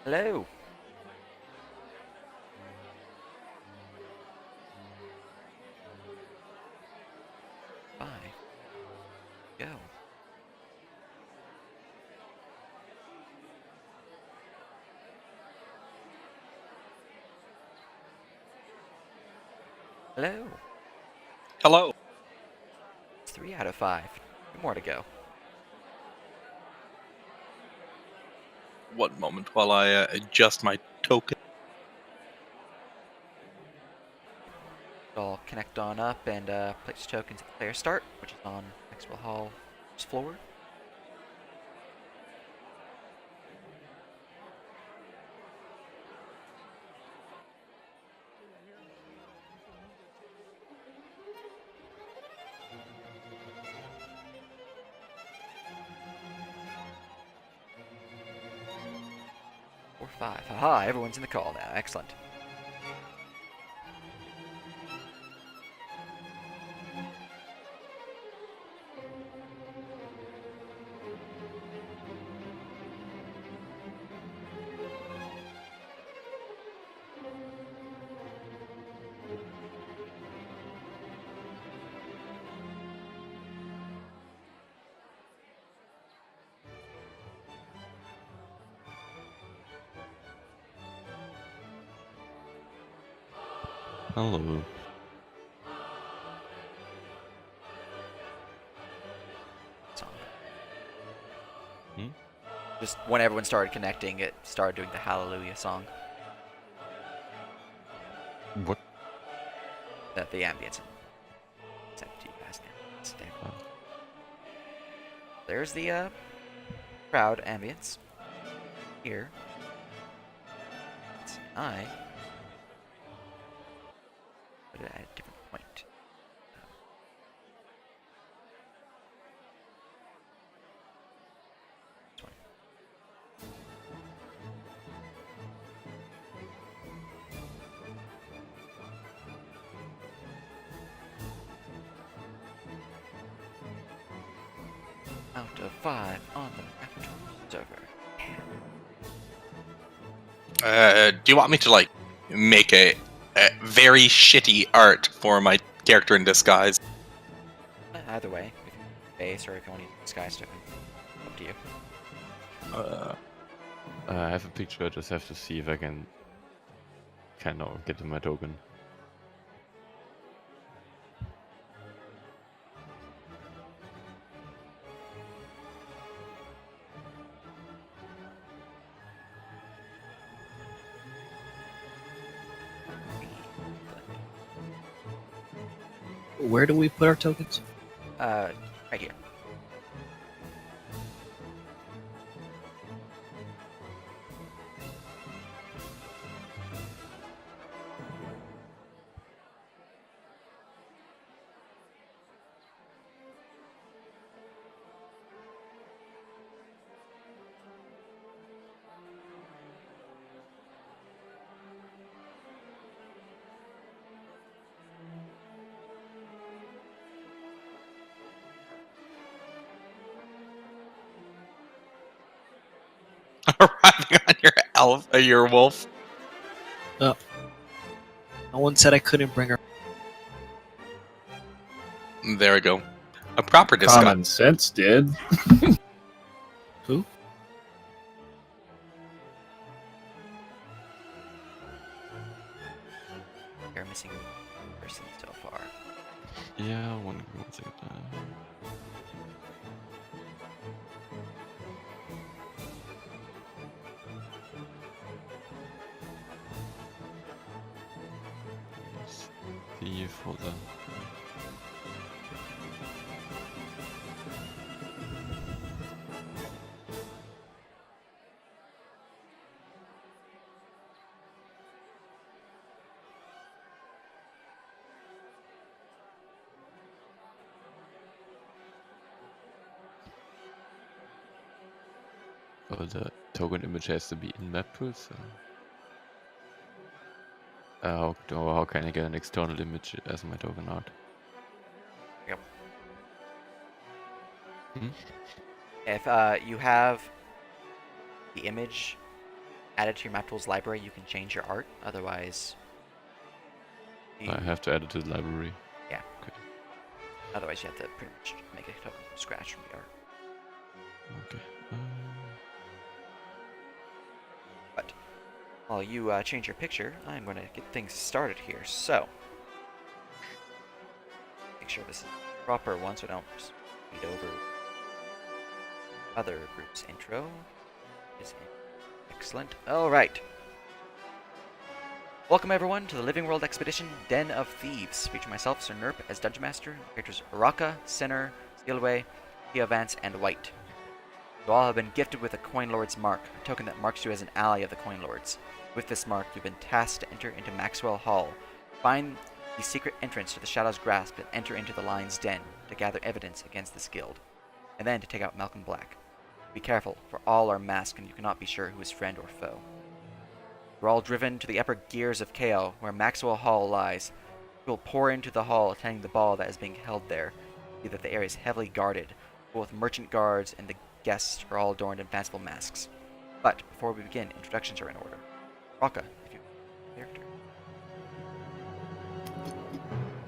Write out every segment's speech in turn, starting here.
Hello. Five. Go. Hello. Hello. It's 3 out of 5. 2 more to go. One moment while I adjust my token. I'll connect on up and place tokens at the player start, which is on Maxwell Hall's floor. Or 5. Haha, everyone's in the call now. Excellent. Hello. Song. Hmm? Just when everyone started connecting, it started doing the Hallelujah song. What? The ambience. It's up to you guys now. It's there. Oh. There's the crowd ambience. Here. It's I. Put it at a different point. This one. Out of 5 on the Raptor server. Do you want me to like make a very shitty art for my character in disguise? Either way, if you base or if you want to use disguise token, up to you. I have a picture. I just have to see if I can kind of get to my token. Where do we put our tokens? Right here. Arriving on your wolf. No one said I couldn't bring her. There we go. A proper disguise. Common sense did. Who? You're missing a person so far. Yeah, one second. Thief for the. Oh, the token image has to be in map pool, so. How can I get an external image as my token art? Yep. Hmm? If you have the image added to your map tools library, you can change your art. Otherwise, I have to add it to the library. Yeah. Okay. Otherwise, you have to pretty much make a token from scratch from the art. Okay. But while you change your picture, I'm going to get things started here. So, make sure this is the proper one so I don't just read over other group's intro. Is excellent. All right. Welcome everyone to the Living World Expedition Den of Thieves, featuring myself, Sir Nerp, as Dungeon Master, characters Raka, Sinner, Steelaway, Theovance, and White. You all have been gifted with a Coin Lord's Mark, a token that marks you as an ally of the Coin Lords. With this mark, you've been tasked to enter into Maxwell Hall, find the secret entrance to the Shadow's Grasp, and enter into the Lion's Den to gather evidence against this guild, and then to take out Malcolm Black. Be careful, for all are masked and you cannot be sure who is friend or foe. We're all driven to the upper gears of Kao, where Maxwell Hall lies. We will pour into the hall, attending the ball that is being held there. See that the area is heavily guarded. Both merchant guards and the guests are all adorned in fanciful masks. But before we begin, introductions are in order. Raka, if you character.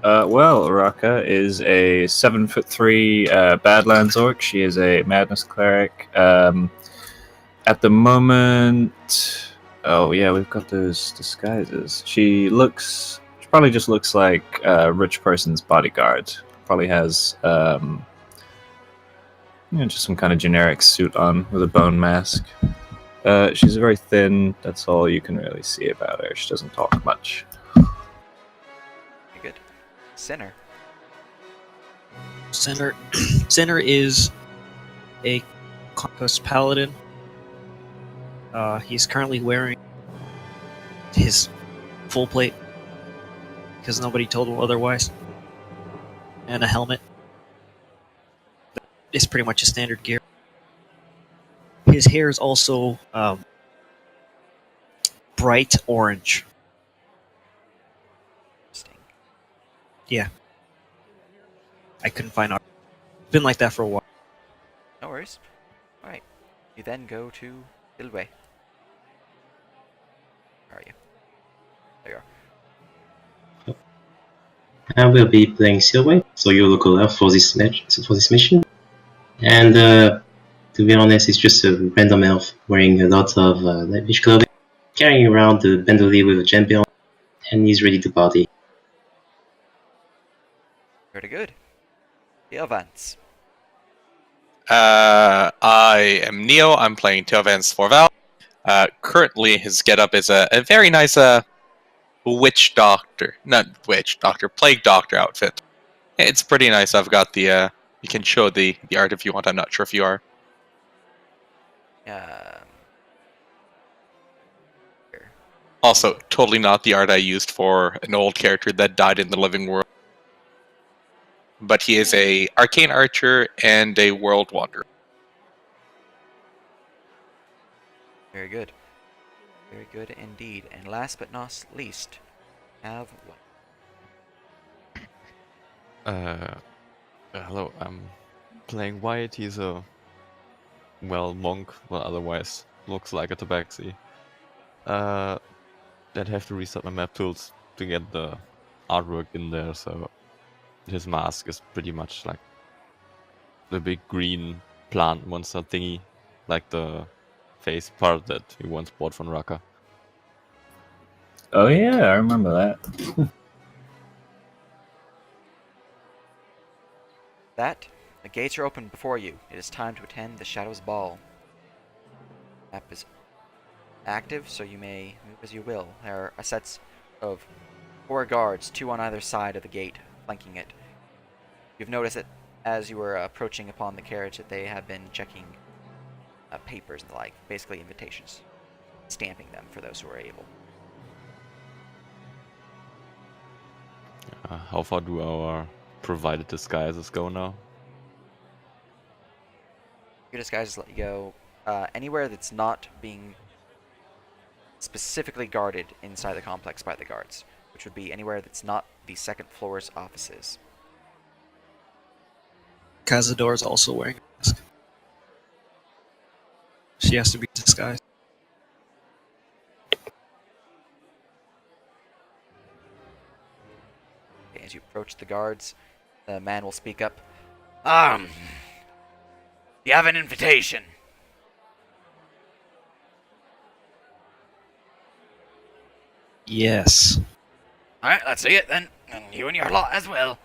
Well, Raka is a 7'3" Badlands Orc. She is a Madness Cleric. At the moment, oh yeah, we've got those disguises. She probably just looks like a rich person's bodyguard. Probably has, just some kind of generic suit on with a bone mask. She's very thin. That's all you can really see about her. She doesn't talk much. Very good. Sinner. Sinner is a Conquest Paladin. He's currently wearing his full plate because nobody told him otherwise, and a helmet. It's pretty much a standard gear. His hair is also bright orange. Interesting. I couldn't find art. It's been like that for a while. No worries. Alright. You then go to Ilwe. Where are you? There you are. I will be playing Silway, so your local elf for this match, for this mission. And to be honest, it's just a random elf wearing a lot of lavish clothing, carrying around the bandolier with a champion, and he's ready to party. Very good. Theovance. I am Neo. I'm playing Theovance for Val. Currently, his getup is a very nice plague doctor outfit. It's pretty nice. I've got the you can show the art if you want. I'm not sure if you are. Here. Also, totally not the art I used for an old character that died in the living world. But he is a arcane archer and a world wanderer. Very good. Very good indeed. And last but not least, have White. Hello, I'm playing White. He's a, monk, otherwise looks like a tabaxi. Then have to reset my map tools to get the artwork in there, so his mask is pretty much like the big green plant monster thingy, like the face part that he once bought from Raka. Oh yeah, I remember that. The gates are open before you. It is time to attend the Shadow's Ball. Map is active, so you may move as you will. There are sets of 4 guards, 2 on either side of the gate, flanking it. You've noticed that as you were approaching upon the carriage that they have been checking papers and the like, basically invitations, stamping them for those who are able. How far do our provided disguises go now? Your disguises let you go anywhere that's not being specifically guarded inside the complex by the guards, which would be anywhere that's not the second floor's offices. Cazador is also wearing a mask. She has to be disguised. you approach the guards, the man will speak up. You have an invitation. Yes. Alright, let's see it then. And you and your lot as well.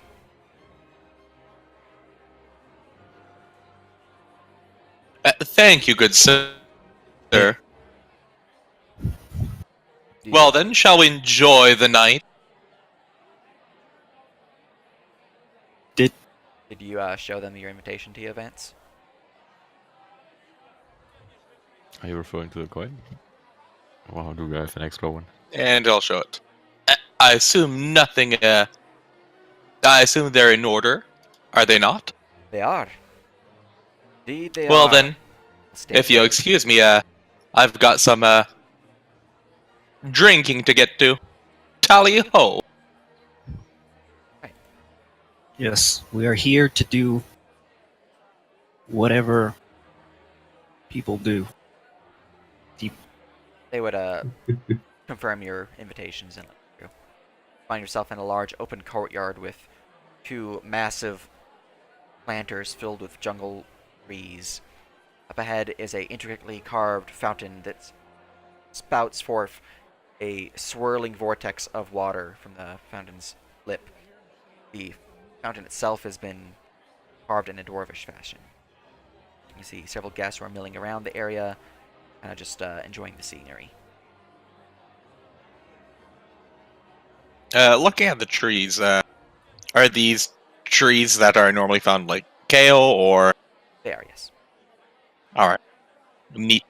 Thank you, good sir. Do you, Well then, shall we enjoy the night? Did you show them your invitation to your events? Are you referring to the coin? Wow, do we have an extra one? And I'll show it. I assume nothing, I assume they're in order. Are they not? They are. Indeed, they Well are. then, Stay if you'll tuned. excuse me, I've got some, drinking to get to. Tally ho! Yes, we are here to do whatever people do. They would confirm your invitations and let you find yourself in a large open courtyard with two massive planters filled with jungle trees. Up ahead is a intricately carved fountain that spouts forth a swirling vortex of water from the fountain's lip. The fountain itself has been carved in a dwarvish fashion. You see several guests who are milling around the area, kind of just enjoying the scenery. Looking at the trees, are these trees that are normally found like kale or... They are, yes. Alright. Neat.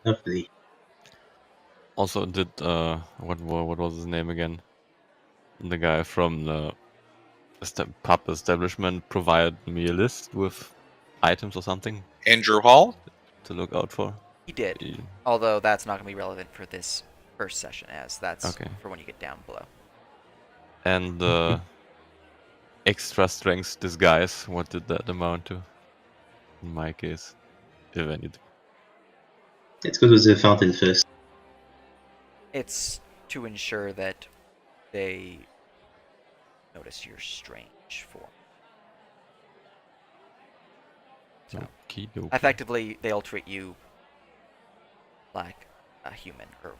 Lovely. Also, did what was his name again? The guy from the pub establishment provided me a list with items or something Andrew Hall? to look out for. He did, although that's not going to be relevant for this first session, as that's Okay. for when you get down below. And extra strength disguise. What did that amount to? In my case, if anything. Let's go to the fountain first. It's to ensure that they notice your strange form. So, Okie-dokie. effectively, they'll treat you like a human, or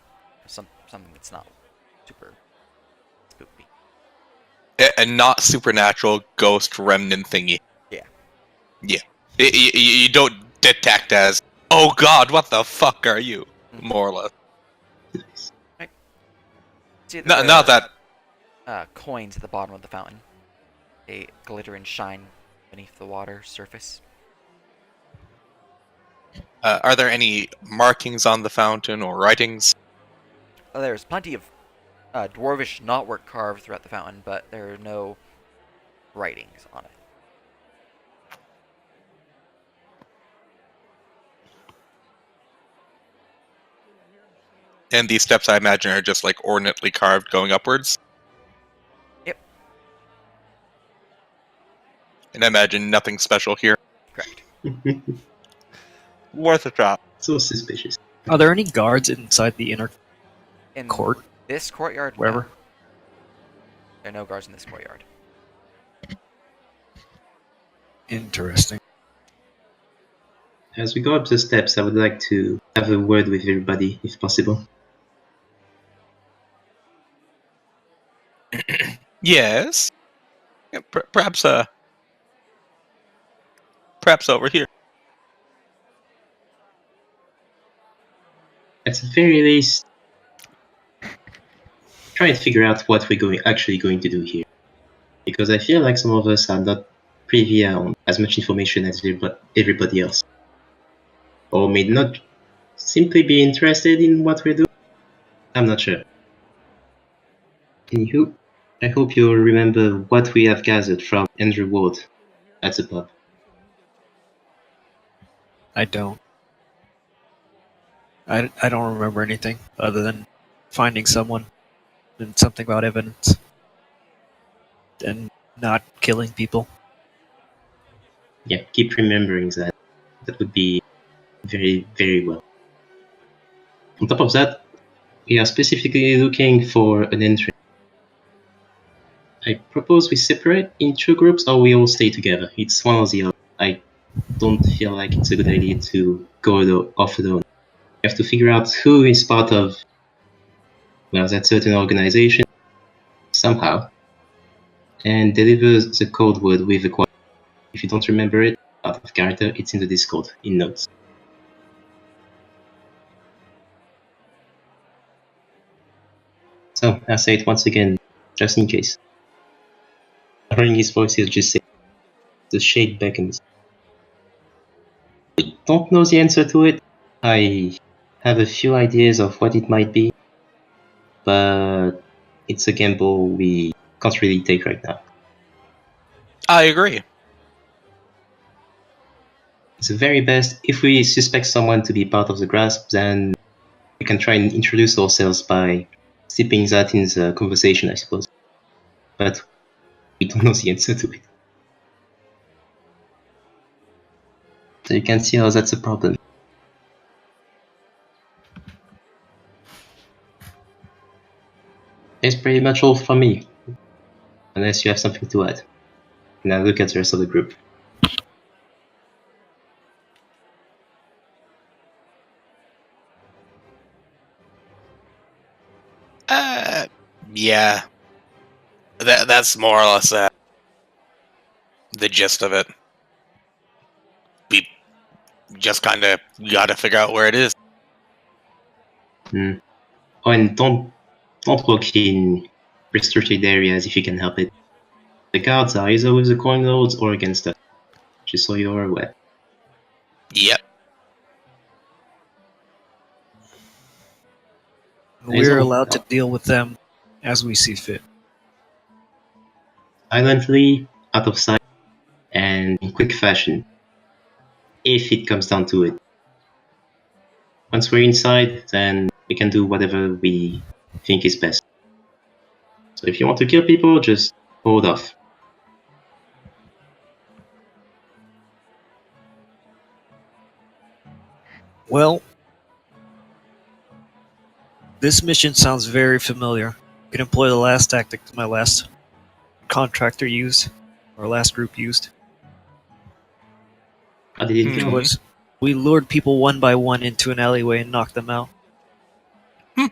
something that's not super spooky. And not supernatural ghost remnant thingy. Yeah. Yeah. You don't detect as, oh god, what the fuck are you? More or less. Nice. See that Not there that. are, coins at the bottom of the fountain. They glitter and shine beneath the water surface. Are there any markings on the fountain or writings? There's plenty of dwarvish knotwork carved throughout the fountain, but there are no writings on it. And these steps, I imagine, are just like ornately carved going upwards? Yep. And I imagine nothing special here. Correct. Worth a shot. So suspicious. Are there any guards inside the inner In court? this courtyard, Wherever? no. There are no guards in this courtyard. Interesting. As we go up the steps, I would like to have a word with everybody, if possible. Yes. Yeah, perhaps over here. At the very least, try and figure out what we're actually going to do here. Because I feel like some of us are not privy on as much information as everybody else. Or may not simply be interested in what we're doing. I'm not sure. Anywho, I hope you'll remember what we have gathered from Andrew Ward at the pub. I don't. I don't remember anything other than finding someone and something about evidence and not killing people. Yeah, keep remembering that. That would be very, very well. On top of that, we are specifically looking for an entrance I propose we separate in 2 groups or we all stay together. It's one or the other. I don't feel like it's a good idea to go off alone. We have to figure out who is part of, well, that certain organization somehow, and deliver the code word with the quote. If you don't remember it out of character, it's in the Discord, in notes. So, I'll say it once again, just in case. Hearing his voice, he'll just say, the shade beckons. I don't know the answer to it. I have a few ideas of what it might be, but it's a gamble we can't really take right now. I agree. It's the very best. If we suspect someone to be part of the grasp, then we can try and introduce ourselves by sipping that in the conversation, I suppose. But we don't know the answer to it. So you can see how that's a problem. That's pretty much all from me. Unless you have something to add. Now look at the rest of the group. Yeah. That's more or less the gist of it. We just kind of gotta figure out where it is. Oh, and don't walk in restricted areas if you can help it. The guards are either with the coin lords or against us. Just so you're aware. Yep. We're allowed to deal with them as we see fit. Silently, out of sight, and in quick fashion. If it comes down to it. Once we're inside, then we can do whatever we think is best. So if you want to kill people, just hold off. Well, this mission sounds very familiar. You can employ the last tactic my last contractor used, or last group used. How did it Which go? was, we lured people one by one into an alleyway and knocked them out. Do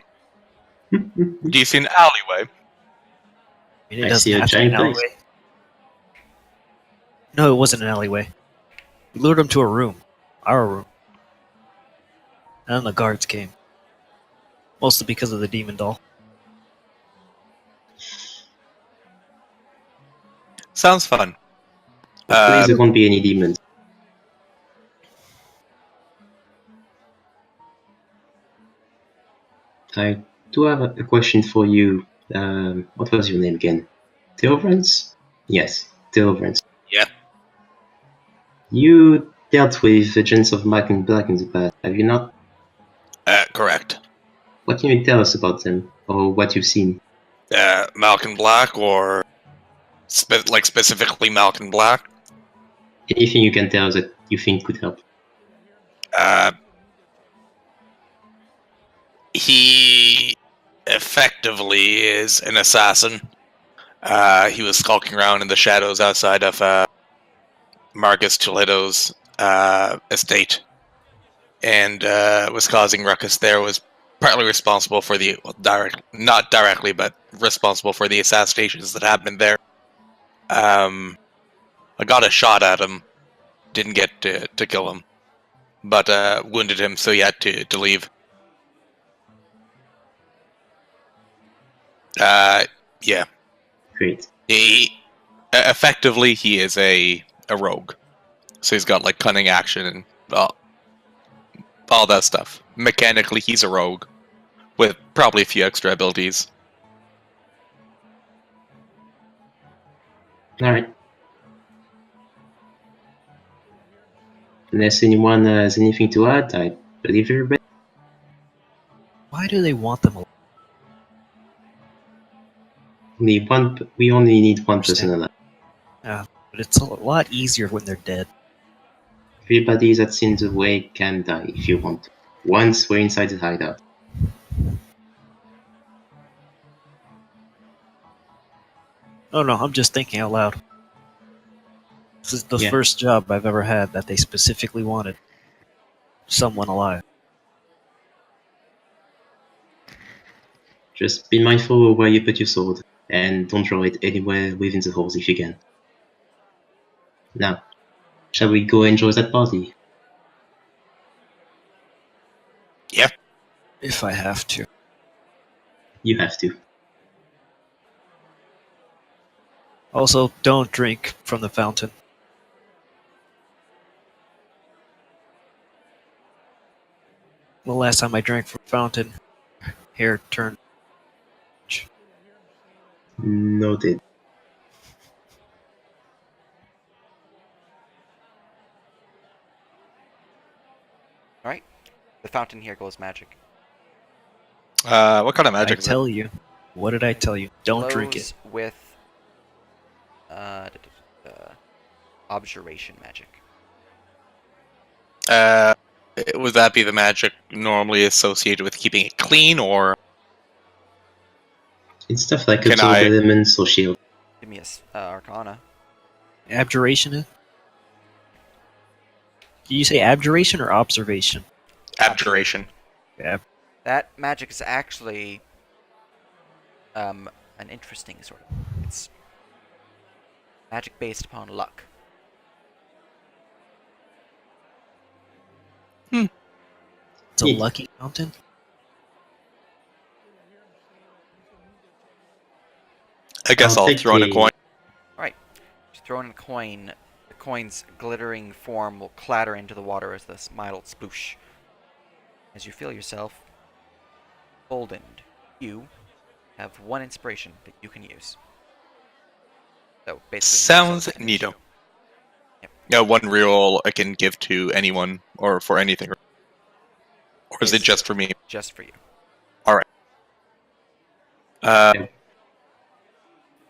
you see an alleyway? I mean, it I doesn't see a have to be giant an place. alleyway. No, it wasn't an alleyway. We lured them to a room. Our room. And then the guards came. Mostly because of the demon doll. Sounds fun. Hopefully there won't be any demons. I do have a question for you. What was your name again? Deliverance? Yes, Deliverance. Yeah. You dealt with Agents of Mike and Black in the past, have you not? Correct. What can you tell us about them, or what you've seen? Malcolm Black, or specifically Malcolm Black? Anything you can tell us that you think could help? He effectively is an assassin. He was skulking around in the shadows outside of Marcus Toledo's estate, and was causing ruckus there. Was partly responsible for the not directly, but responsible for the assassinations that happened there. I got a shot at him, didn't get to kill him, but wounded him, so he had to leave. Yeah. Great. Effectively, he is a rogue. So he's got like cunning action and all that stuff. Mechanically, he's a rogue with probably a few extra abilities. Alright. Unless anyone has anything to add, I believe everybody. Why do they want them alive? We only need one person alive. Yeah, but it's a lot easier when they're dead. Everybody that's in the way can die if you want to. Once we're inside the hideout. Oh no, I'm just thinking out loud. This is the Yeah. first job I've ever had that they specifically wanted someone alive. Just be mindful of where you put your sword, and don't draw it anywhere within the halls if you can. Now, shall we go enjoy that party? If I have to. You have to. Also, don't drink from the fountain. The last time I drank from the fountain, hair turned. Noted. All right. The fountain here glows magic. What kind of I magic is it? tell you. What did I tell you? Don't drink it. Glows with objuration magic. Would that be the magic normally associated with keeping it clean, or It's stuff like Can absorb I- elements or shield. Give me a Arcana. Abjuration is? Did you say abjuration or observation? abjuration? Yeah. That magic is actually an interesting sort of. It's magic based upon luck. It's a Yeah. lucky fountain? I guess I'll take throw in a coin. Just throw in a coin. The coin's glittering form will clatter into the water as this mild sploosh. As you feel yourself boldened, you have one inspiration that you can use. So basically, Sounds yourself as an neato. issue. Yeah, one reroll I can give to anyone or for anything. Or is it Yes. just for me? Just for you.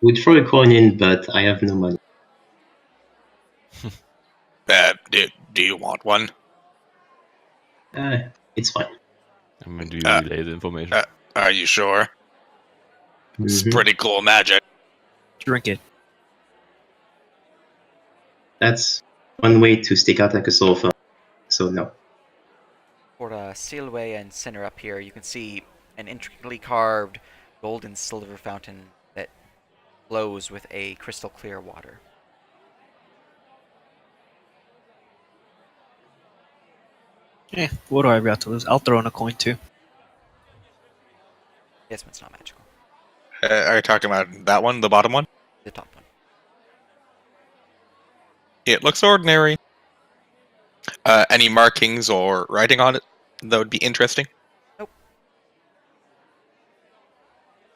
We'd throw a coin in, but I have no money. Do you want one? It's fine. I mean, do you Uh, relay the information? Are you sure? It's Mhm. pretty cool magic. Drink it. That's one way to stick out like a sore thumb. So no. For Sealway and Sinner up here, you can see an intricately carved gold and silver fountain that flows with a crystal clear water. Eh, what do I got to lose? I'll throw in a coin too. This one's not magical. Are you talking about that one, the bottom one? The top one. It looks ordinary. Any markings or writing on it that would be interesting?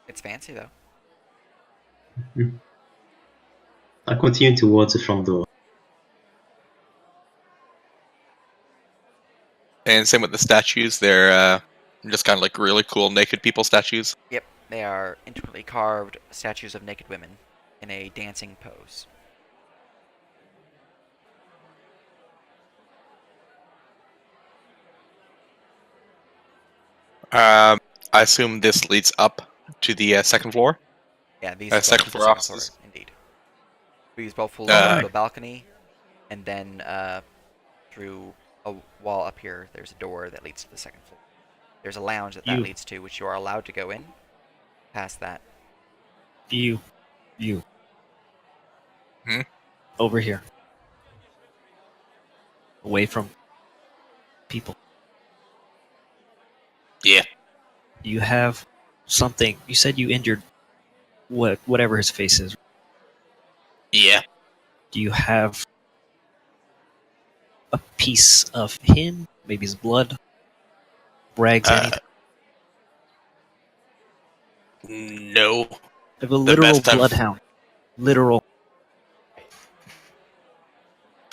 It's fancy though. I'll continue towards the front door. And same with the statues. They're just kind of like really cool naked people statues. Yep, they are intricately carved statues of naked women in a dancing pose. I assume this leads up to the second floor. Yeah, these Second floor offices. indeed. These both will Uh, lead to a balcony, and then through a wall up here, there's a door that leads to the second floor. There's a lounge that You. leads to, which you are allowed to go in. Past that, You. Hmm? Over here. Away from people. Yeah. You have something. You said you injured whatever his face is. Yeah. Do you have a piece of him? Maybe his blood? Rags, anything? No. I have a literal best I've- bloodhound. Literal.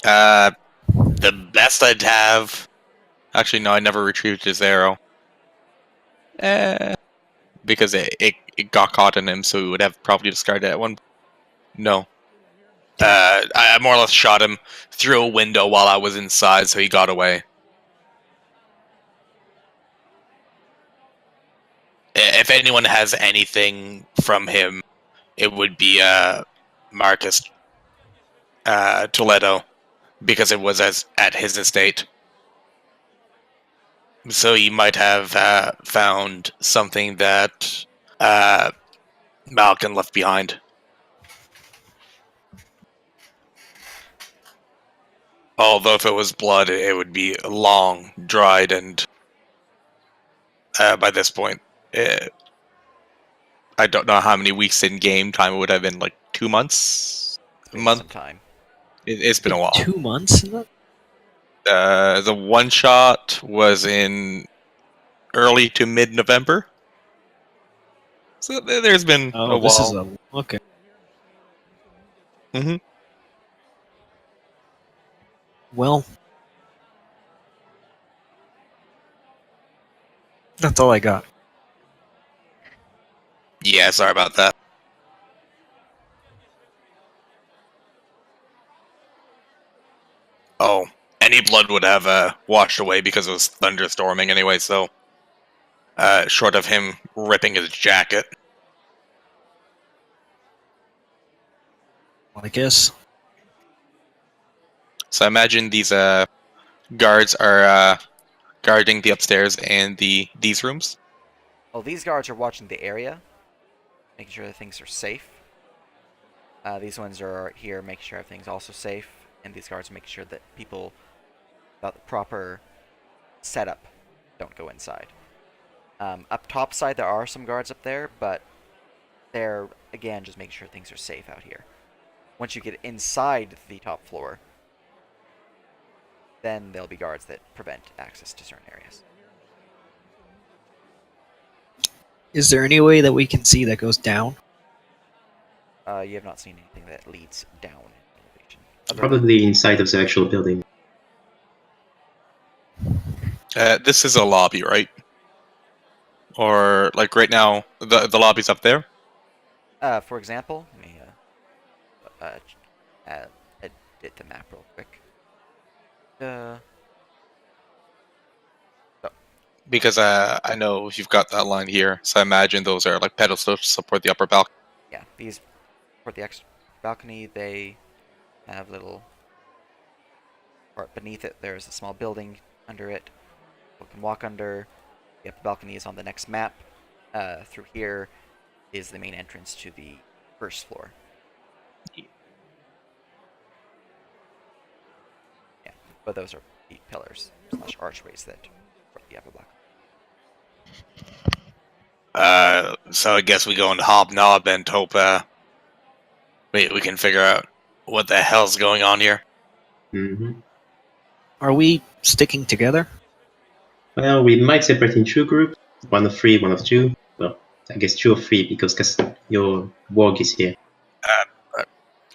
The best I'd have. Actually, no, I never retrieved his arrow. Because it got caught in him, so he would have probably discarded it at one. No. I more or less shot him through a window while I was inside, so he got away. If anyone has anything from him, it would be Marcus Toledo, because it was at his estate. So you might have found something that Malkin left behind. Although if it was blood, it would be long, dried, and by this point, I don't know how many weeks in game time it would have been, like 2 months? It's A been month? some time. It's been a while. 2 months in that? The one shot was in early to mid-November. So there's been a Oh, this is while. okay. Mhm. Well, that's all I got. Yeah, sorry about that. Oh, any blood would have washed away because it was thunderstorming anyway, so short of him ripping his jacket. Well, I guess. So I imagine these guards are guarding the upstairs and these rooms. Well, these guards are watching the area, making sure that things are safe. These ones are here making sure everything's also safe, and these guards are making sure that people without the proper setup don't go inside. Up top side, there are some guards up there, but they're, again, just making sure things are safe out here. Once you get inside the top floor, then there'll be guards that prevent access to certain areas. Is there any way that we can see that goes down? You have not seen anything that leads down in elevation. Probably inside of the actual building. This is a lobby, right? Or like right now, the lobby's up there. For example, let me edit the map real quick. Because I know you've got that line here, so I imagine those are like pedestals to support the upper balcony. Yeah, these for the extra balcony, they have little part beneath it. There's a small building under it. People can walk under. The upper balcony is on the next map. Through here is the main entrance to the first floor. Yeah, but those are the pillars / archways that support the upper balcony. So I guess we go into Hobnob and hope we can figure out what the hell's going on here. Hmm. Are we sticking together? Well, we might separate in 2 groups. 1 of 3, 1 of 2. Well, I guess 2 of 3 because your warg is here.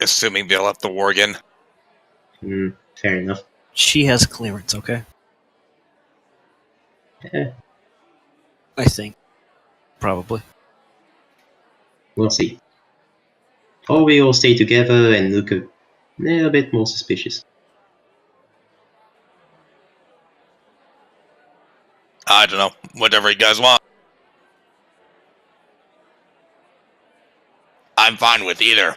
Assuming they'll have the war again. Fair enough. She has clearance, okay? Eh, I think. Probably. we'll see. Or we all stay together and look a little bit more suspicious. I don't know. Whatever you guys want. I'm fine with either.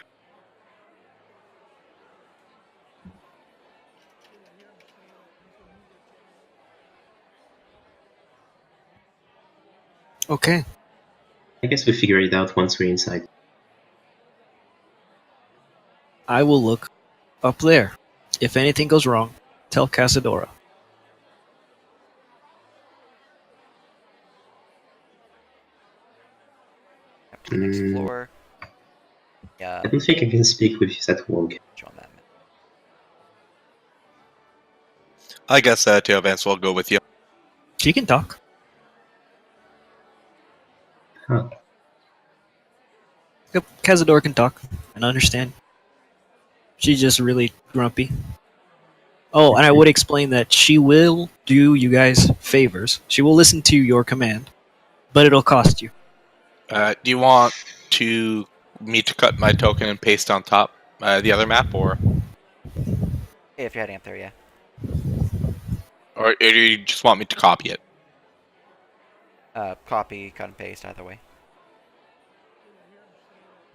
Okay. I guess we'll figure it out once we're inside. I will look up there. If anything goes wrong, tell Casadora. Up to the next Mm. floor. Yeah, I don't think I can speak with that warg. show on that map. I guess Teo Vance will go with you. She can talk. Huh. Yep, Cazador can talk and understand. She's just really grumpy. Oh, and I would explain that she will do you guys favors. She will listen to your command, but it'll cost you. Do you want me to cut my token and paste on top the other map, or If you had Amp there, yeah. or do you just want me to copy it? Copy, cut and paste, either way.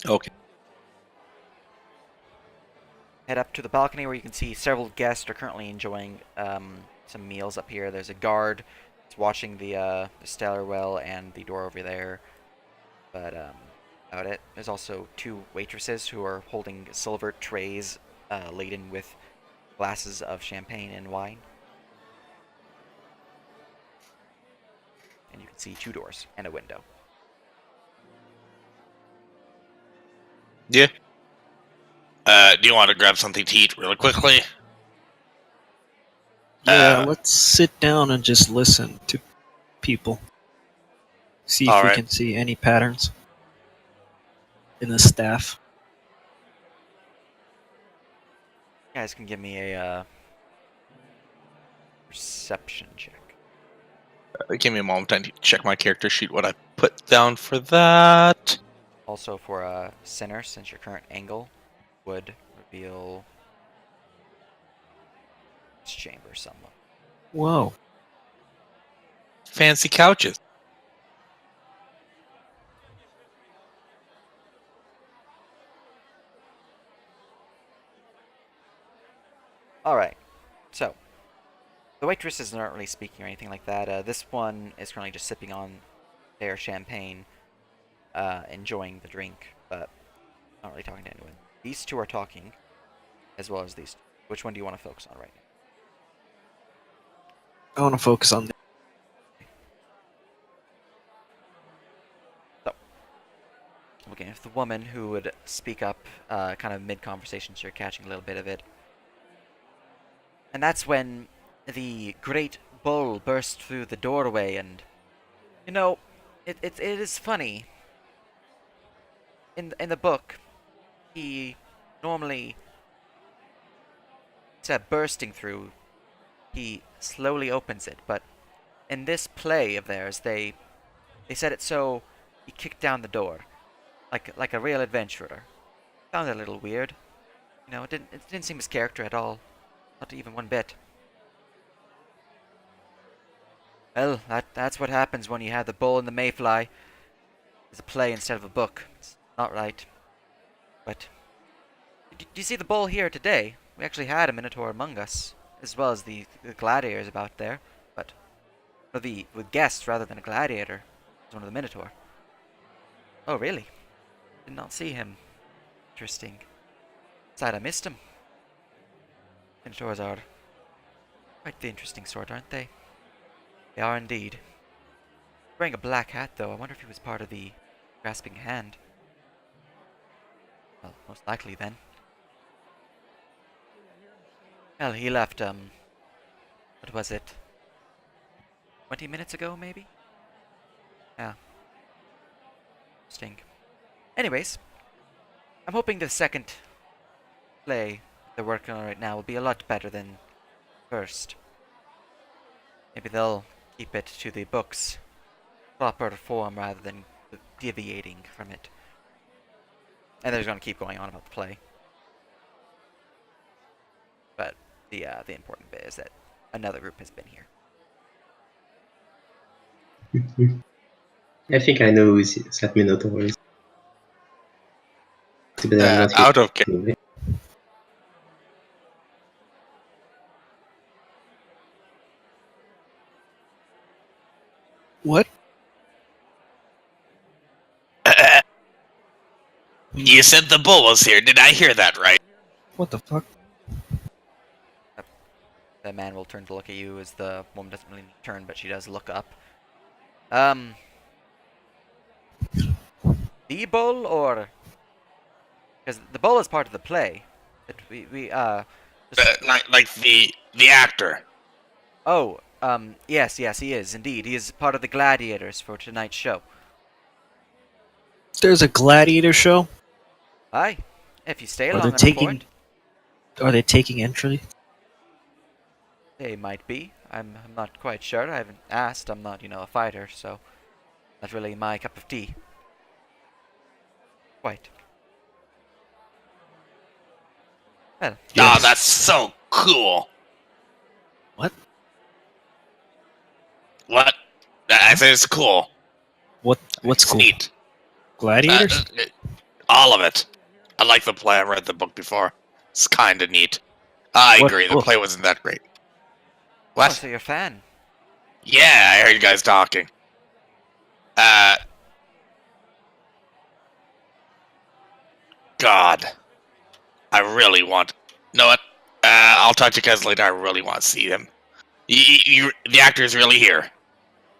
Okay. head up to the balcony where you can see several guests are currently enjoying some meals up here. There's a guard that's watching the stellar well and the door over there. But about it. There's also 2 waitresses who are holding silver trays laden with glasses of champagne and wine. And you can see 2 doors and a window. Yeah. Do you want to grab something to eat really quickly? Yeah, Uh, let's sit down and just listen to people. See if we Alright. can see any patterns in the staff. You guys can give me a perception check. Give me a moment. I need to check my character sheet. What I put down for that. Also for a sinner, since your current angle would reveal this chamber somewhat. Whoa. Fancy couches. Alright, so the waitresses aren't really speaking or anything like that. This one is currently just sipping on their champagne, enjoying the drink, but not really talking to anyone. These 2 are talking, as well as these 2. Which one do you want to focus on right now? I want to focus on the. Looking at the woman who would speak up kind of mid-conversation, so you're catching a little bit of it. And that's when the great bull burst through the doorway, and you know, it is funny. In the book, he normally, instead of bursting through, he slowly opens it. But in this play of theirs, they said it so he kicked down the door, like a real adventurer. Sounded a little weird. You know, it didn't seem his character at all, not even one bit. Well, that's what happens when you have the bull and the mayfly. It's a play instead of a book. It's not right. But do you see the bull here today? We actually had a minotaur among us, as well as the gladiators about there. But for the guest rather than a gladiator was one of the minotaur. Oh, really? Did not see him. Interesting. Sad I missed him. Minotaurs are quite the interesting sort, aren't they? They are indeed. Wearing a black hat, though. I wonder if he was part of the grasping hand. Well, most likely then. Well, he left, what was it? 20 minutes ago, maybe? Yeah. Interesting. Anyways, I'm hoping the second play they're working on right now will be a lot better than first. Maybe they'll keep it to the book's proper form rather than deviating from it. And they're going to keep going on about the play. But the important bit is that another group has been here. I think I know who's that Minotaur is. But I'm not Out here of character. anyway. What? You said the bull was here. Did I hear that right? What the fuck? The man will turn to look at you as the woman doesn't really turn, but she does look up. The bull, or because the bull is part of the play. That we just... Like the actor. Oh, yes, he is indeed. He is part of the gladiators for tonight's show. There's a gladiator show? Aye, if you stay Are long they enough for taking it, Are they taking entry? they might be. I'm not quite sure. I haven't asked. I'm not, a fighter, so not really my cup of tea. Quite. Well, Oh, that's so cool. What? What? I said it's cool. What's It's cool? neat. Gladiators? All of it. I like the play. I read the book before. It's kind of neat. I What agree. The book? play wasn't that great. Oh, What? so you're a fan. Yeah, I heard you guys talking. God, I really want. You know what? I'll talk to you guys later. I really want to see him. The actor is really here.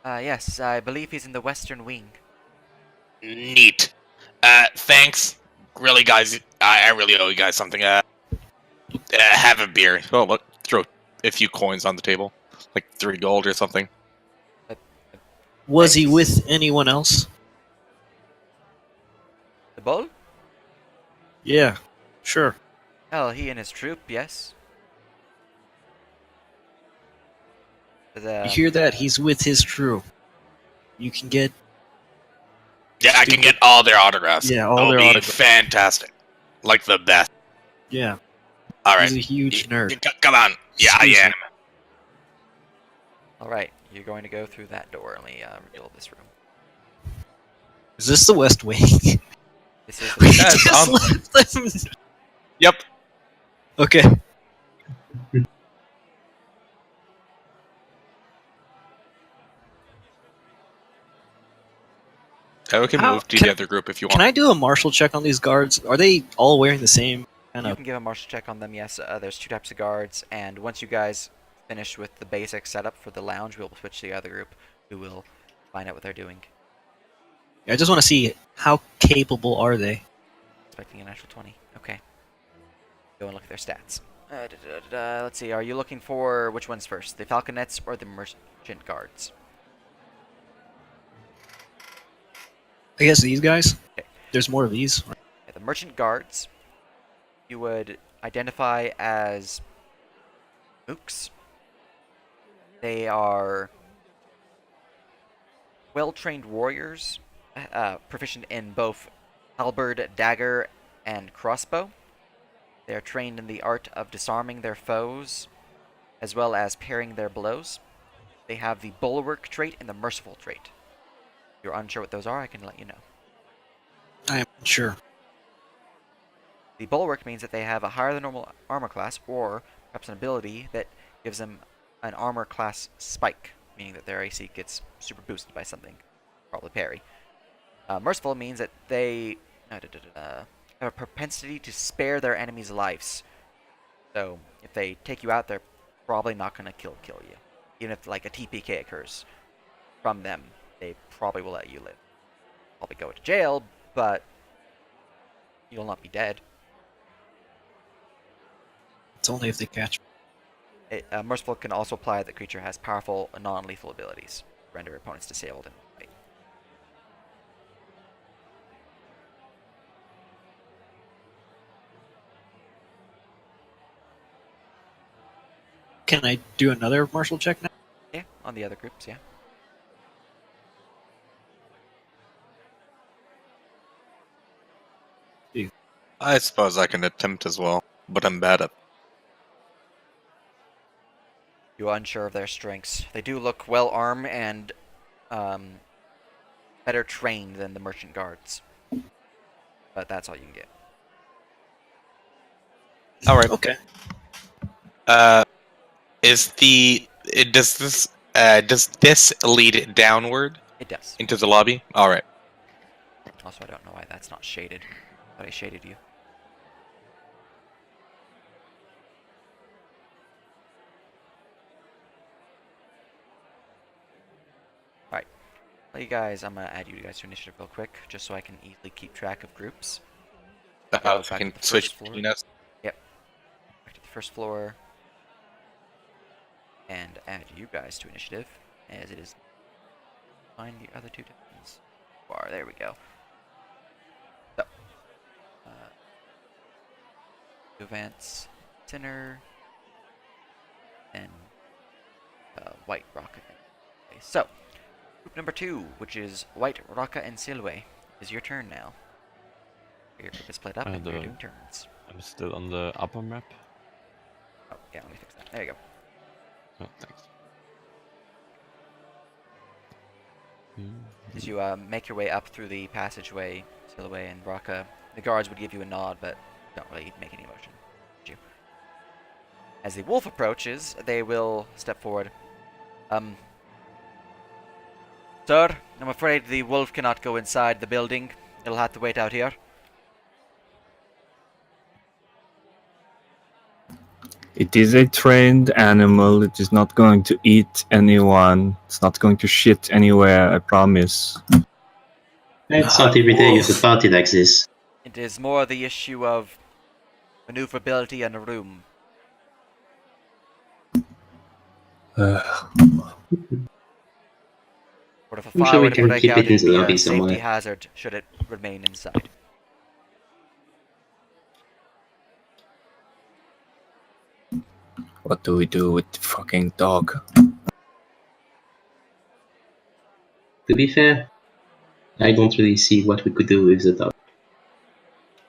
Yes, I believe he's in the Western Wing. Neat. Thanks. Really, guys. I really owe you guys something. Have a beer. Oh, look. Throw a few coins on the table. Like 3 gold or something. Was he Thanks. with anyone else? The bull? Yeah, sure. Hell, he and his troop, yes. The, You hear that? He's with his crew. You can get Yeah, I can get all their autographs. Yeah, all It'll their be autographs. fantastic. Like the best. yeah. Alright. He's a huge nerd. Come on. Yeah, I Excuse am. Alright, you're going to go through that door. Let me reveal this room. Is this the West Wing? This is We the Yes, just left them. Yep. Okay. We can How- move to can- the other group if you Can want. I do a martial check on these guards? Are they all wearing the same kind You of? can give a martial check on them, yes. There's 2 types of guards, and once you guys finish with the basic setup for the lounge, we'll switch to the other group, who will find out what they're doing. I just want to see how capable are they. Expecting a natural 20. Okay. Go and look at their stats. Let's see, are you looking for which ones first? The Falconets or the Merchant Guards? I guess these guys. Okay. There's more of these. Yeah, the Merchant Guards, you would identify as mooks. They are well-trained warriors, proficient in both halberd, dagger, and crossbow. They are trained in the art of disarming their foes, as well as parrying their blows. They have the bulwark trait and the merciful trait. If you're unsure what those are, I can let you know. I am sure. The bulwark means that they have a higher than normal armor class, or perhaps an ability that gives them an armor class spike, meaning that their AC gets super boosted by something, probably parry. Merciful means that they have a propensity to spare their enemies' lives. So if they take you out, they're probably not going to kill you. Even if like a TPK occurs from them, they probably will let you live. Probably go to jail, but you'll not be dead. It's only if they catch me. Merciful can also apply that the creature has powerful non-lethal abilities, render opponents disabled in fight. Can I do another martial check now? Yeah, on the other groups, yeah. I suppose I can attempt as well, but I'm bad at. You are unsure of their strengths. They do look well armed and better trained than the merchant guards, but that's all you can get. All right. Okay. Does this lead downward It does. into the lobby? All right. Also, I don't know why that's not shaded. But I shaded you. Alright. Well, you guys, I'm going to add you guys to initiative real quick, just so I can easily keep track of groups. So back I can to the switch first floor. between us. Back to the first floor. And add you guys to initiative, as it is. Find the other 2 difference. There we go. So. Advance center. And White Rocka. Okay, so, group number 2, which is White Rocka and Silwe, is your turn now. Your group is split up and you're doing turns. I'm still on the upper map. Oh, yeah, let me fix that. There you go. Oh, thanks. As you make your way up through the passageway, Silwe and Rocka, the guards would give you a nod, but don't really make any motion. You. As the wolf approaches, they will step forward. Sir, I'm afraid the wolf cannot go inside the building. It'll have to wait out here. It is a trained animal. It is not going to eat anyone. It's not going to shit anywhere, I promise. It's not every day you have a party like this. It is more the issue of maneuverability and room. But if a I'm fire sure we were to can break keep out, it in it'd the be lobby a safety somewhere. hazard should it remain inside. What do we do with the fucking dog? To be fair, I don't really see what we could do with the dog.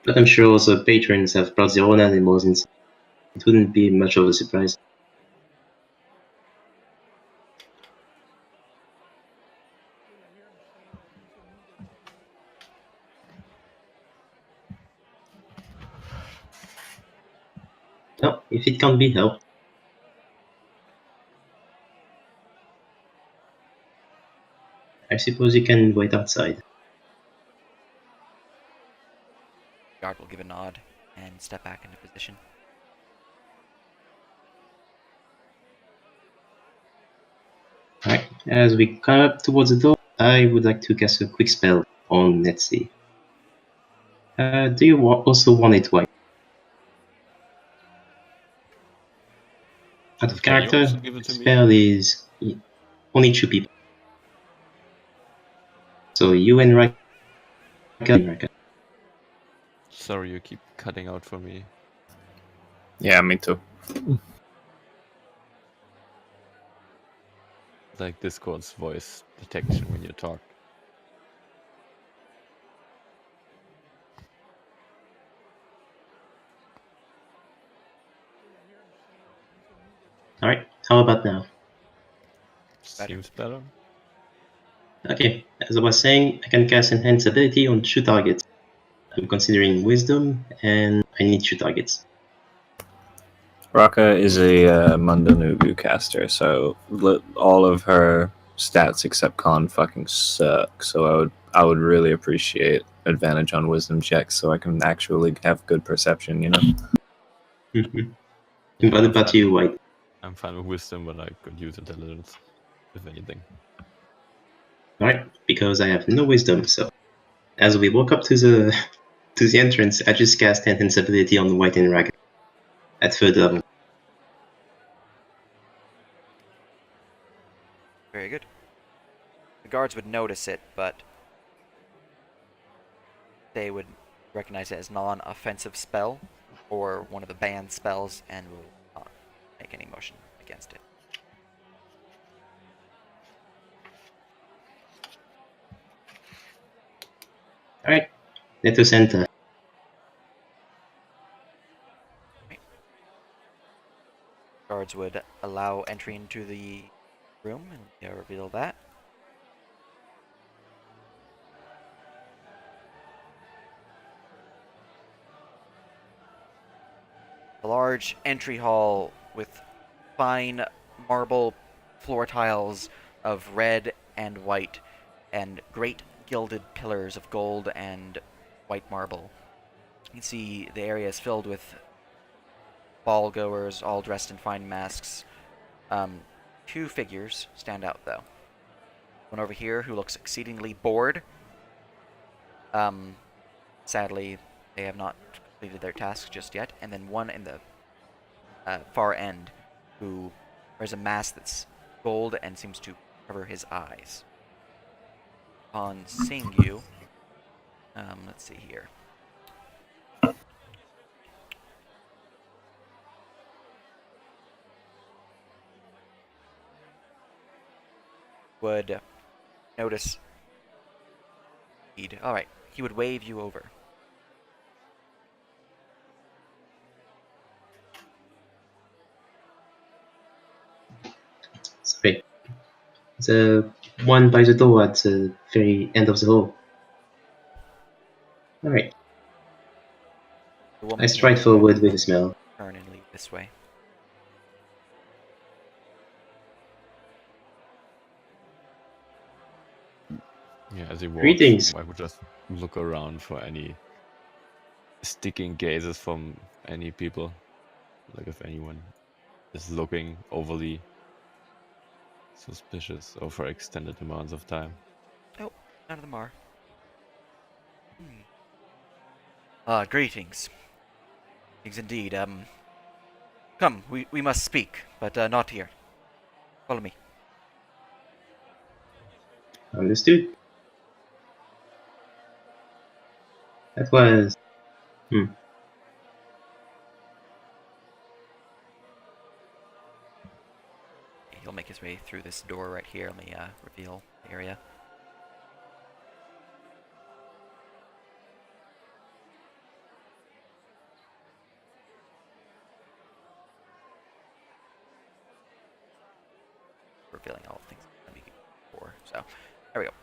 But I'm sure the patrons have brought their own animals inside. It wouldn't be much of a surprise. No, if it can't be helped. I suppose you can wait outside. Guard will give a nod and step back into position. Alright, as we come up towards the door, I would like to cast a quick spell on Netsi. Do you also want it white? Out of Can you character, also give it the to me? spell is only 2 people. So you and Raka. Sorry, you keep cutting out for me. Yeah, me too. Like Discord's voice detection when you talk. Alright, how about now? Seems better. Okay, as I was saying, I can cast Enhance ability on 2 targets. I'm considering Wisdom, and I need 2 targets. Raka is a Mundanugu caster, so all of her stats except con fucking suck. So I would really appreciate advantage on wisdom checks so I can actually have good perception, you know? And what about you, White? I'm fine with wisdom, but I could use intelligence, if anything. Alright, because I have no Wisdom, so as we walk up to the to the entrance, I just cast Enhance ability on White and Raka at 3rd level. Very good. The guards would notice it, but they would recognize it as non-offensive spell or one of the banned spells and will not make any motion against it. Alright, let us enter. Guards would allow entry into the room and they'll reveal that. A large entry hall with fine marble floor tiles of red and white and great gilded pillars of gold and white marble. You can see the area is filled with ball goers, all dressed in fine masks. 2 figures stand out, though. One over here who looks exceedingly bored. Sadly, they have not completed their task just yet. And then one in the far end who wears a mask that's gold and seems to cover his eyes. Upon seeing you, let's see here. Would notice. Alright, he would wave you over. Sorry. The one by the door at the very end of the hall. Alright, The woman I stride will forward with a smile. turn and lead this way. Yeah, as he walks, Greetings. I would just look around for any sticking gazes from any people. Like if anyone is looking overly suspicious or for extended amounts of time. Oh, none of them are. Greetings. Greetings indeed. Come, we must speak, but not here. Follow me. Understood. That was. He'll make his way through this door right here. Let me reveal the area. Revealing all things that we before. So, there we go.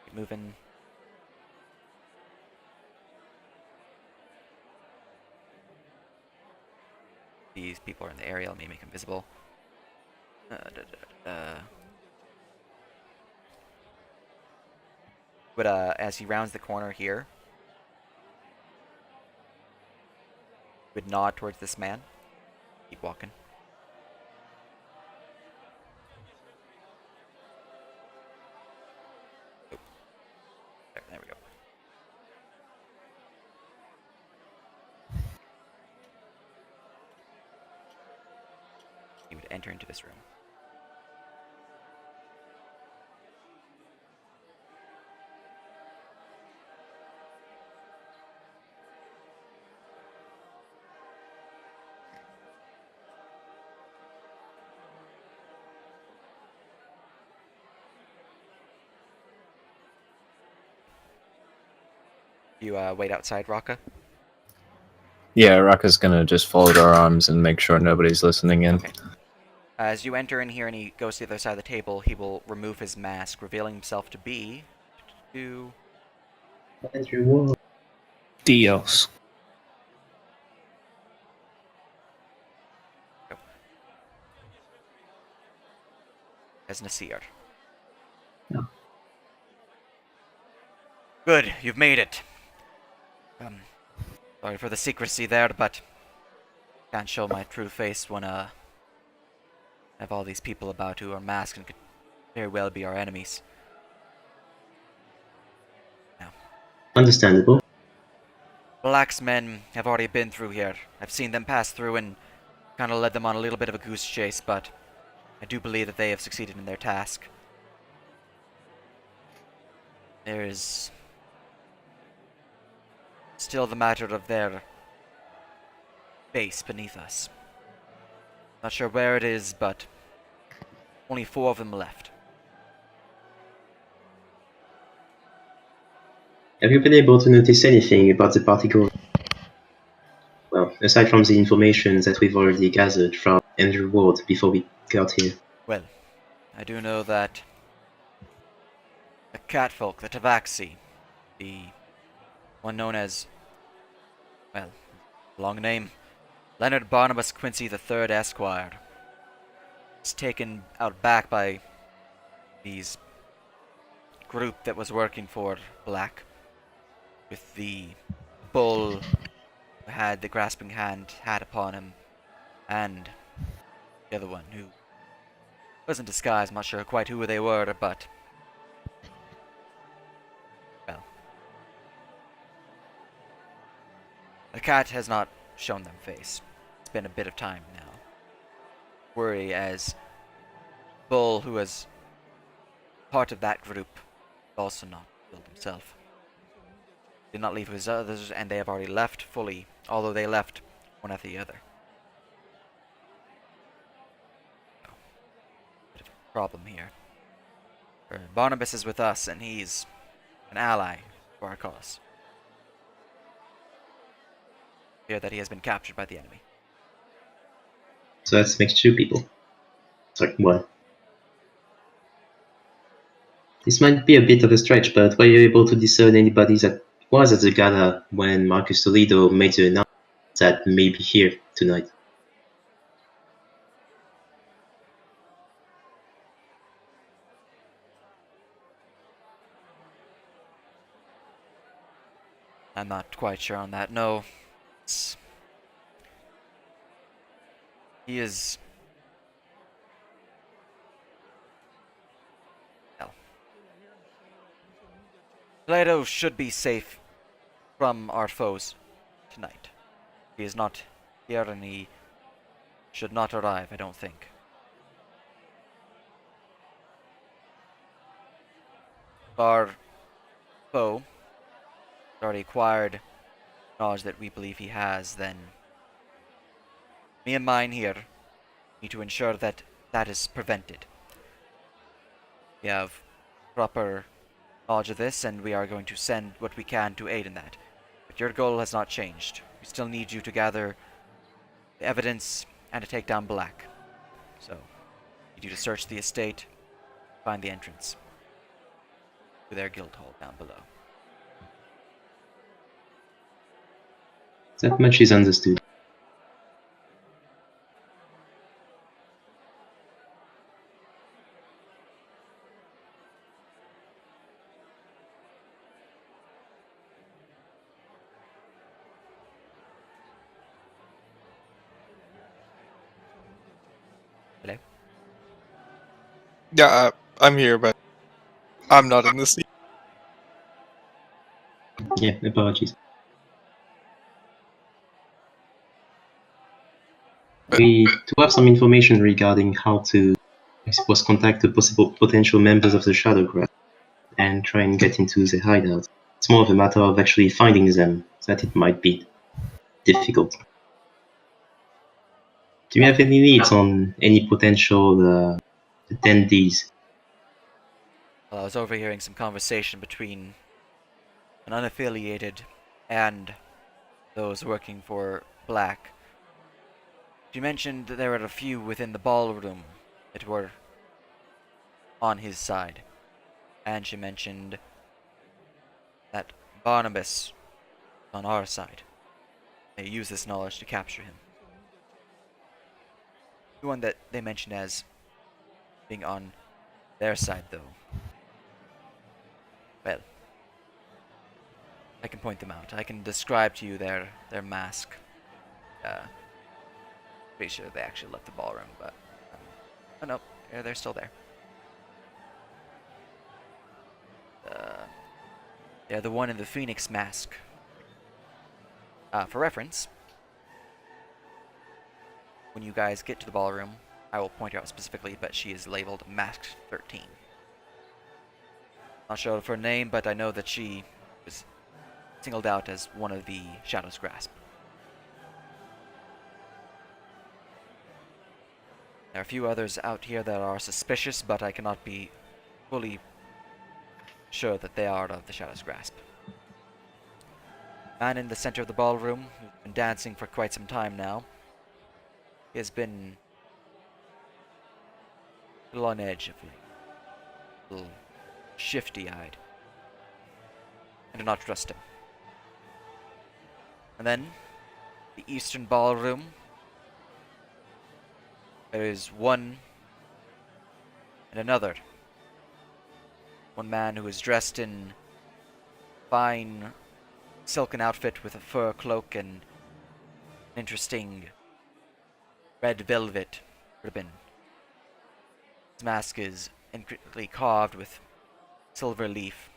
Keep moving. These people are in the area. Let me make them visible. But as he rounds the corner here, would nod towards this man. Keep walking. Oh. There we go. He would enter into this room. You wait outside, Raka. Yeah, Raka's gonna just fold our arms and make sure nobody's listening in. Okay. As you enter in here and he goes to the other side of the table, he will remove his mask, revealing himself to be... Andrew Ward. Dios. as Nasir. No. Good, you've made it. Sorry for the secrecy there, but can't show my true face when I have all these people about who are masked and could very well be our enemies. Understandable. Black's men have already been through here. I've seen them pass through and kind of led them on a little bit of a goose chase, but I do believe that they have succeeded in their task. There is still the matter of their base beneath us. Not sure where it is, but only 4 of them left. Have you been able to notice anything about the particle? Well, aside from the information that we've already gathered from Andrew Ward before we got here. Well, I do know that the catfolk, the Tabaxi, the one known as, well, long name, Leonard Barnabas Quincy III Esquire, was taken out back by these group that was working for Black, with the bull who had the grasping hand hat upon him, and the other one who was in disguise. I'm not sure quite who they were, but well, the cat has not shown them face. It's been a bit of time now. Worry as Bull, who was part of that group, also not killed himself. Did not leave his others, and they have already left fully, although they left one after the other. So, bit of a problem here. Barnabas is with us, and he's an ally for our cause. Fear that he has been captured by the enemy. So that makes 2 people. Sorry, 1. This might be a bit of a stretch, but were you able to discern anybody that was at the gala when Marcus Toledo made the announcement that may be here tonight? I'm not quite sure on that. No. He is... Well. Toledo should be safe from our foes tonight. He is not here and he should not arrive, I don't think. Our foe already acquired knowledge that we believe he has, then me and mine here need to ensure that that is prevented. We have proper knowledge of this, and we are going to send what we can to aid in that. But your goal has not changed. We still need you to gather the evidence and to take down Black. So, we need you to search the estate, find the entrance to their guild hall down below. That much is understood. Hello? Yeah, I'm here, but I'm not in the scene. Yeah, apologies. We do have some information regarding how to, I suppose, contact the possible potential members of the Shadow Graph and try and get into the hideout. It's more of a matter of actually finding them, that it might be difficult. Do you have any leads on any potential attendees? Well, I was overhearing some conversation between an unaffiliated and those working for Black. She mentioned that there were a few within the ballroom that were on his side. And she mentioned that Barnabas was on our side. They use this knowledge to capture him. The one that they mentioned as being on their side, though. Well, I can point them out. I can describe to you their mask. Pretty sure they actually left the ballroom, but oh no, they're still there. They're the one in the Phoenix mask. For reference, when you guys get to the ballroom, I will point her out specifically, but she is labeled Mask 13. Not sure of her name, but I know that she was singled out as one of the Shadow's Grasp. There are a few others out here that are suspicious, but I cannot be fully sure that they are of the Shadow's Grasp. Man in the center of the ballroom, who's been dancing for quite some time now. He has been a little on edge of late. A little shifty-eyed. I do not trust him. And then, the eastern ballroom. There is one and another. One man who is dressed in fine silken outfit with a fur cloak and an interesting red velvet ribbon. His mask is intricately carved with silver leaf.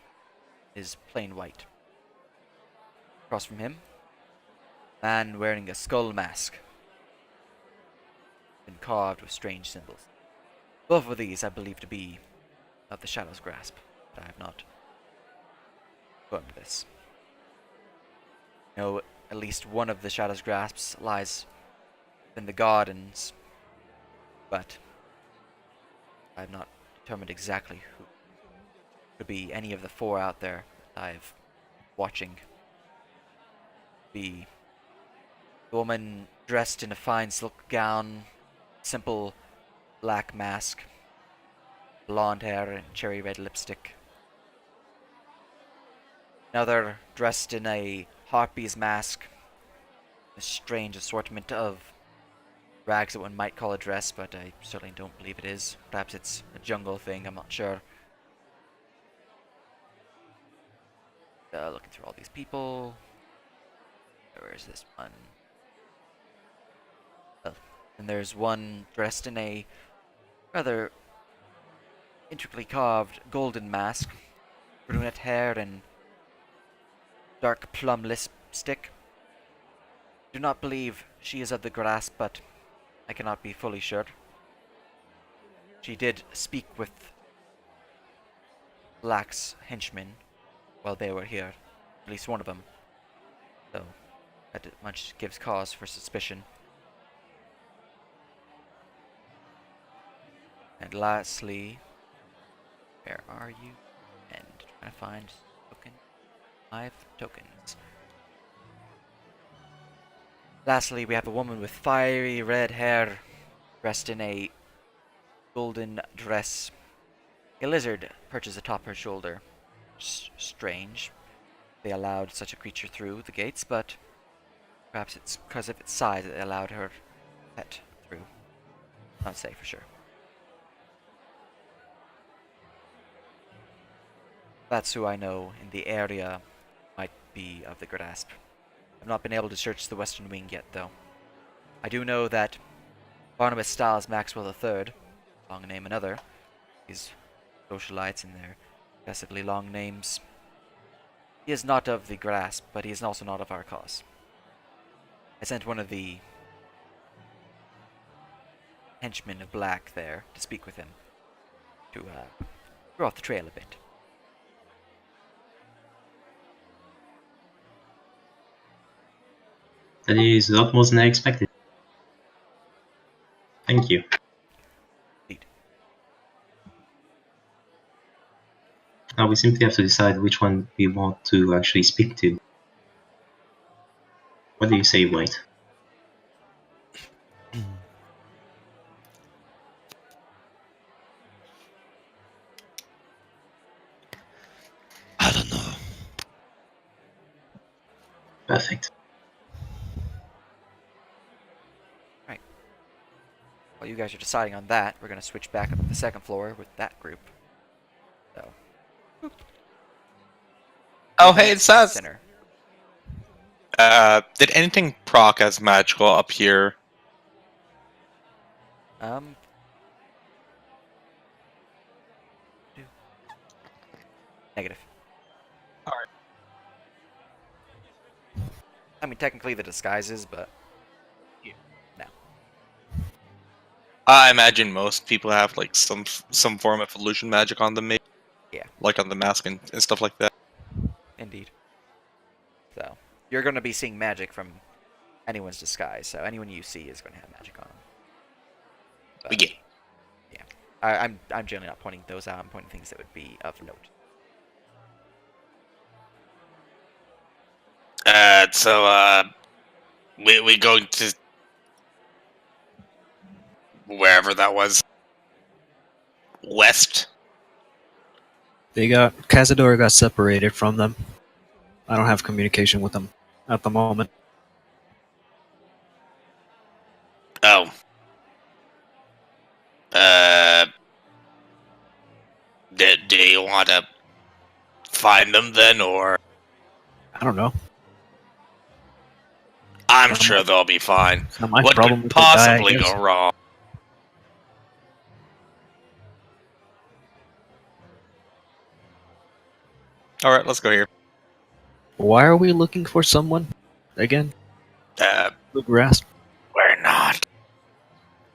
It is plain white. Across from him, a man wearing a skull mask. Been carved with strange symbols. Both of these I believe to be of the Shadow's Grasp, but I have not confirmed this. I know at least one of the Shadow's Grasps lies in the gardens, but I have not determined exactly who. Could be any of the four out there that I've watching. Be the woman dressed in a fine silk gown, simple black mask, blonde hair and cherry red lipstick. Another dressed in a harpy's mask, a strange assortment of rags that one might call a dress, but I certainly don't believe it is. Perhaps it's a jungle thing, I'm not sure. Looking through all these people. Where is this one? Oh, and there's one dressed in a rather intricately carved golden mask, brunette hair, and dark plum lipstick. Do not believe she is of the grasp, but I cannot be fully sure. She did speak with Black's henchmen while they were here, at least one of them. So that much gives cause for suspicion. And lastly, where are you? And trying to find token. 5 tokens. Lastly, we have a woman with fiery red hair, dressed in a golden dress. A lizard perches atop her shoulder. Strange. They allowed such a creature through the gates, but perhaps it's because of its size that they allowed her pet through. Not say for sure. That's who I know in the area might be of the grasp. I've not been able to search the western wing yet, though. I do know that Barnabas Styles Maxwell III, long name another, these socialites and their excessively long names. He is not of the grasp, but he is also not of our cause. I sent one of the henchmen of Black there to speak with him, to throw off the trail a bit. That is a lot more than I expected. Thank you. Indeed. Now we simply have to decide which one we want to actually speak to. What do you say, White? I don't know. Perfect. While you guys are deciding on that, we're going to switch back up to the second floor with that group. So. Oh, hey, it's us. Center. Did anything proc as magical up here? Negative. Alright. I mean, technically the disguises, but no. I imagine most people have like some form of illusion magic on them, maybe. Yeah. Like on the mask and stuff like that. Indeed. So, you're going to be seeing magic from anyone's disguise, so anyone you see is going to have magic on them. But, Yeah. I'm generally not pointing those out, I'm pointing things that would be of note. We going to wherever that was. West. Cazador got separated from them. I don't have communication with them at the moment. Oh. Do you want to find them then, or? I don't know. I'm sure they'll be fine. It's not my What problem could with the guy, I possibly guess. go wrong? Alright, let's go here. Why are we looking for someone again? The grasp. We're not.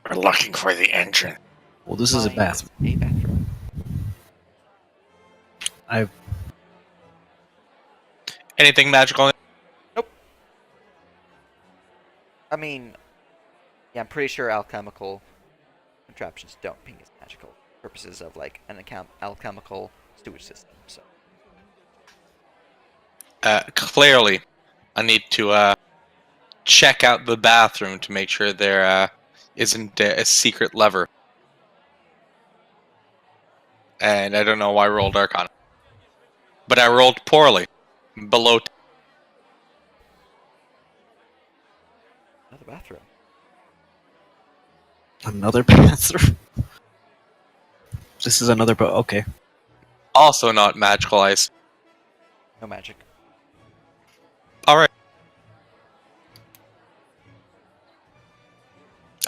We're looking for the engine. Well, this is a Find bathroom. A bathroom. Anything magical? I mean, yeah, I'm pretty sure alchemical contraptions don't ping as magical purposes of like an alchemical sewage system. So Clearly, I need to check out the bathroom to make sure there isn't a secret lever. And I don't know why I rolled Arcana. But I rolled poorly. Below. another bathroom. Another bathroom. This is another. Okay. Also not magical ice. No magic. Alright.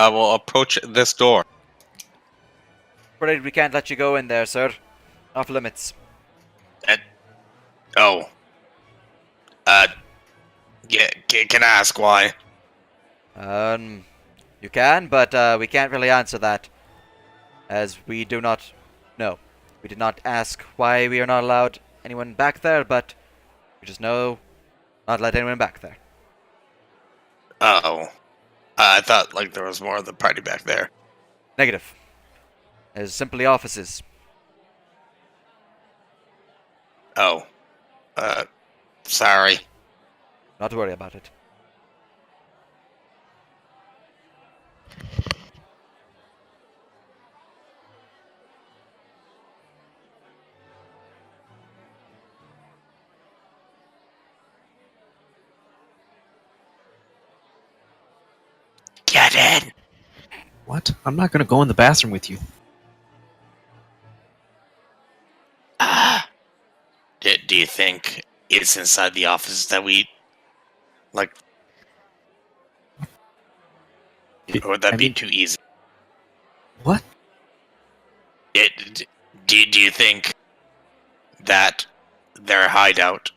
I will approach this door. Afraid we can't let you go in there, sir. Off limits. Oh. Yeah, can I ask why? You can, but we can't really answer that, as we do not know. We did not ask why we are not allowed anyone back there, but we just know not let anyone back there. Oh. I thought, like, there was more of the party back there. Negative. As simply offices. Oh. Sorry. Not to worry about it. Get in! What? I'm not gonna go in the bathroom with you. Do you think it's inside the office that we, like, or would that I be mean, too easy? what? Do you think that their hideout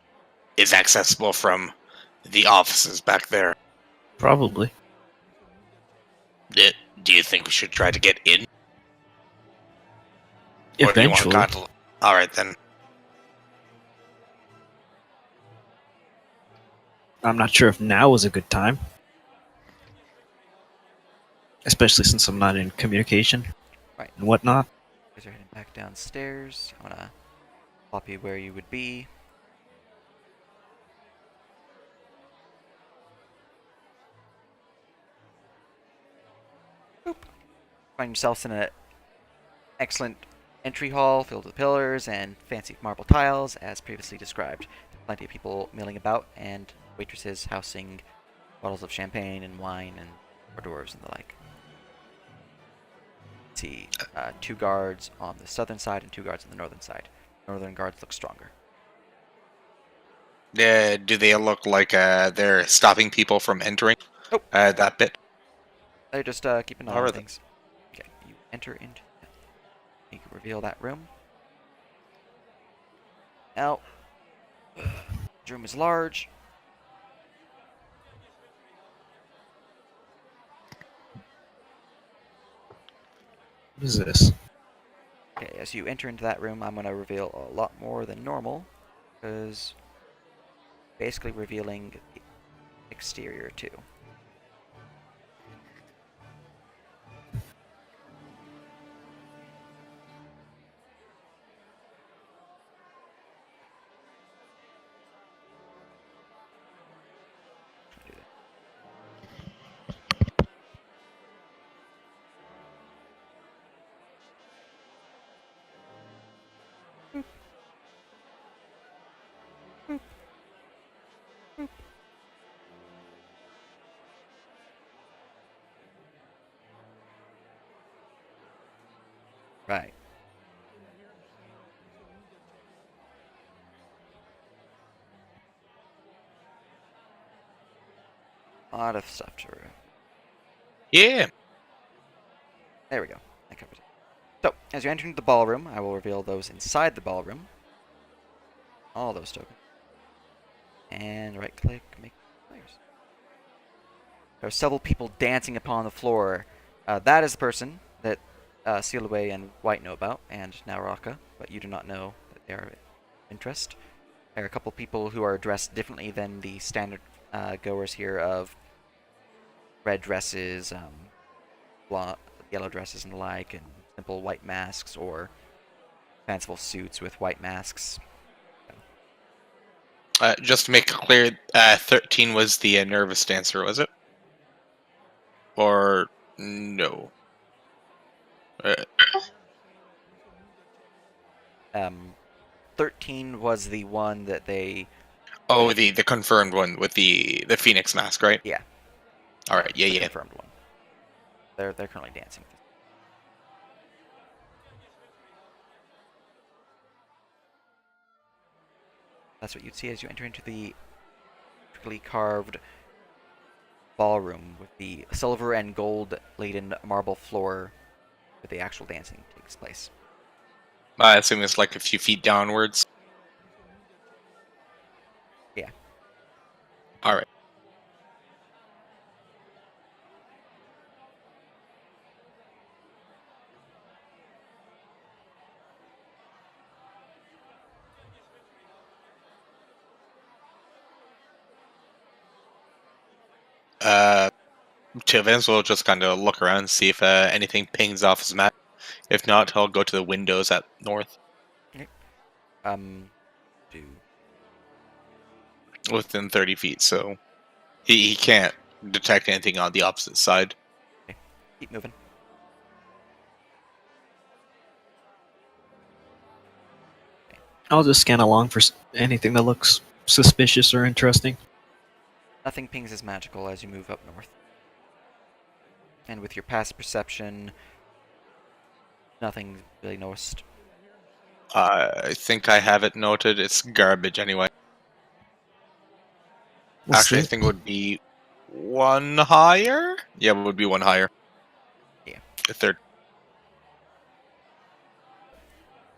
is accessible from the offices back there? Probably. Do you think we should try to get in? Or do you want Eventually. to? Alright then. I'm not sure if now is a good time. Especially since I'm not in communication Right. and whatnot. You guys are heading back downstairs. I'm gonna plop you where you would be. Boop. Find yourselves in an excellent entry hall filled with pillars and fancy marble tiles, as previously described. Plenty of people milling about, and waitresses housing bottles of champagne and wine and hors d'oeuvres and the like. See, 2 guards on the southern side and 2 guards on the northern side. Northern guards look stronger. Do they look like they're stopping people from entering? Nope. That bit. They're just keeping an eye on Alright. things. Okay, you enter into. You can reveal that room. Now, the room is large. What is this? Okay, as you enter into that room, I'm going to reveal a lot more than normal, because basically revealing the exterior too. Right. A lot of stuff to reveal. Yeah. There we go. I covered it. So, as you enter into the ballroom, I will reveal those inside the ballroom. All those tokens. And right click, make players. There are several people dancing upon the floor. That is the person that Seal Away and White know about, and now Raka, but you do not know that they are of interest. There are a couple people who are dressed differently than the standard goers here of red dresses, yellow dresses and the like, and simple white masks, or fanciful suits with white masks. Just to make it clear, 13 was the nervous dancer, was it? Or no? 13 was the one that they... Oh, the confirmed one with the phoenix mask, right? Yeah. All right. Yeah, the yeah. confirmed one. They're currently dancing. That's what you'd see as you enter into the intricately carved ballroom with the silver and gold laden marble floor where the actual dancing takes place. I assume it's like a few feet downwards. Yeah. All right. Evans will just kind of look around and see if anything pings off his map. If not, he'll go to the windows at north Do within 30 feet, so he can't detect anything on the opposite side. keep moving. I'll just scan along for anything that looks suspicious or interesting. Nothing pings as magical as you move up north. And with your past perception, nothing really noticed. I think I have it noted. It's garbage anyway. We'll Actually, I see. think it would be one higher. Yeah, it would be one higher. Yeah. The third.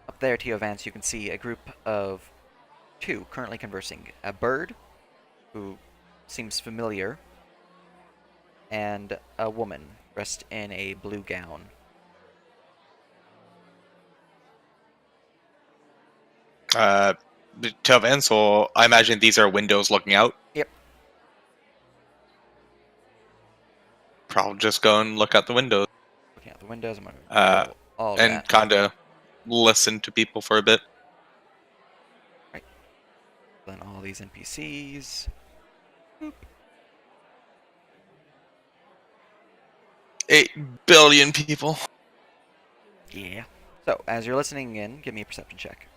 Up there to your advance, you can see a group of two currently conversing. A bird, who seems familiar, and a woman dressed in a blue gown. Tav so I imagine these are windows looking out. Yep. Probably just go and look out the windows Looking out the windows, I'm going to Uh, all and that. kind of listen to people for a bit. Then all these NPCs. 8 billion people. Yeah. So, as you're listening in, give me a perception check.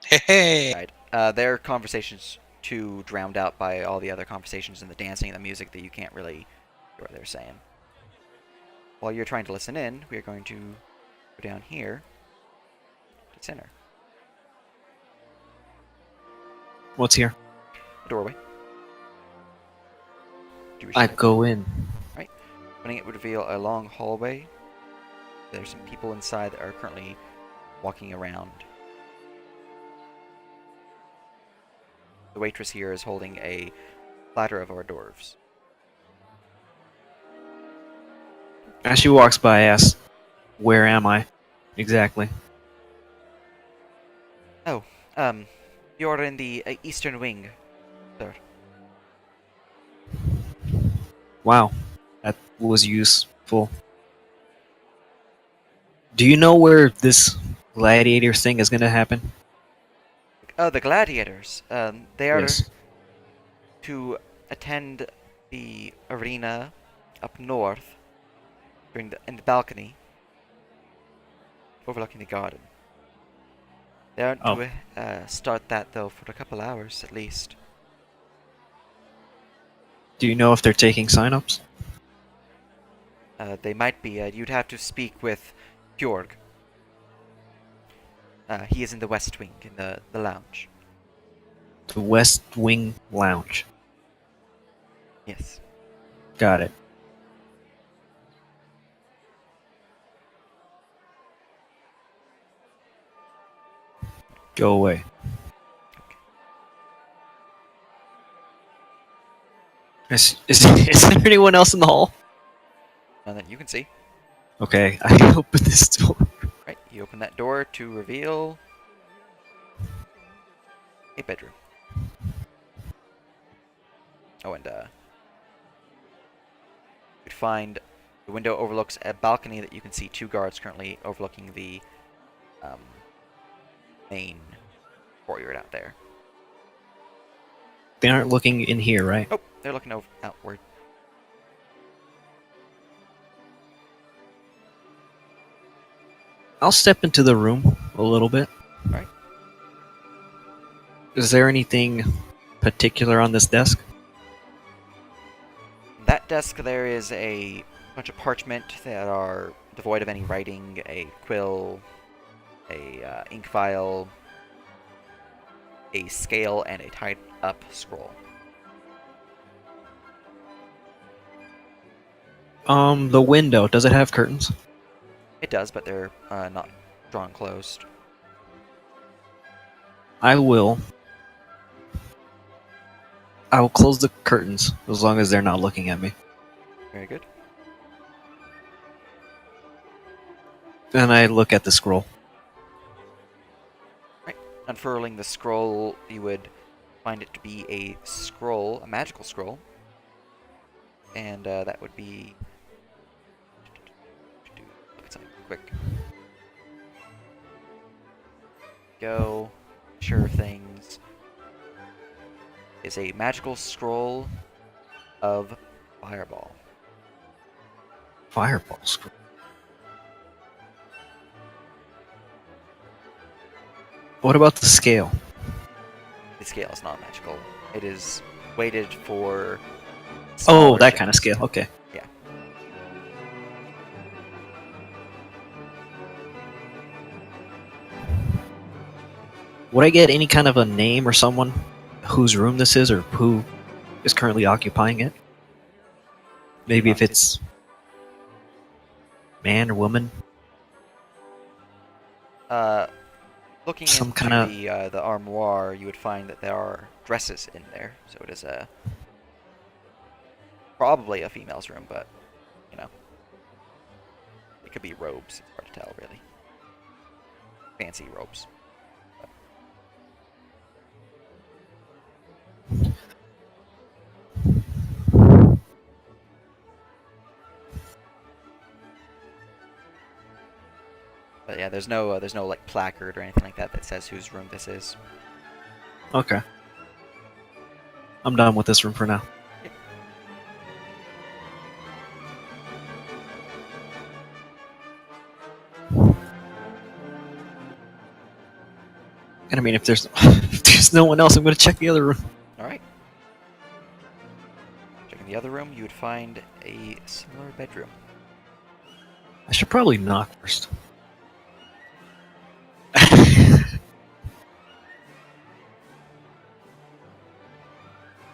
Hey. Right. Their conversations too drowned out by all the other conversations and the dancing and the music that you can't really hear what they're saying. While you're trying to listen in, we are going to go down here to center. What's here? The doorway. Do you wish I to- go in. Opening it would reveal a long hallway. There's some people inside that are currently walking around. The waitress here is holding a platter of hors d'oeuvres. As she walks by, I ask, "Where am I exactly?" You're in the eastern wing, sir. Wow, that was useful. Do you know where this gladiator thing is going to happen? Oh, the gladiators. They are Yes. to attend the arena up north in the balcony overlooking the garden. They aren't Oh. to start that though for a couple hours at least. Do you know if they're taking sign-ups? They might be. You'd have to speak with Fjorg. He is in the west wing, in the lounge. The West Wing Lounge. Yes. Got it. Go away. Is there anyone else in the hall? None that you can see. Okay, I open this door. Right. You open that door to reveal a bedroom. Oh, and you'd find the window overlooks a balcony that you can see two guards currently overlooking the main courtyard out there. They aren't looking in here, right? Oh, they're looking outward. I'll step into the room a little bit. Alright. Is there anything particular on this desk? That desk there is a bunch of parchment that are devoid of any writing, a quill, a ink vial, a scale, and a tied up scroll. The window, does it have curtains? It does, but they're not drawn closed. I will close the curtains as long as they're not looking at me. Very good. And I look at the scroll. Unfurling the scroll, you would find it to be a scroll, a magical scroll. And that would be... Look at something quick. Go. Sure things. Is a magical scroll of Fireball. Fireball scroll. What about the scale? The scale is not magical. It is weighted for... Oh, smaller that kind of things. scale. Okay. Yeah. Would I get any kind of a name or someone whose room this is or who is currently occupying it? Maybe if it's man or woman. Looking Some into kinda- the armoire, you would find that there are dresses in there. So it is probably a female's room, but you know, it could be robes. It's hard to tell, really. Fancy robes. But yeah, there's no like placard or anything like that that says whose room this is. Okay. I'm done with this room for now. And I mean, if there's if there's no one else, I'm gonna check the other room. All right. Checking the other room, you would find a similar bedroom. I should probably knock first.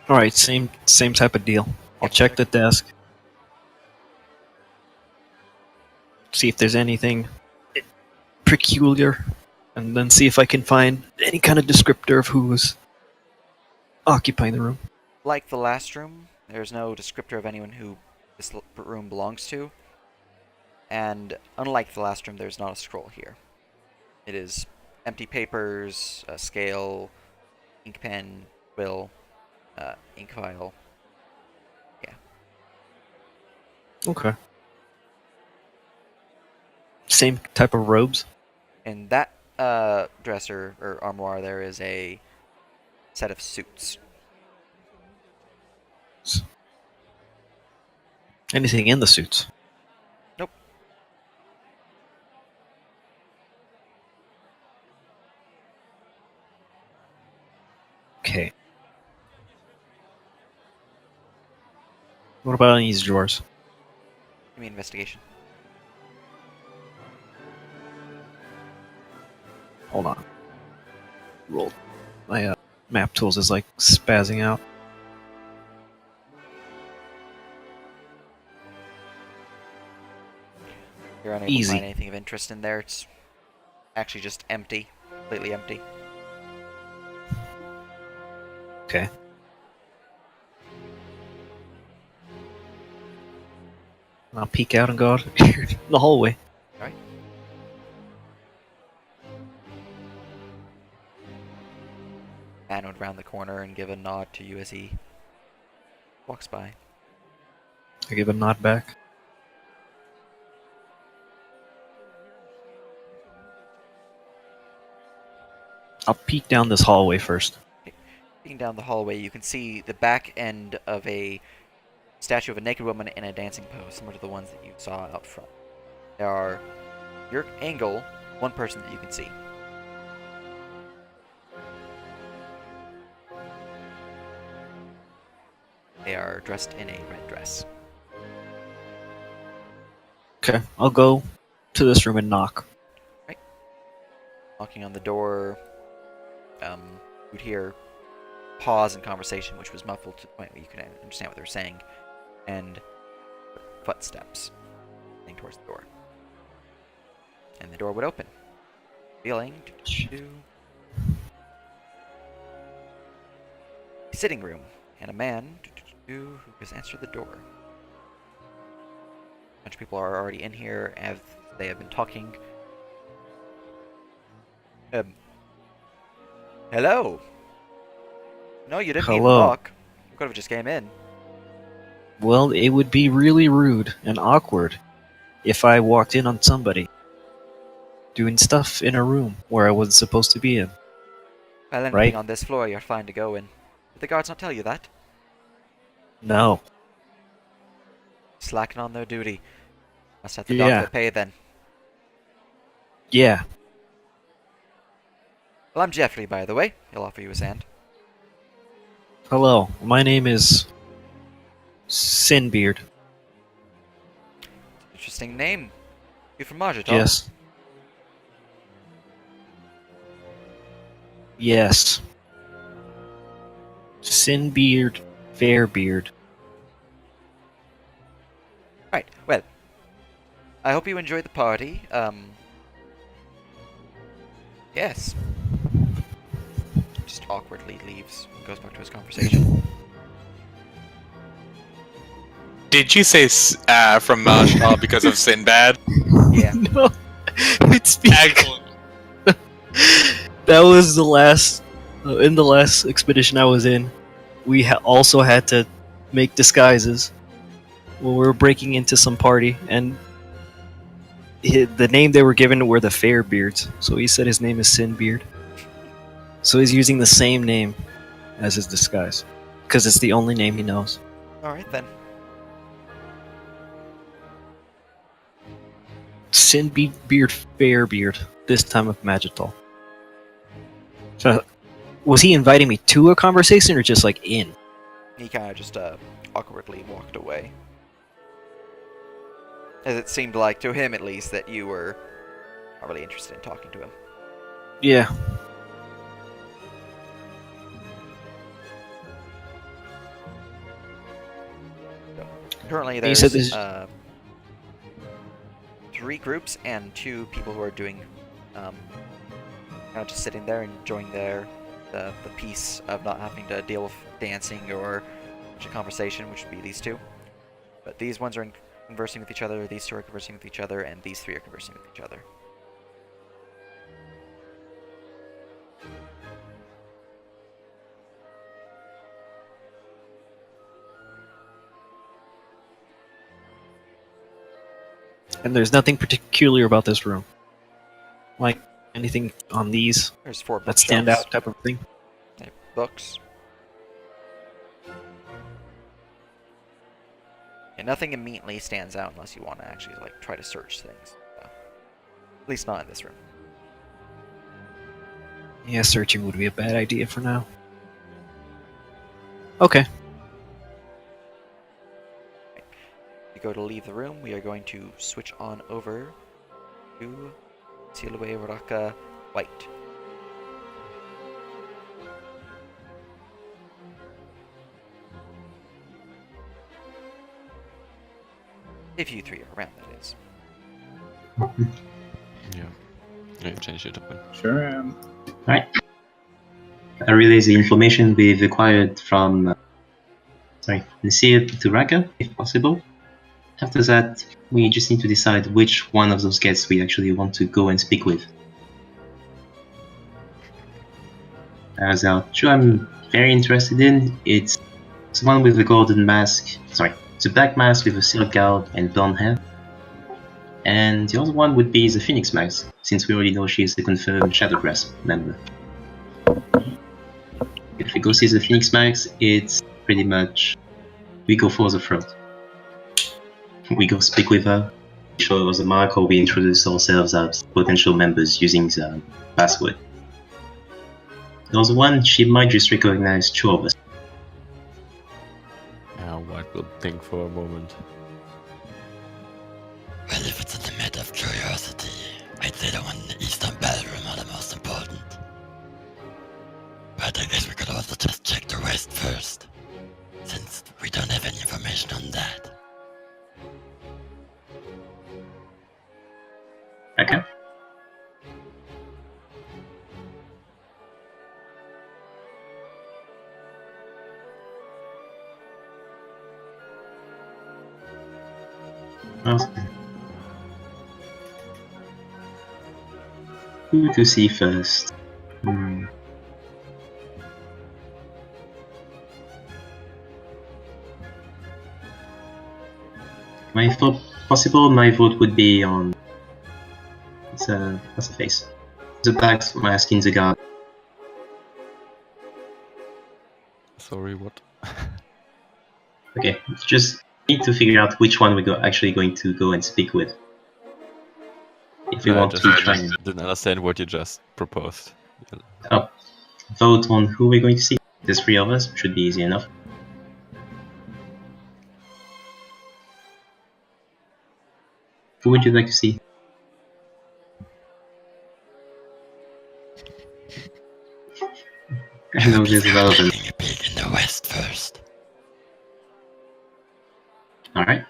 All right, same type of deal. I'll check the desk, see if there's anything peculiar, and then see if I can find any kind of descriptor of who was occupying the room. Like the last room, there's no descriptor of anyone who this room belongs to. And unlike the last room, there's not a scroll here. It is empty papers, a scale, ink pen, quill, ink vial. Yeah. Okay. Same type of robes. In that dresser or armoire, there is a set of suits. Anything in the suits? Nope. Okay. What about in these drawers? Give me investigation. Hold on. Roll. My map tools is like spazzing out. You're unable Easy. to find anything of interest in there. It's actually just empty. Completely empty. Okay. I'll peek out and go out in the hallway. Alright. Man would round the corner and give a nod to you as he walks by. I give a nod back. I'll peek down this hallway first. Looking down the hallway, you can see the back end of a statue of a naked woman in a dancing pose, similar to the ones that you saw out front. There are, your angle, one person that you can see. They are dressed in a red dress. Okay. I'll go to this room and knock. Knocking on the door, You'd hear pause in conversation, which was muffled to the point where you couldn't understand what they were saying, and footsteps heading towards the door. And the door would open, revealing a sitting room and a man who has answered the door. A bunch of people are already in here as they have been talking. Hello? No, you didn't need to Hello. knock. You could have just came in. Well, it would be really rude and awkward if I walked in on somebody doing stuff in a room where I wasn't supposed to be in. Well, anything Right. on this floor, you're fine to go in. Did the guards not tell you that? No. Slacking on their duty. Must have to dock Yeah. their pay then. Yeah. Well, I'm Jeffrey, by the way. He'll offer you his hand. Hello. My name is Sinbeard. Interesting name. You from Marjatal? Yes. Yes. Sinbeard, Fairbeard. Right, well. I hope you enjoyed the party. Yes. Just awkwardly leaves and goes back to his conversation. Did you say from Majtal because of Sinbad? Yeah. No. It's Excellent. That was the last. In the last expedition I was in, we also had to make disguises when we were breaking into some party, and the name they were given were the Fairbeards. So he said his name is Sinbeard. So he's using the same name as his disguise because it's the only name he knows. Alright then. Sinbeard Fairbeard. This time of Magital. So, was he inviting me to a conversation or just like in? He kind of just awkwardly walked away. As it seemed like, to him at least, that you were not really interested in talking to him. Yeah. Currently You there's said this- 3 groups and 2 people who are doing kind of just sitting there enjoying the peace of not having to deal with dancing or much of conversation, which would be these 2. But these ones are conversing with each other, these 2 are conversing with each other, and these 3 are conversing with each other. And there's nothing particular about this room. Like anything on these There's 4 that stand bookshelves. out type of thing. They have books. And nothing immediately stands out unless you want to actually like try to search things. At least not in this room. Yeah, searching would be a bad idea for now. Okay. We go to leave the room. We are going to switch on over to Silwe Raka White. If you 3 are around, that is. Yeah. Yeah, change it up. Sure am. Right. I relay the information we've acquired from Nasir to Raka, if possible. After that, we just need to decide which one of those guests we actually want to go and speak with. As our two I'm very interested in, it's the one with the golden mask, the black mask with a silk gown and blonde hair. And the other one would be the Phoenix mask, since we already know she's the confirmed Shadowgrass member. If we go see the Phoenix mask, it's pretty much we go for the front. We go speak with her, show her the mark, or we introduce ourselves as potential members using the password. The other one, she might just recognize 2 of us. White will think for a moment. Well, if it's a matter of curiosity, I'd say the one in the Eastern Ballroom are the most important. But But I guess we could also just check the west first, since we don't have any information on that. Okay. Awesome. Who to see first? My vote, my vote would be on. What's the face? The black mask in the guard. Sorry, what? Okay, just need to figure out which one we're actually going to go and speak with. If we No, I want just to try and didn't understand what you just proposed. vote on who we're going to see. The three of us should be easy enough. Who would you like to see? I know this is relevant. Taking a peek in the west first. Alright.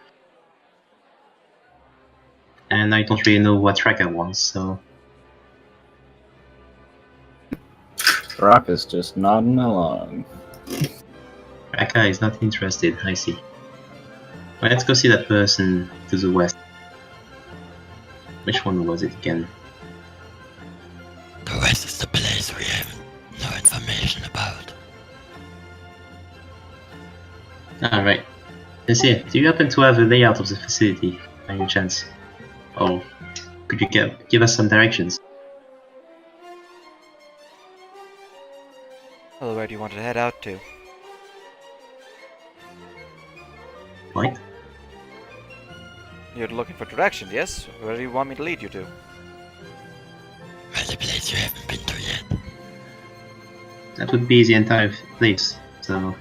And I don't really know what track I want, so. Rock is just nodding along. Raka is not interested, I see. Well, let's go see that person to the west. Which one was it again? The west is the place we have no information about. Alright. Let's see. Do you happen to have a layout of the facility, by any chance? Or could you give us some directions? Well, where do you want to head out to? What? You're looking for directions, yes? Where do you want me to lead you to? Well, the place you haven't been to yet. That would be the entire place, so.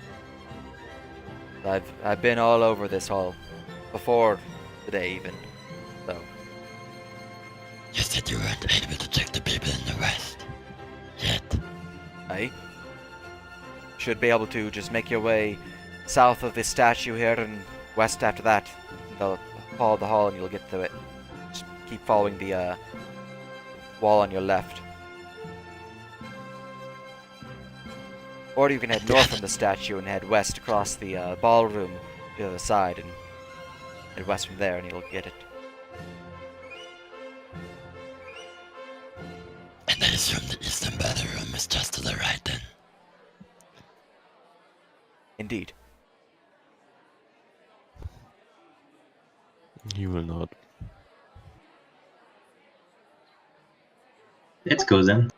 I've been all over this hall. Before today, even. So. You said you weren't able to check the people in the west. Yet. Aye. Should be able to just make your way south of this statue here and west after that. Follow the hall and you'll get to it. Just keep following the wall on your left. Or you can head north from the statue and head west across the ballroom to the other side and head west from there and you'll get it. And I assume the eastern ballroom is just to the right then. Indeed. You will not. Let's go then.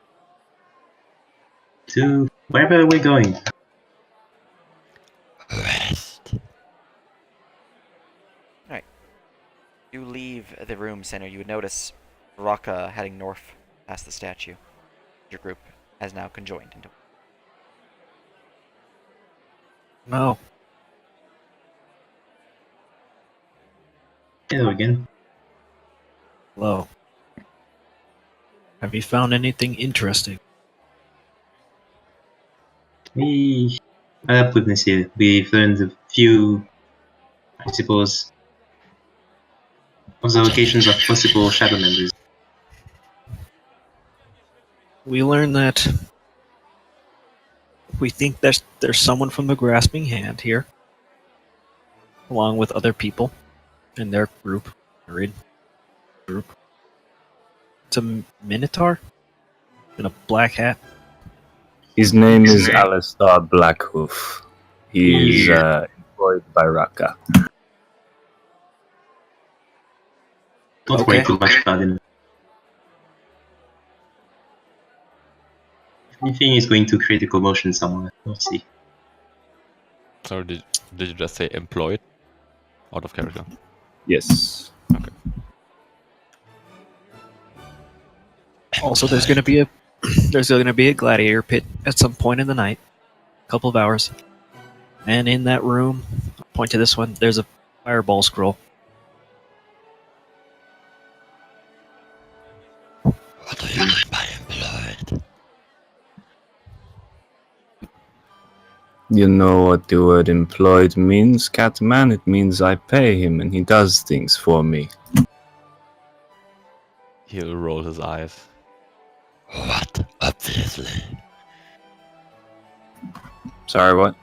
To wherever we're going. West. Alright. You leave the room center, you would notice Raka heading north past the statue. Your group has now conjoined into. No. Hello again. Hello. Have you found anything interesting? Up with here. We've learned a few, I suppose, of the locations of possible shadow members. We learned that we think there's someone from the Grasping Hand here, along with other people in their group, or in group. It's a Minotaur in a black hat. His name is Alistair Blackhoof. He is employed by Raka. Don't Okay. worry too much about him. If anything is going to create a commotion somewhere. We'll see. Sorry, did you just say employed? Out of character. Yes. Also, there's gonna be a gladiator pit at some point in the night, a couple of hours, and in that room, I'll point to this one. There's a fireball scroll. What do you mean by employed? You know what the word employed means, Catman? It means I pay him and he does things for me. He'll roll his eyes. What? Obviously. Sorry, what?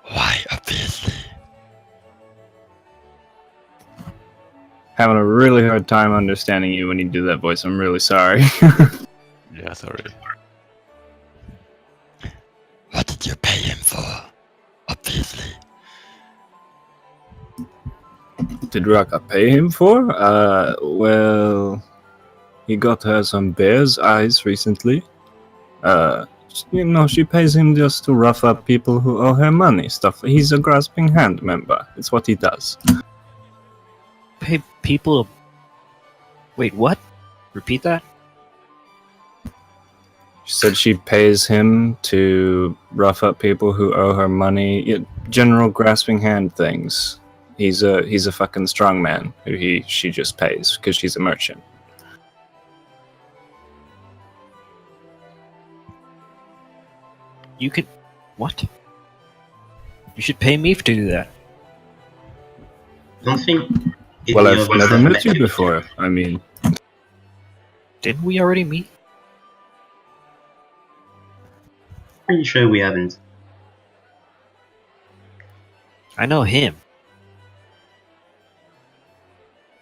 Why, obviously? Having a really hard time understanding you when you do that voice. I'm really sorry. Yeah, sorry. What did you pay him for? Obviously. Did Raka pay him for? Well, he got her some bear's eyes recently. She pays him just to rough up people who owe her money. Stuff. He's a grasping hand member. It's what he does. Pay people. Wait, what? Repeat that? She said she pays him to rough up people who owe her money. General grasping hand things. He's a fucking strong man who she just pays because she's a merchant. You could. What? You should pay me to do that. I don't think Well, any I've of us never have met you before. I mean, Didn't we already meet? Pretty sure we haven't. I know him.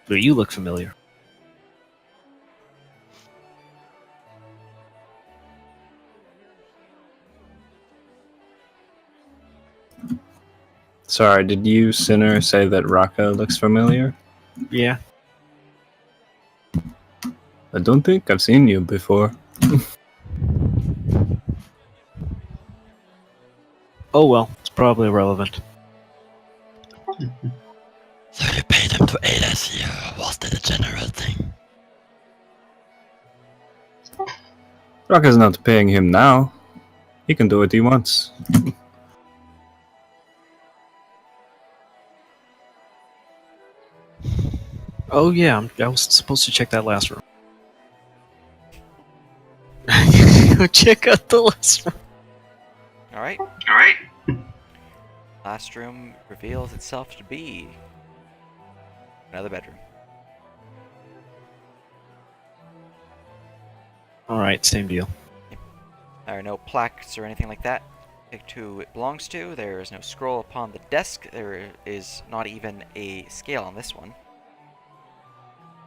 But you look familiar. sorry, did you, Sinner, say that Raka looks familiar? Yeah. I don't think I've seen you before. Oh well, it's probably irrelevant. So you paid him to aid us here, or was that a general thing? Raka's not paying him now. He can do what he wants. Oh yeah, I was supposed to check that last room. Go check out the last room. Alright. Last room reveals itself to be another bedroom. Alright, same deal. There are no plaques or anything like that. Picked who it belongs to. There is no scroll upon the desk. There is not even a scale on this one.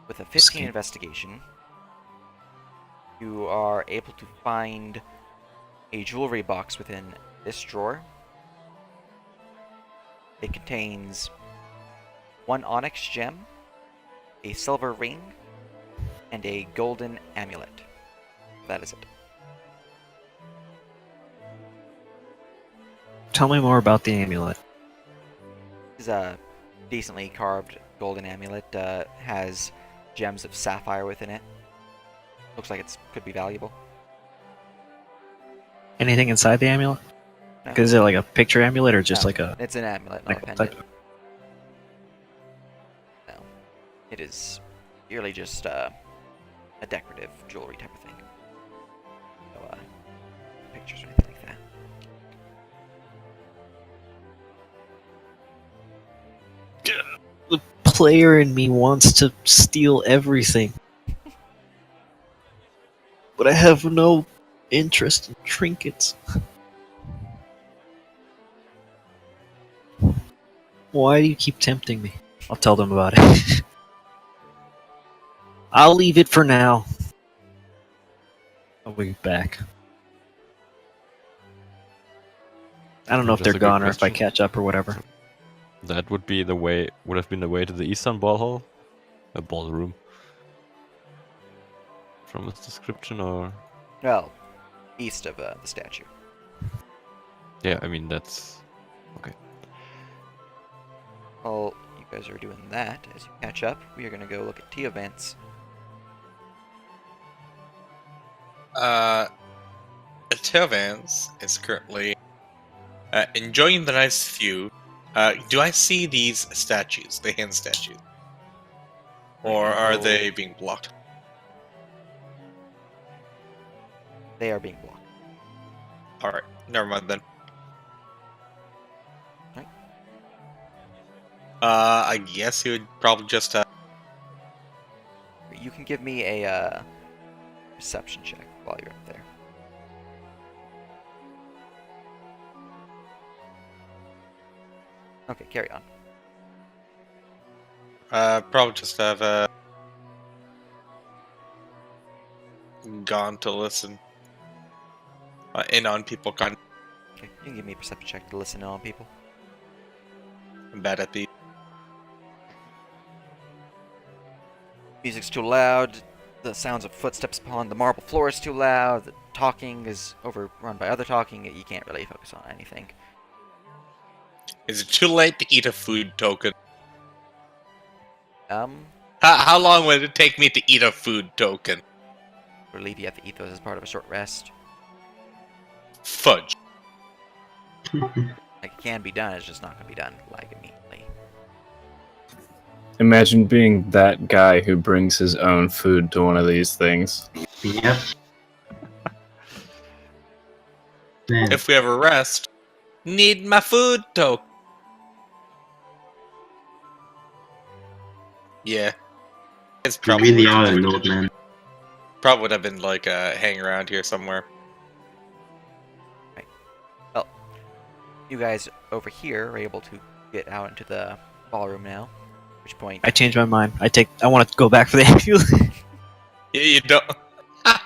With a 15 Scale. investigation, you are able to find a jewelry box within this drawer. It contains one onyx gem, a silver ring, and a golden amulet. That is it. Tell me more about the amulet. This is a decently carved golden amulet. Has gems of sapphire within it. Looks like it could be valuable. Anything inside the amulet? No. Is it like a picture amulet or just No, like a It's an amulet, not like a a pendant. type? No. It is purely just a decorative jewelry type of thing. No pictures or anything like that. The player in me wants to steal everything. But I have no interest in trinkets. Why do you keep tempting me? I'll tell them about it. I'll leave it for now. I'll be back. I don't know if Just they're a good gone or if I question. catch up or whatever. That would have been the way to the eastern ball hall? A ballroom. From its description, or? Well, east of the statue. Yeah, I mean, that's... Okay. While you guys are doing that, as you catch up, we are going to go look at Teovance. Tevans is currently enjoying the nice view. Do I see these statues, the hand statues? Or are they being blocked? They are being blocked. Alright, never mind then. Right. I guess he would probably just You can give me a perception check while you're up there. Okay, carry on. probably just have gone to listen in on people. Kind Okay, you can give me a perception check to listen in on people. of bad at the. Music's too loud. The sounds of footsteps upon the marble floor is too loud. The talking is overrun by other talking. You can't really focus on anything. Is it too late to eat a food token? I How long would it take me to eat a food token? believe you have to eat those as part of a short rest. Fudge. Like, it can be done, it's just not going to be done, like, immediately. Imagine being that guy who brings his own food to one of these things. Yep. Man, If we ever rest, need my food token. Yeah. It's you probably really would are a have been- lord, man. Probably would have been like hanging around here somewhere. You guys over here are able to get out into the ballroom now. At which point, I changed my mind. I want to go back for the ambulance. Yeah, you don't. I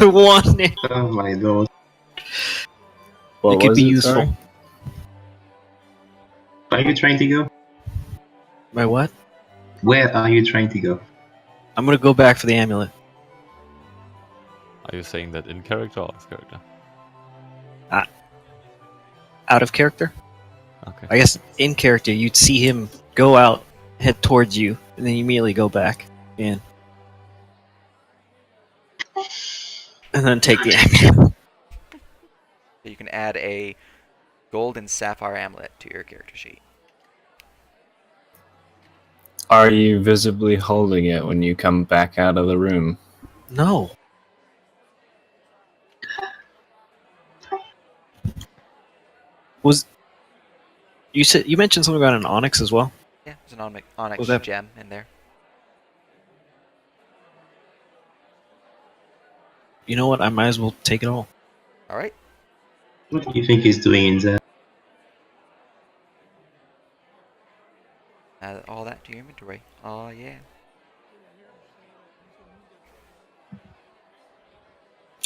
want it. Oh my lord. What It could was be it, useful. sorry? Where are you trying to go? My what? Where are you trying to go? I'm gonna go back for the amulet. Are you saying that in character or off character? Out of character? Okay. I guess in character, you'd see him go out, head towards you, and then immediately go back in. And then take the amulet. you can add a gold and sapphire amulet to your character sheet. Are you visibly holding it when you come back out of the room? No. You mentioned something about an onyx as well? Yeah, there's an onyx Was that- gem in there. You know what? I might as well take it all. Alright. What do you think he's doing in there? Add all that to your inventory. Oh, yeah.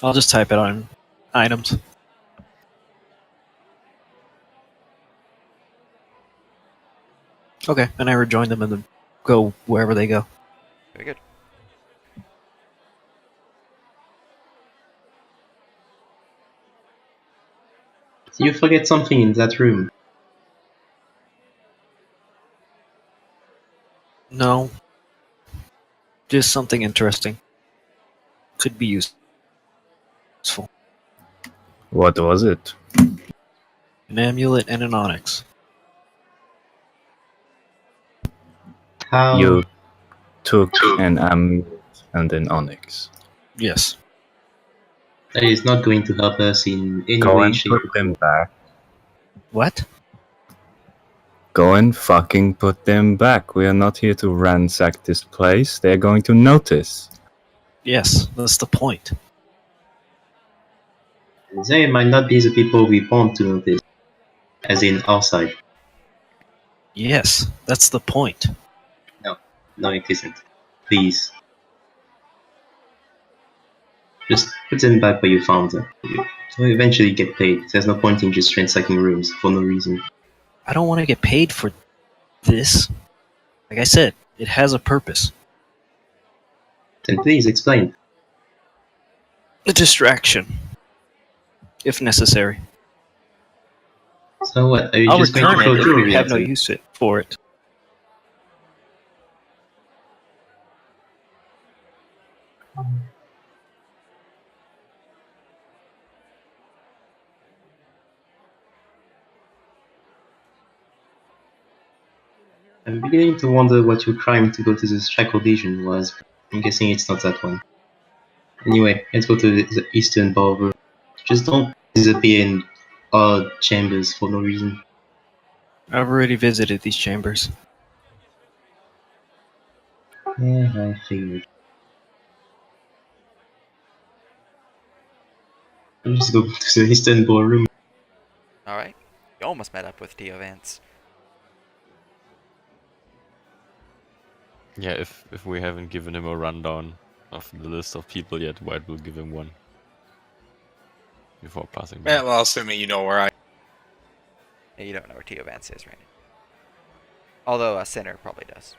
I'll just type it on items. Okay, and I rejoin them and then go wherever they go. Very good. You forget something in that room. No. Just something interesting. Could be useful. What was it? An amulet and an onyx. How? You took an amulet and an onyx. Yes. That is not going to help us in any Go way, and shape. put them back. What? Go and fucking put them back. We are not here to ransack this place. They're going to notice. Yes, that's the point. They might not be the people we want to notice. As in our side. Yes, that's the point. No, it isn't. Please. Just put them back where you found them. You'll eventually get paid. There's no point in just ransacking rooms for no reason. I don't want to get paid for this. Like I said, it has a purpose. Then please explain. A distraction. If necessary. So what? Are you I'll just going to return throw it if jewelry you have at no them? use for it. I'm beginning to wonder what your crime to go to the Shackle Legion was. I'm guessing it's not that one. Anyway, let's go to the Eastern Ballroom. Just don't disappear in odd chambers for no reason. I've already visited these chambers. Yeah, I figured. I'll just go to the Eastern Ballroom. Alright. You almost met up with Theo Vance. Yeah, if we haven't given him a rundown of the list of people yet, White will give him one before passing by. Yeah, well, assuming you know where I. Yeah, you don't know where Theo Vance is right now. Although a Sinner probably does.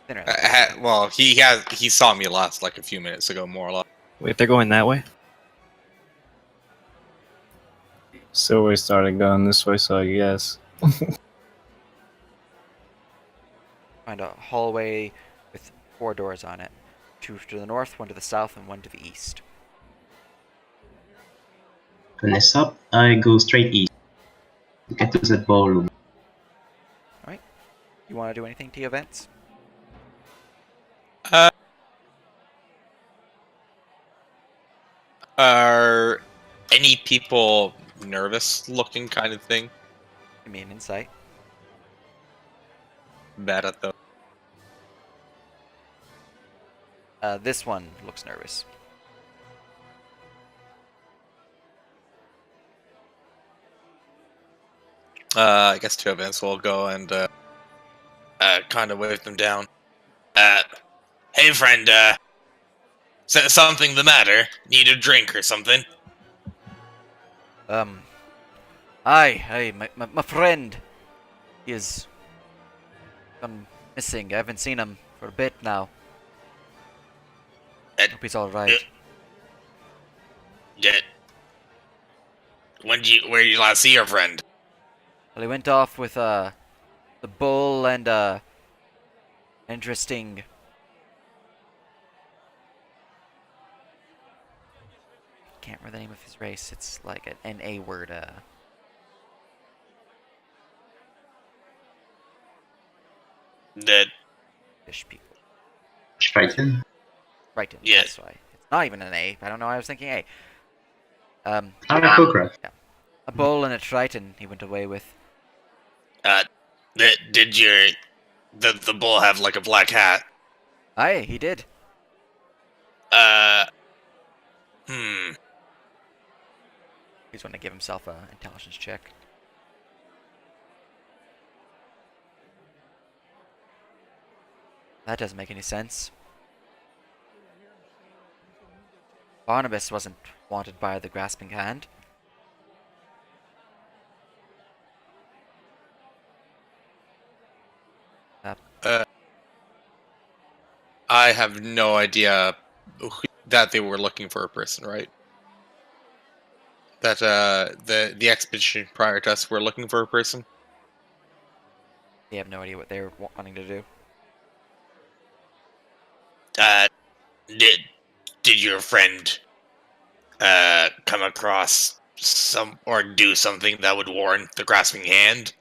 Sinner has a Well, he saw me last like a few minutes ago, more or less. Wait, they're going that way? So we started going this way, so I guess. Find a hallway with 4 doors on it. 2 to the north, 1 to the south, and 1 to the east. Finesse up, I go straight east. To get to that ballroom. Alright. You want to do anything, Theo Vance? Are any people nervous looking kind of thing? Give me an insight. Bad at the. This one looks nervous. I guess 2 events will go and kind of wave them down. Hey friend, something the matter? Need a drink or something? Aye, my friend is gone missing. I haven't seen him for a bit now. Hope he's alright. Did. Where did you last see your friend? Well, he went off with, the bull and, interesting... Can't remember the name of his race. It's like an A word, That. fish people. Triton? Triton, Yeah. that's why. It's not even an A. I don't know why I was thinking A. Cocra. A bull and a triton he went away with. Did your the bull have like a black hat? Aye, he did. He's going to give himself a intelligence check. That doesn't make any sense. Barnabas wasn't wanted by the grasping hand. I have no idea that they were looking for a person, right? That the expedition prior to us were looking for a person. They have no idea what they're wanting to do. Did your friend come across some or do something that would warrant the grasping hand?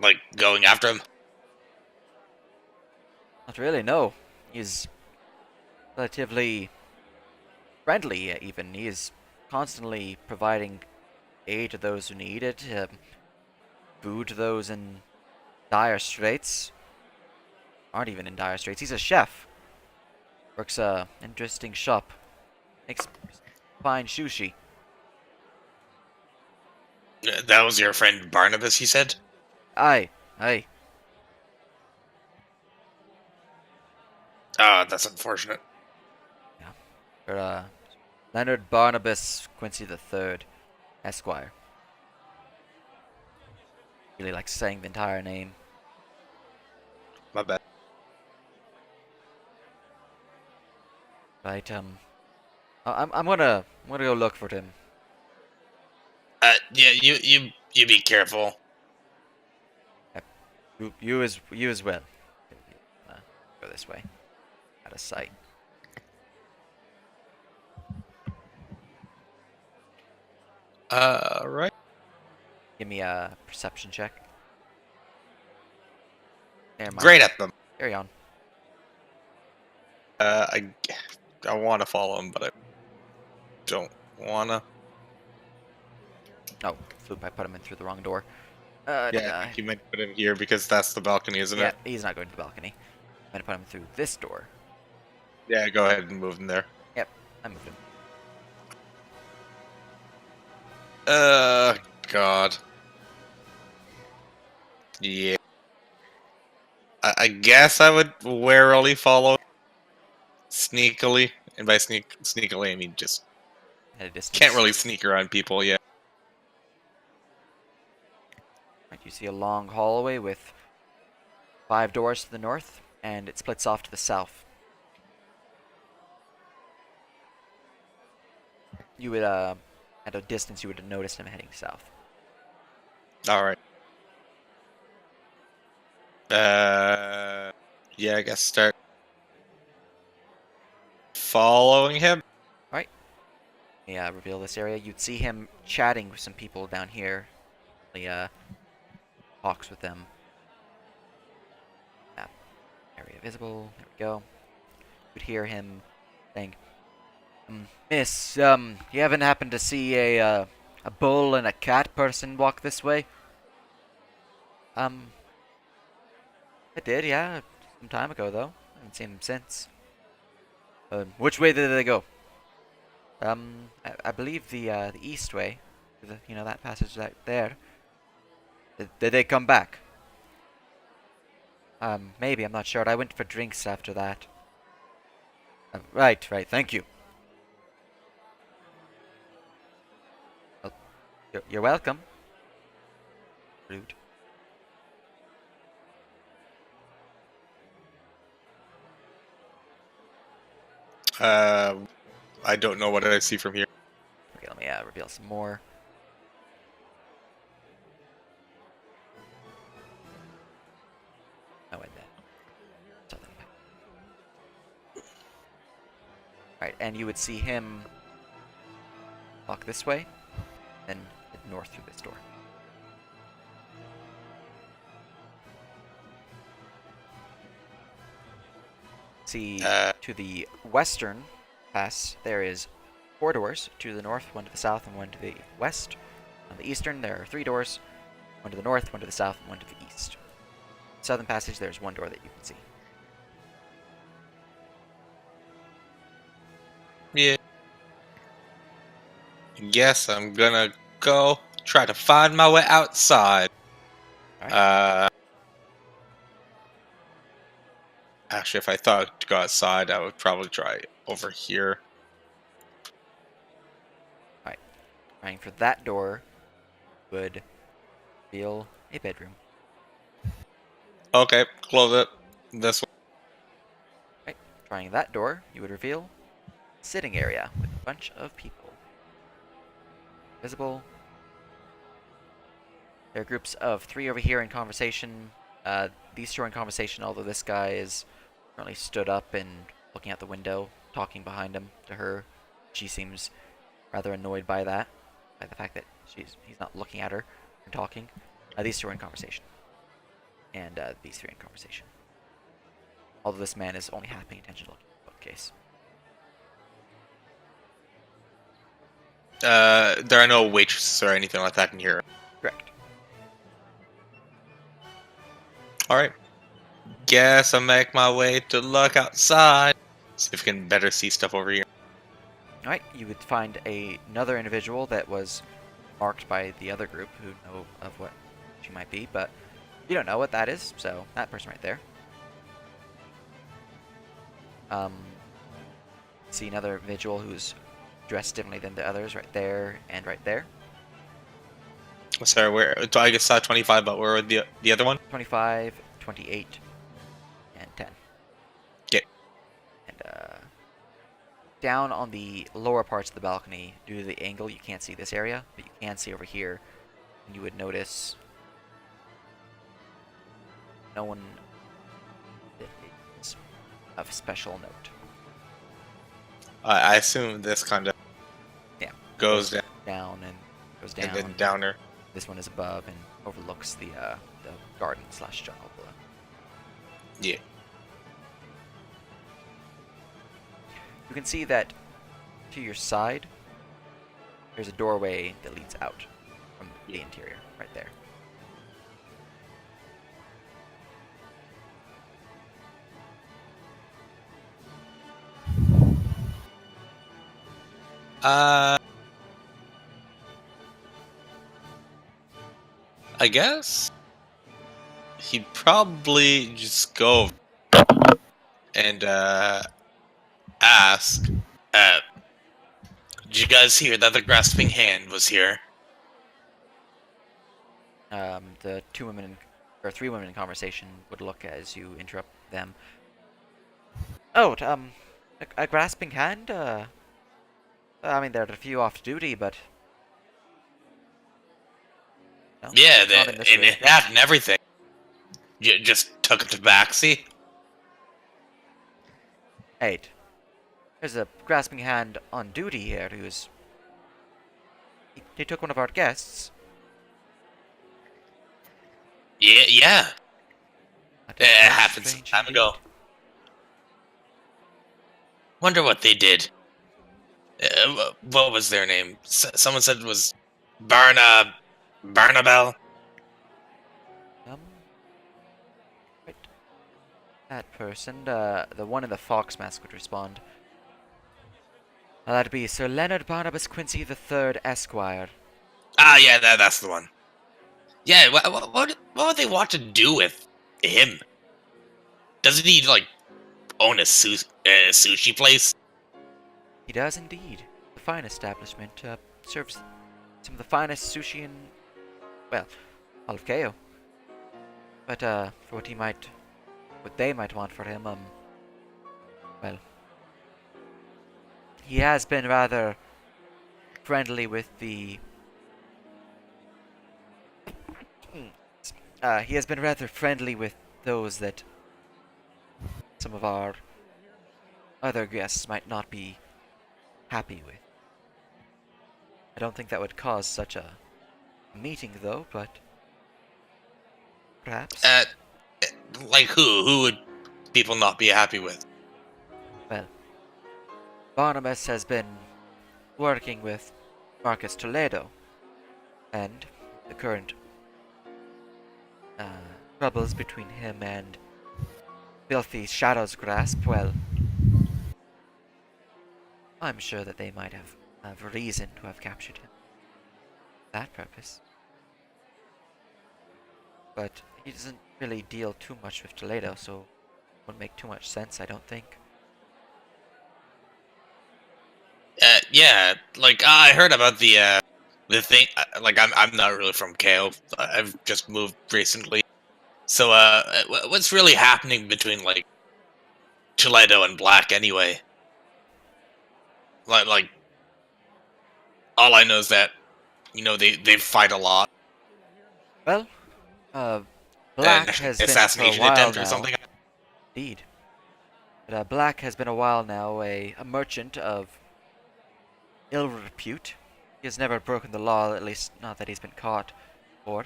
Like going after him? Not really, no. He's relatively friendly, even. He is constantly providing aid to those who need it, food to those in dire straits. Aren't even in dire straits. He's a chef. Works a interesting shop. Makes fine sushi. That was your friend Barnabas, he said? Aye. Ah, that's unfortunate. Or, Leonard Barnabas Quincy III, Esquire. Really likes saying the entire name. My bad. Right, I'm gonna go look for him. Yeah, you be careful. You as well. Go this way. Out of sight. Right. Give me a perception check. Never mind. Great at them. Carry on. I want to follow him, but I don't wanna. Oh, floop! I put him in through the wrong door. Yeah, I think you might put him here because that's the balcony, isn't yeah, it? he's not going to the balcony. I'm gonna put him through this door. Yeah, go ahead and move him there. Yep, I moved him. God. Yeah. I guess I would warily follow sneakily. And by sneakily, I mean just At a distance. can't really sneak around people yet. Right, you see a long hallway with 5 doors to the north, and it splits off to the south. You would, at a distance, you would have noticed him heading south. Alright. Yeah, I guess start following him. Alright. Yeah, reveal this area. You'd see him chatting with some people down here. He, talks with them. Map area visible. There we go. You'd hear him saying, Miss, you haven't happened to see a bull and a cat person walk this way? I did, yeah. Some time ago, though. I haven't seen them since. Which way did they go? I believe the east way. That passage right there. Did they come back? Maybe, I'm not sure. I went for drinks after that. Right, thank you. Well, you're welcome. Rude. I don't know what I see from here. Okay, let me reveal some more. Oh, and then something. Alright, and you would see him walk this way, then head north through this door. See, to the western pass, there is 4 doors, 2 to the north, 1 to the south, and 1 to the west. On the eastern, there are 3 doors, 1 to the north, 1 to the south, and 1 to the east. Southern passage, there's 1 door that you can see. Yeah. Guess I'm gonna go try to find my way outside. Alright. Actually, if I thought to go outside, I would probably try over here. Trying for that door would reveal a bedroom. Okay, close it. This one. Right. Trying that door, you would reveal a sitting area with a bunch of people. Visible. There are groups of 3 over here in conversation. These 2 are in conversation, although this guy is currently stood up and looking out the window, talking behind him to her. She seems rather annoyed by that, by the fact that he's not looking at her and talking. These 2 are in conversation. And these 3 are in conversation. Although this man is only half paying attention to looking at the bookcase. There are no waitresses or anything like that in here. Correct. Alright. Guess I'll make my way to look outside. See if we can better see stuff over here. Alright, you would find another individual that was marked by the other group who know of what she might be, but you don't know what that is, so that person right there. See another individual who's dressed differently than the others right there and right there. Sorry, where? I guess saw 25, but where were the other one? 25, 28, and 10. Okay. And down on the lower parts of the balcony, due to the angle, you can't see this area, but you can see over here, and you would notice no one that is of special note. I assume this kind of goes down, Goes down, and then downer. This one is above and overlooks the garden / jungle below. Yeah. You can see that to your side There's a doorway that leads out from the interior, right there. I guess he'd probably just go and ask, did you guys hear that the grasping hand was here? The three women in conversation would look as you interrupt them. Oh, a grasping hand? I mean, there are a few off duty, but no, Yeah, not in this and room. it had and everything. You just took a tabaxi? Eight. There's a grasping hand on duty here who's. He took one of our guests. Yeah. That It is very happened some strange time ago. indeed. Wonder what they did. What was their name? Someone said it was Barnabel. Right. That person, the one in the fox mask would respond. That'd be Sir Leonard Barnabas Quincy III, Esquire. Ah, yeah, that's the one. Yeah, what would they want to do with him? Doesn't he like own a sushi place? He does indeed. The fine establishment serves some of the finest sushi in, well, all of KO. But for what they might want for him, well, he has been rather friendly with the. He has been rather friendly with those that some of our other guests might not be happy with. I don't think that would cause such a meeting, though, but perhaps. Like who? Who would people not be happy with? Well, Barnabas has been working with Marcus Toledo, and the current troubles between him and Filthy Shadow's Grasp, well, I'm sure that they might have reason to have captured him for that purpose. But he doesn't really deal too much with Toledo, so it wouldn't make too much sense, I don't think. Yeah, like I heard about the thing. Like I'm not really from KO. I've just moved recently. So what's really happening between like Toledo and Black anyway? Like all I know is that they fight a lot. Well, An Black has been for a assassination while attempt or now. something. Indeed. But Black has been a while now a merchant of ill repute. He has never broken the law, at least not that he's been caught for,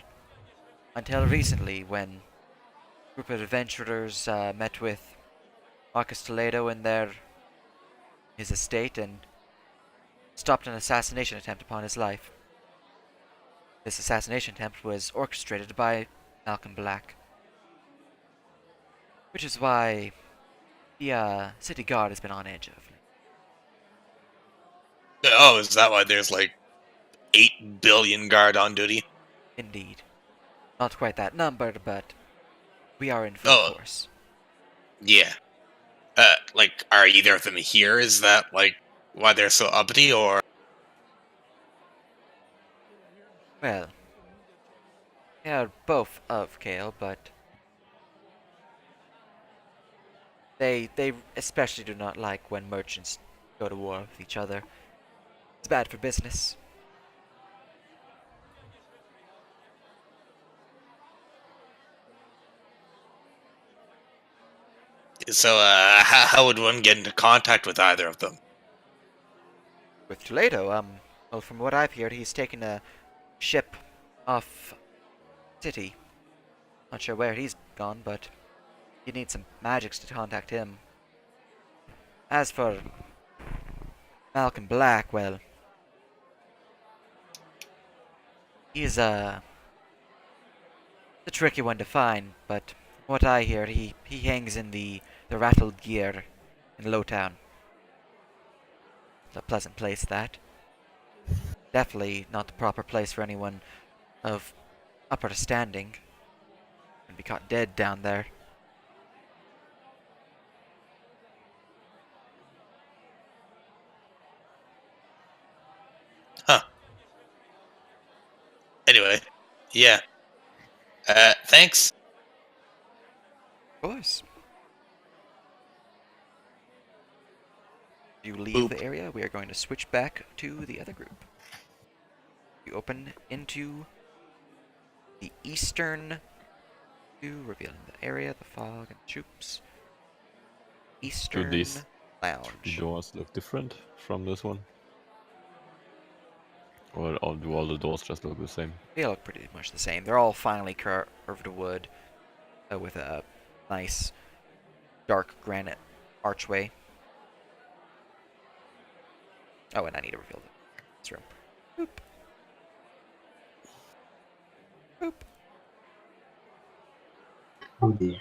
until recently when a group of adventurers met with Marcus Toledo in his estate and stopped an assassination attempt upon his life. This assassination attempt was orchestrated by Malcolm Black, which is why the city guard has been on edge of late. Oh, is that why there's like 8 billion guard on duty? Indeed. Not quite that number, but we are in full force. Yeah. Like, are either of them here? Is that like why they're so uppity, or? Well, they are both of Kale, but they especially do not like when merchants go to war with each other. It's bad for business. So, how would one get into contact with either of them? With Toledo, well, from what I've heard, he's taken a ship off city. Not sure where he's gone, but you need some magics to contact him. As for Malcolm Black, well, He's a tricky one to find, but from what I hear, he hangs in the rattled gear in Lowtown. It's a pleasant place, that. Definitely not the proper place for anyone of upper standing. And be caught dead down there. Huh. Anyway, yeah. Thanks. Of course. You leave the area, we are going to switch back to the other group. You open into the eastern view, revealing the area, the fog, and troops. Eastern these The Lounge. doors look different from this one? Or do all the doors just look the same? They look pretty much the same. They're all finely curved wood with a nice dark granite archway. Oh, and I need to reveal this room. Boop. Boop. Oh dear.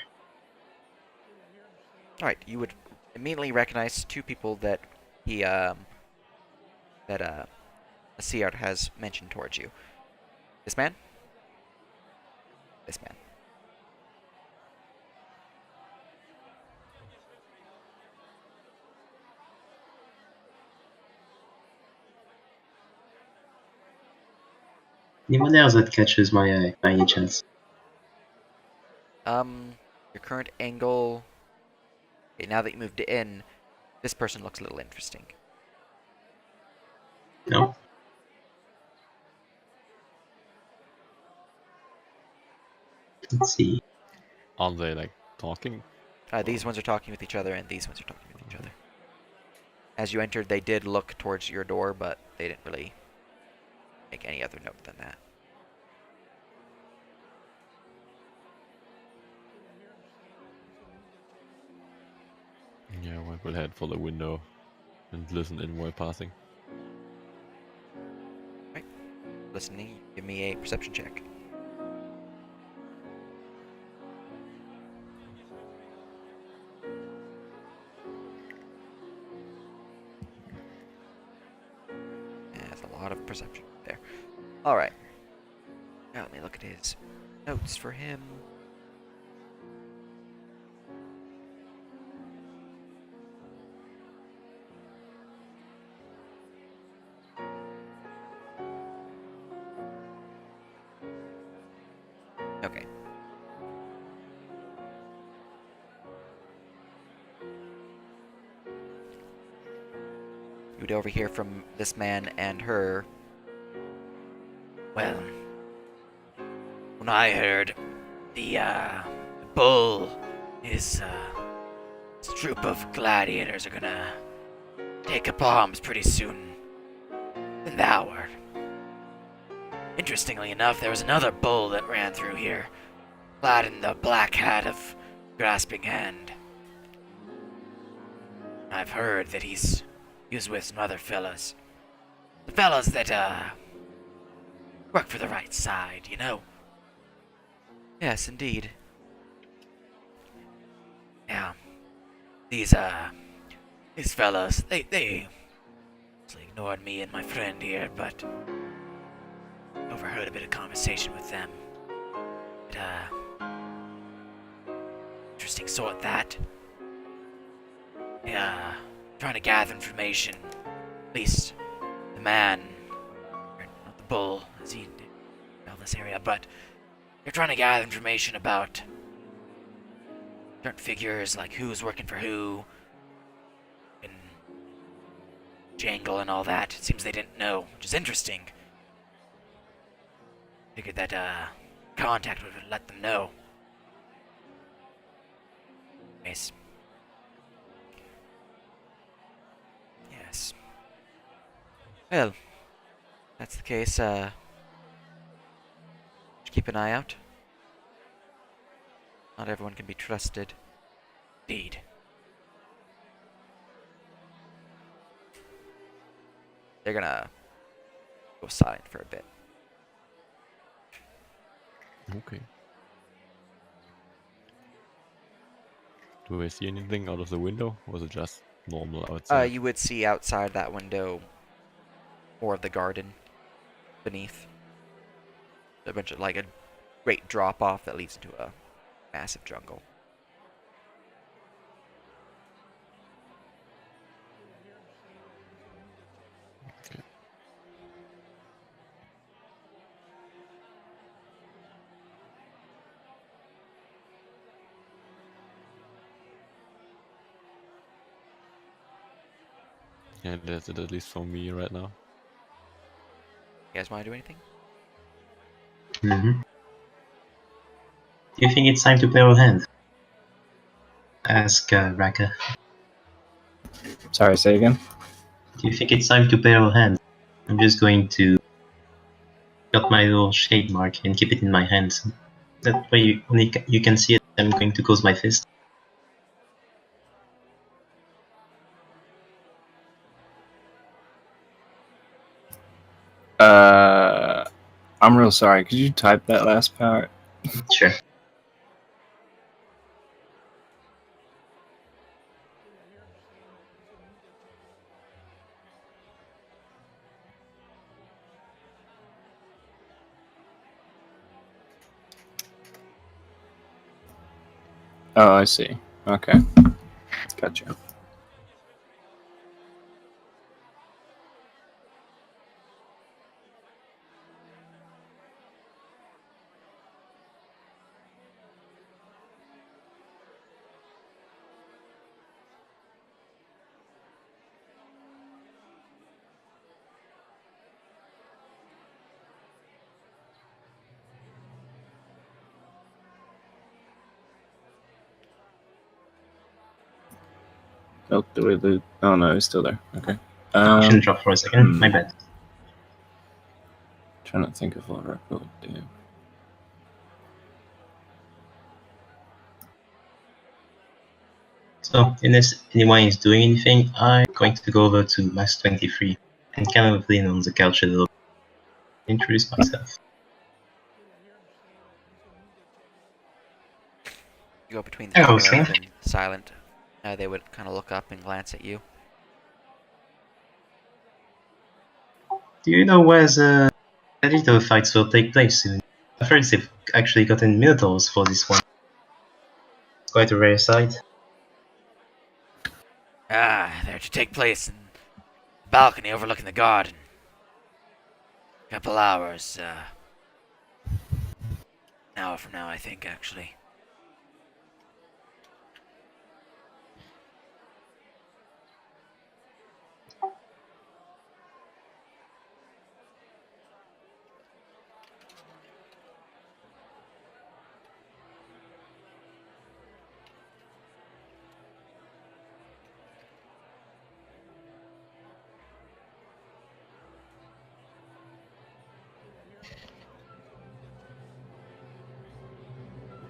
Alright, you would immediately recognize two people that Seard has mentioned towards you. This man? This man. Anyone else that catches my eye by any chance? Your current angle. Okay, now that you moved in, this person looks a little interesting. No? Let's see. Are they like talking? These ones are talking with each other, and these ones are talking with each other. As you entered, they did look towards your door, but they didn't really make any other note than that. Yeah, we'll head for the window and listen in while passing. Listening, give me a perception check. Yeah, that's a lot of perception there. Alright. Now let me look at his notes for him. Okay. You would overhear from this man and her. Well, when I heard the bull, his troop of gladiators are gonna take up arms pretty soon. In the hour. Interestingly enough, there was another bull that ran through here, clad in the black hat of Grasping Hand. I've heard that he was with some other fellas. The fellas that, work for the right side, you know? Yes, indeed. Yeah. These fellas, they mostly ignored me and my friend here, but overheard a bit of conversation with them. But, interesting sort, that. Yeah, trying to gather information. At least the man, or not the bull, as he held this area, but they're trying to gather information about certain figures, like who's working for who, and Jangle and all that. It seems they didn't know, which is interesting. Figured that, contact would let them know. Yes. Yes. Well, that's the case, keep an eye out. Not everyone can be trusted. Indeed. They're gonna go silent for a bit. Okay. Do I see anything out of the window, or is it just normal outside? You would see outside that window more of the garden beneath. A bunch of, like, a great drop off that leads into a massive jungle. Okay. Yeah, that's it at least for me right now. You guys want to do anything? Mm-hmm. Do you think it's time to play our hand? Ask Raka. Sorry, say again. Do you think it's time to play our hand? I'm just going to cut my little shade mark and keep it in my hands. That way you can see it. I'm going to close my fist. I'm real sorry. Could you type that last part? Sure. Oh, I see. Okay. Gotcha. Oh, do we lose? Oh no, he's still there. Okay. Action drop for a second. My bad. Trying to think of what Raka would do. So, unless anyone is doing anything, I'm going to go over to Max 23 and kind of lean on the couch a little bit. Introduce myself. You go between the two Hello, that sir. have been silent. They would kind of look up and glance at you. Do you know where the gladiator fights will take place soon? I've heard they've actually gotten minotaurs for this one. It's quite a rare sight. They're to take place in the balcony overlooking the garden. Couple hours, an hour from now, I think, actually.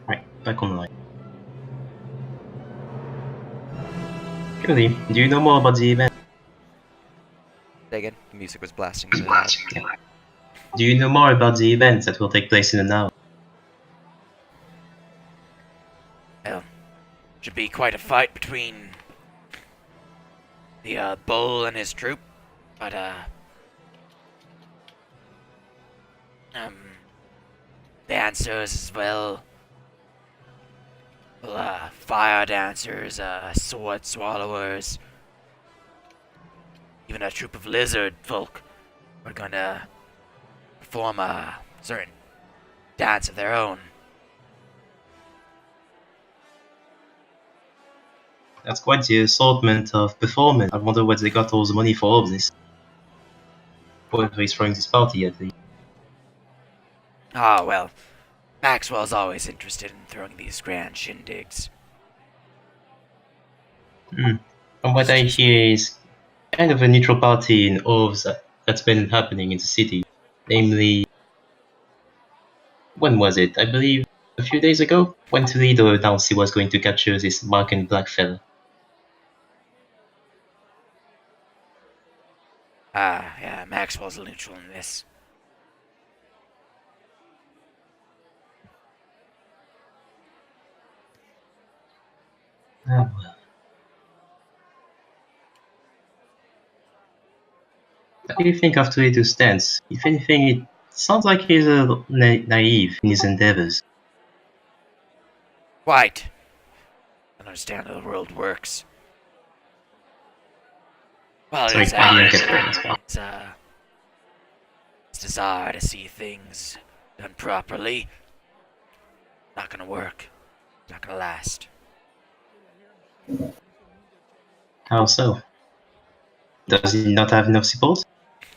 Right, back online. Curly, do you know more about the event? Say again, the music was blasting really loud. Do you know more about the event that will take place in an hour? Well, should be quite a fight between the bull and his troop, but dancers as well. Well, fire dancers, sword swallowers, even a troop of lizard folk are gonna perform a certain dance of their own. That's quite the assortment of performance. I wonder where they got all the money for all of this. Whoever is throwing this party at least. Ah, well, Maxwell's always interested in throwing these grand shindigs. From what I hear is kind of a neutral party in all of that's been happening in the city. Namely, when was it? I believe a few days ago, when Toledo announced he was going to capture this Mark and Black fella. Yeah, Maxwell's neutral in this. Oh, well. What do you think of Toledo's stance? If anything, it sounds like he's a little naive in his endeavors. White. I don't understand how the world works. Well, Sorry, it's I didn't get that as well. his desire to see things done properly. Not gonna work. Not gonna last. How so? Does he not have enough support?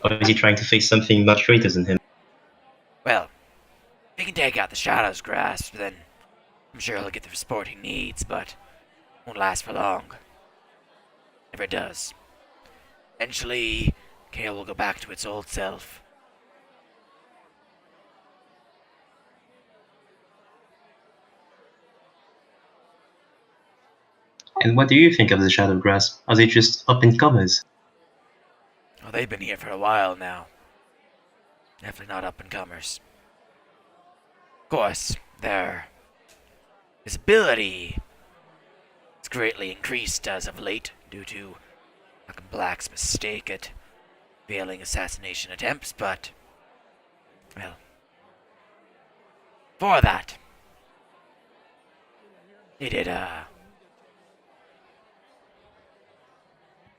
Or is he trying to face something much greater than him? Well, if he can take out the Shadow's grasp, then I'm sure he'll get the support he needs, but it won't last for long. Never does. Eventually, Kale will go back to its old self. And what do you think of the Shadow Grasp? Are they just up-and-comers? Oh, they've been here for a while now. Definitely not up-and-comers. Of course, their visibility has greatly increased as of late due to Malcolm Black's mistake at failing assassination attempts, but, well, for that, they did,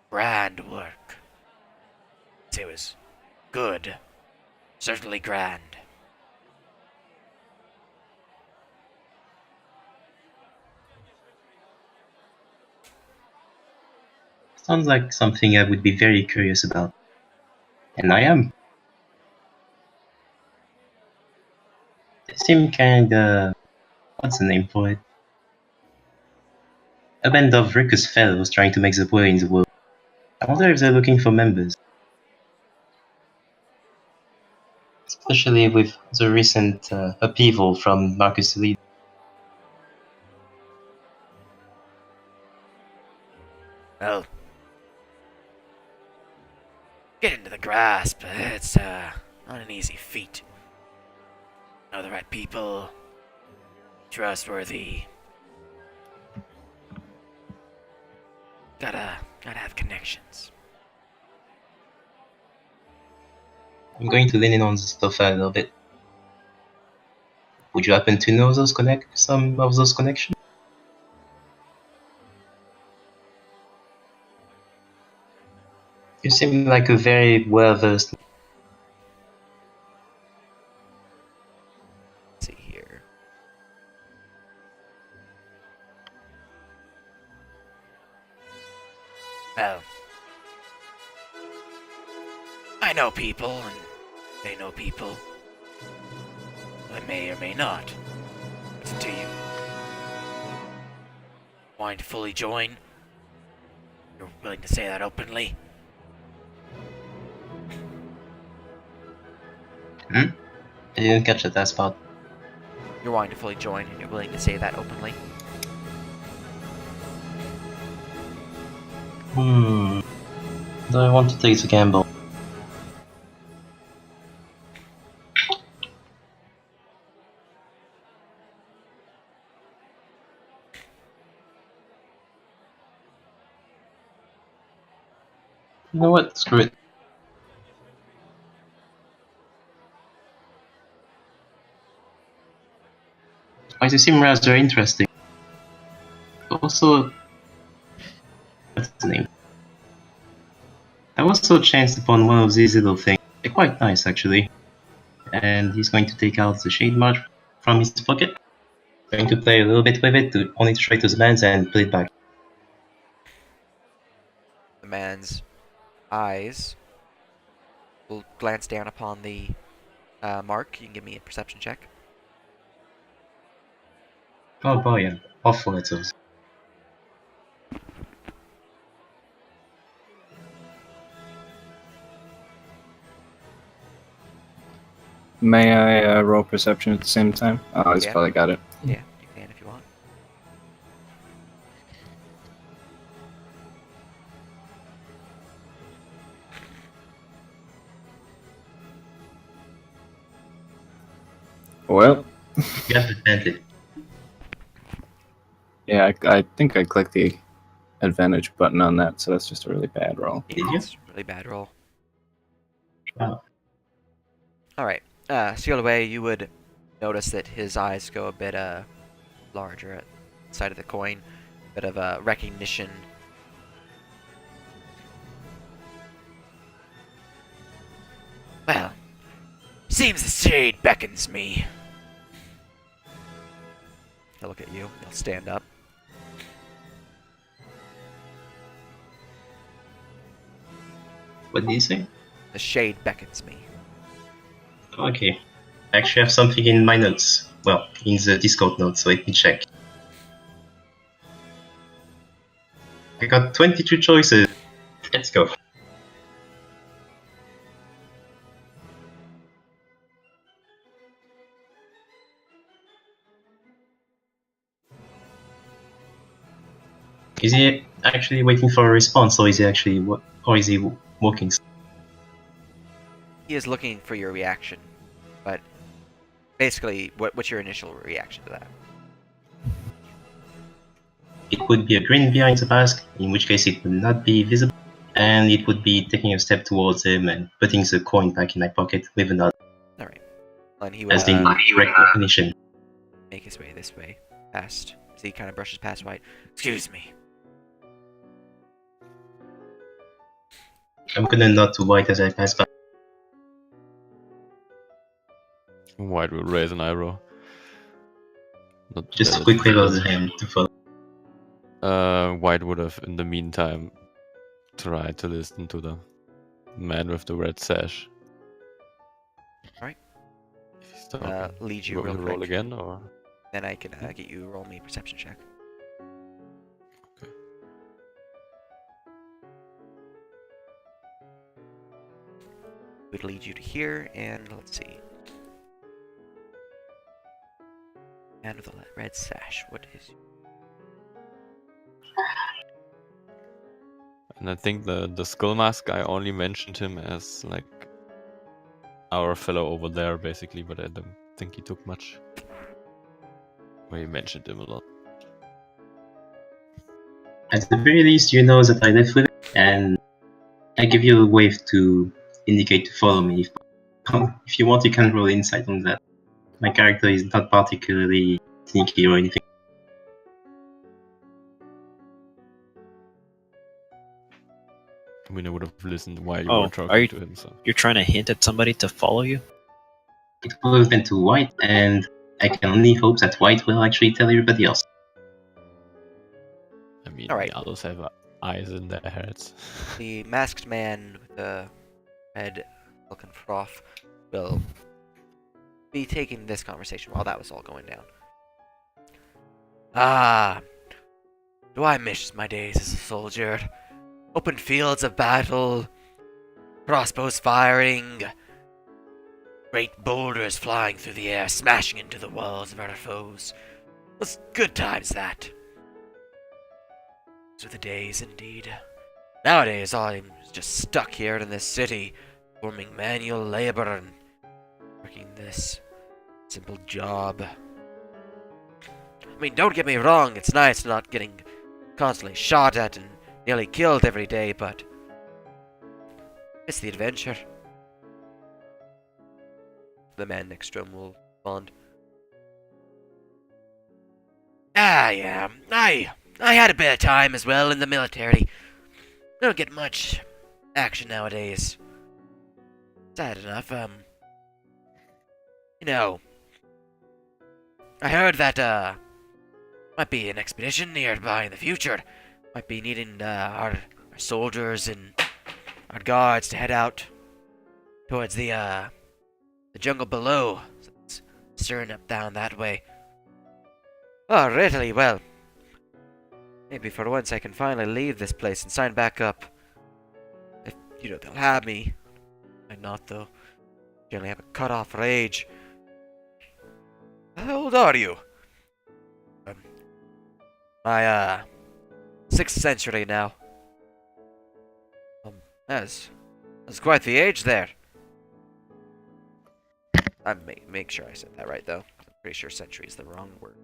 grand work. It was good. Certainly grand. Sounds like something I would be very curious about. And I am. They seem kinda... what's the name for it? A band of rickus fellows trying to make their way in the world. I wonder if they're looking for members. Especially with the recent upheaval from Marcus Lee. Well, get into the grasp. It's, not an easy feat. Know the right people. Trustworthy. Gotta have connections. I'm going to lean in on the stuff a little bit. Would you happen to know some of those connections? You seem like a very well-versed... Let's see here. Well, I know people, and they know people. I may or may not. It's up to you. Wanting to fully join? You're willing to say that openly? I didn't catch that last part. You're wanting to fully join, and you're willing to say that openly? Do I want to take the gamble? You know what? Screw it. Why they seem rather interesting. Also, what's the name? I also chanced upon one of these little things. They're quite nice, actually. And he's going to take out the shade mark from his pocket. Going to play a little bit with it to only straight to the man's and put it back. The man's eyes will glance down upon the mark. You can give me a perception check. Oh boy, I'm awful at those. May I roll perception at the same time? Oh, he's Yeah. probably got it. Yeah, you can if you want. Well, You have advantage. Yeah, I think I clicked the advantage button on that, so that's just a really bad roll. Did you? It's a really bad roll. Wow. Alright. Seal away, you would notice that his eyes go a bit larger at the side of the coin. Bit of recognition. Well, seems the shade beckons me. He'll look at you. He'll stand up. What did you say? The shade beckons me. Okay. I actually have something in my notes. Well, in the Discord notes, so let me check. I got 22 choices. Let's go. Is he actually waiting for a response, or is he actually walking? He is looking for your reaction, but basically, what's your initial reaction to that? It would be a grin behind the mask, in which case it would not be visible, and it would be taking a step towards him and putting the coin back in my pocket with another, Alright. And he would as in recognition. make his way this way, past. So he kind of brushes past White. Excuse me. I'm gonna nod to White as I pass by. White will raise an eyebrow. Not Just a bad. quick wave of the hand to follow. White would have, in the meantime, tried to listen to the man with the red sash. Alright. If he's talking. Lead You you want me real to quick. roll again, or? Then I can get you roll me a perception check. Okay. Would lead you to here, and let's see. Man with the red sash. What is? And I think the skull mask, I only mentioned him as like our fellow over there, basically, but I don't think he took much. We mentioned him a lot. At the very least, you know that I left with it, and I give you a wave to indicate to follow me. If you want, you can roll insight on that. My character is not particularly sneaky or anything. I mean, I would have listened while you Oh, were are talking you- to him, so. You're trying to hint at somebody to follow you? It would have been to White, and I can only hope that White will actually tell everybody else. I mean, Alright. the others have eyes in their heads. The masked man with the red looking froth will be taking this conversation while that was all going down. Ah, do I miss my days as a soldier? Open fields of battle, crossbows firing, great boulders flying through the air, smashing into the walls of our foes. Was good times that. Those were the days indeed. Nowadays, I'm just stuck here in this city, performing manual labor and working this simple job. I mean, don't get me wrong, it's nice not getting constantly shot at and nearly killed every day, but it's the adventure. The man next to him will respond. Yeah, I had a bit of time as well in the military. Don't get much action nowadays. Sad enough, you know, I heard that, might be an expedition nearby in the future. Might be needing, our soldiers and our guards to head out towards the jungle below. So it's stirring up down that way. Oh, really? Well, maybe for once I can finally leave this place and sign back up. If, they'll have me. Might not, though. Generally have a cut-off rage. How old are you? My 6th century now. That's quite the age there. I make sure I said that right, though. I'm pretty sure century is the wrong word.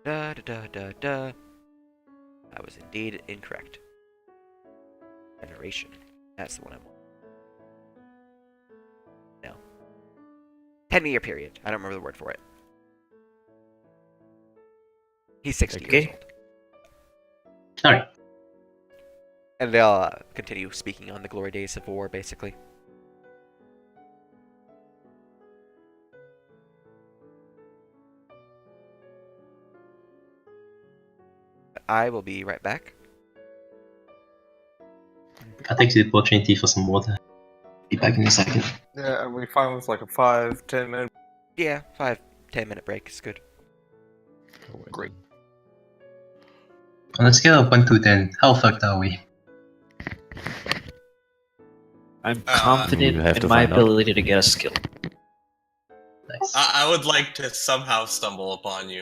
Da. I was indeed incorrect. Generation. That's the one I want. No. 10-year period. I don't remember the word for it. He's 60 years Okay. old. Alright. And they'll continue speaking on the glory days of war, basically. But I will be right back. I'll take the opportunity for some water. Be back in a second. Yeah, and we find with like a 5-10 minute. Yeah, 5-10 minute break is good. Great. On a scale of 1 to 10, how fucked are we? I'm you confident have in to my find out. ability to get a skill. Nice. I would like to somehow stumble upon you,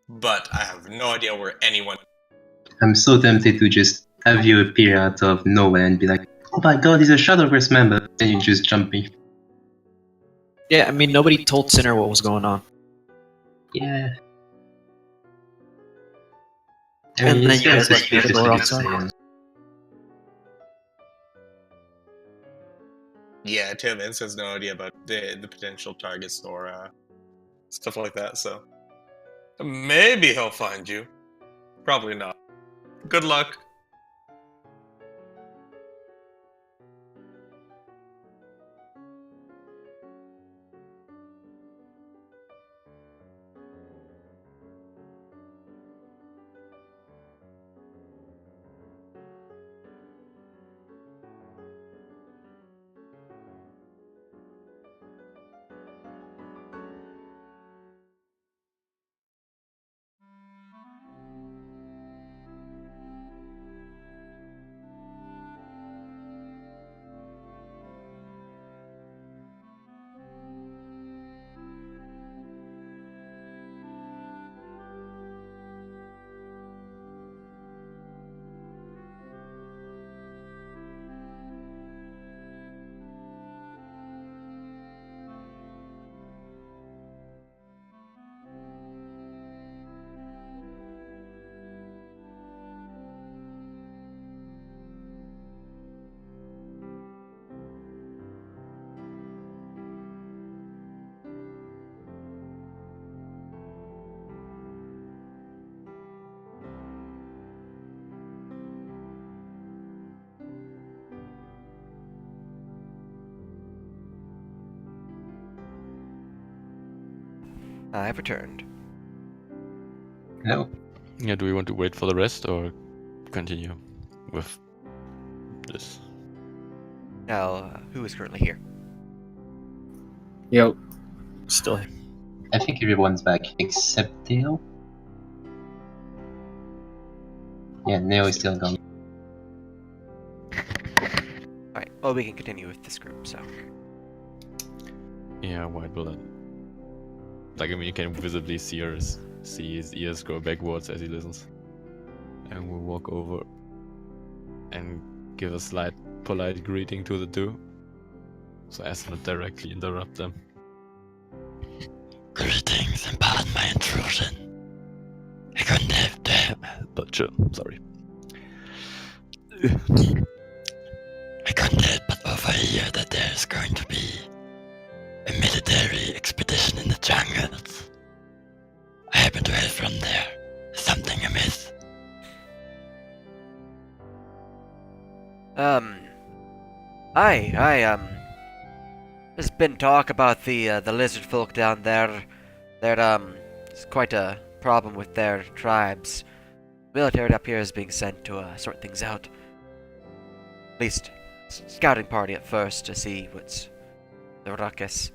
but I have no idea where anyone. I'm so tempted to just have you appear out of nowhere and be like, oh my god, he's a Shadowverse member, and you just jump me. Yeah, I mean, nobody told Sinner what was going on. Yeah. And then it's you very guys left me at the suspicious door of you to outside. say, Yeah, Tim Vince has no idea about the potential targets or stuff like that, so. Maybe he'll find you. Probably not. Good luck. I've returned. no. Yeah, do we want to wait for the rest or continue with this? Now, who is currently here? Yo. Still here. I think everyone's back except Dale. Yeah, Neo is still gone. Alright, well, we can continue with this group, so. Yeah, White will then. Like, I mean, you can visibly see his ears go backwards as he listens. And we'll walk over and give a slight polite greeting to the two, so as not directly interrupt them. Greetings and pardon my intrusion. I couldn't have to. But sure, sorry. I couldn't help but overhear that there is going to be a military expedition in the jungles. I happen to hail from there. Is something amiss? There's been talk about the lizard folk down there. It's quite a problem with their tribes. Military up here is being sent to sort things out. At least, scouting party at first to see what's the ruckus.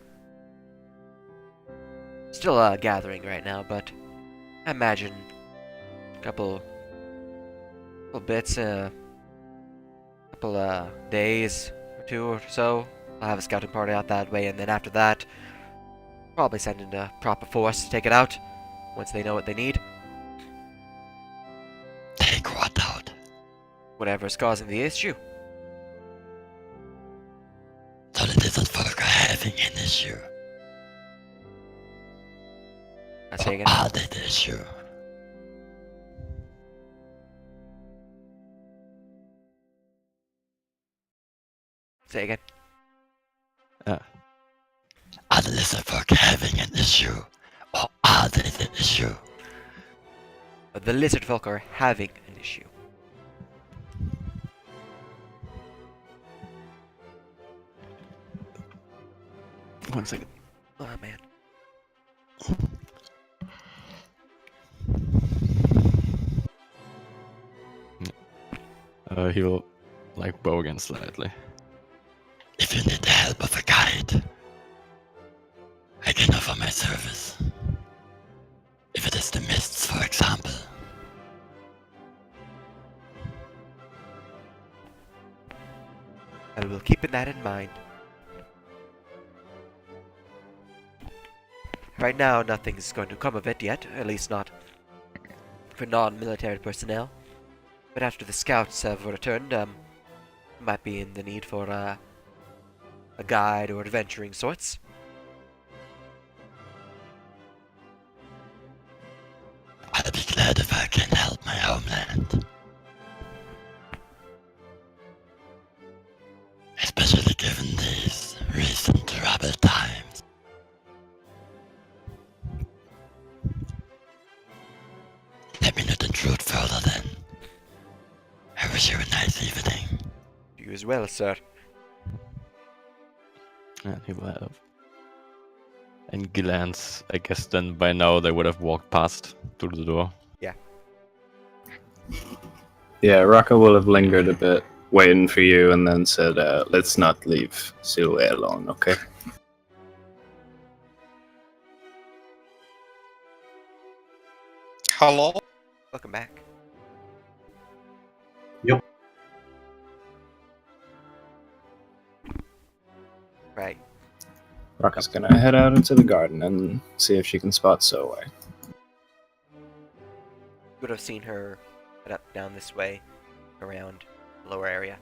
Still gathering right now, but I imagine a couple bits, couple days or two or so, I'll have a scouting party out that way, and then after that, probably send in a proper force to take it out once they know what they need. Take what out? Whatever's causing the issue. So the lizard folk are having an issue. I say Or again. are they the issue? Say again. Are the lizard folk having an issue? Or are they the issue? The lizard folk are having an issue. One second. Oh man. He'll like bow again slightly. If you need the help of a guide, I can offer my service. If it is the mists, for example. I will keep that in mind. Right now, nothing's going to come of it yet, at least not for non-military personnel. But after the scouts have returned, might be in the need for a guide or adventuring sorts. I'll be glad if I can help my homeland. Especially given these recent troubled times. Let me not intrude further then. I wish you a nice evening. You as well, sir. And he will have. And Gilans, I guess then by now they would have walked past through the door. Yeah, Raka will have lingered a bit, waiting for you, and then said, let's not leave Silhouette alone, okay? Hello? Welcome back. Yep. Right. Raka's gonna head out into the garden and see if she can spot Silhouette. You would have seen her head up down this way, around the lower area.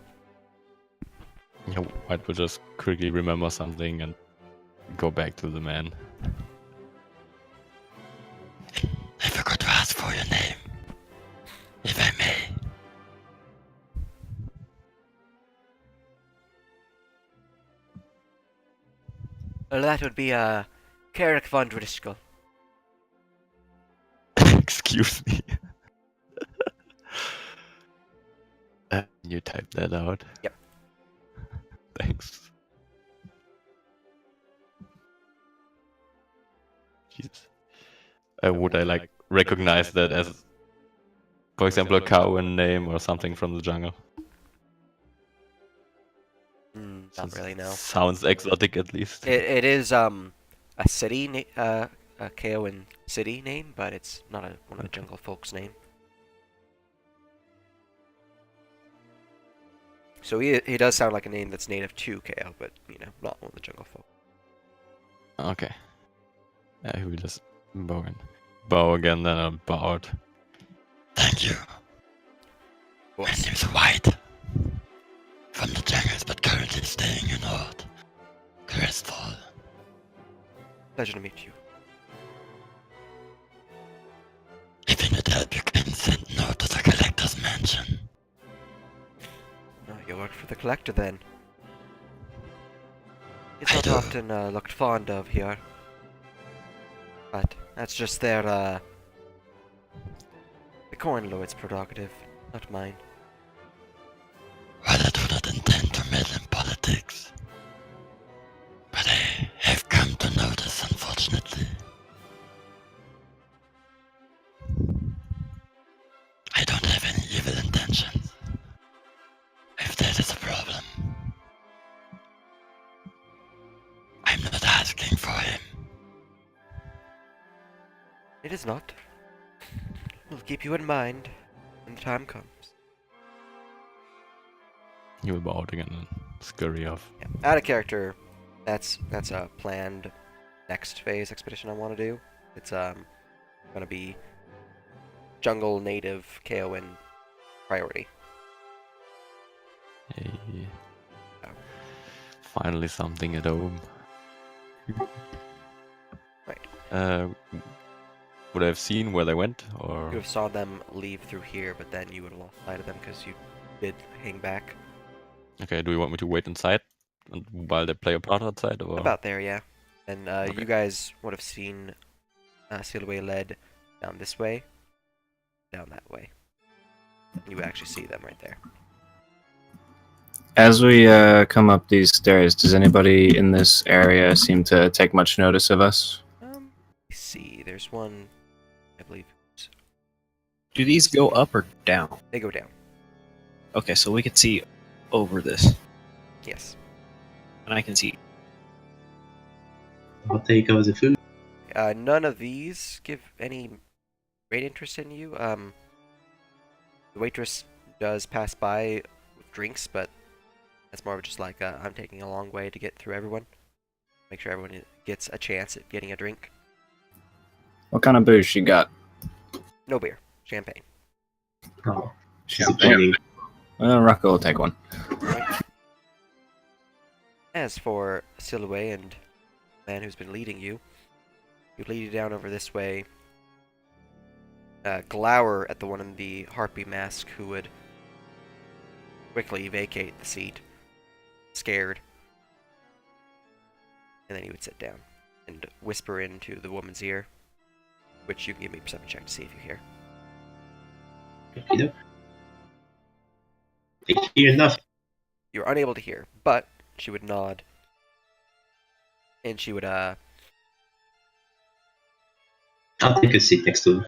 Yeah, White will just quickly remember something and go back to the man. I forgot to ask for your name. If I may. Well, that would be Carrick von Driscoll. Excuse me. You type that out? Yep. Thanks. Jesus. Would I like recognize that as, for example, a Cowan name or something from the jungle? Not really, no. Sounds exotic at least. It is a city, a Kaoan city name, but it's not one of the jungle folk's name. So he does sound like a name that's native to KO, but not one of the jungle folk. Okay. Yeah, he will just bow again, then I'll bow out. Thank you. My name's White. From the jungles, but currently staying in Ord. Crestfall. Pleasure to meet you. If you need help, you can send note to the collector's mansion. Oh, you work for the collector then. It's I not do. often looked fond of here. But that's just the Corn Lord's prerogative, not mine. Well, I do not intend to meddle in politics. But I have come to notice, unfortunately. I don't have any evil intentions. If that is a problem, I'm not asking for him. It is not. We'll keep you in mind when the time comes. He will bow out again and scurry off. Yeah. Out of character, that's a planned next phase expedition I want to do. It's gonna be jungle native Kaoan priority. Hey. Oh. Finally something at home. Right. Would I have seen where they went, or You have saw them leave through here, but then you would have lost sight of them because you did hang back. okay? Do you want me to wait inside while they play a part outside, or About there, yeah. And Okay. you guys would have seen Sealaway led down this way, down that way. You would actually see them right there. As we come up these stairs, does anybody in this area seem to take much notice of us? Let's see. There's one, I believe. Do these go up or down? They go down. Okay, so we can see over this, Yes. and I can see. I'll take over the food. None of these give any great interest in you. The waitress does pass by with drinks, but that's more of just like I'm taking a long way to get through everyone. Make sure everyone gets a chance at getting a drink. What kind of booze you got? No beer, champagne. Oh, Champagne. Rocco will take one. As for Silhouette and the man who's been leading you, he lead you down over this way. Glower at the one in the harpy mask who would quickly vacate the seat, scared. And then he would sit down and whisper into the woman's ear, which you can give me a perception check to see if you hear. I hear nothing. You're unable to hear, but she would nod. And she would, I'll take a seat next to her.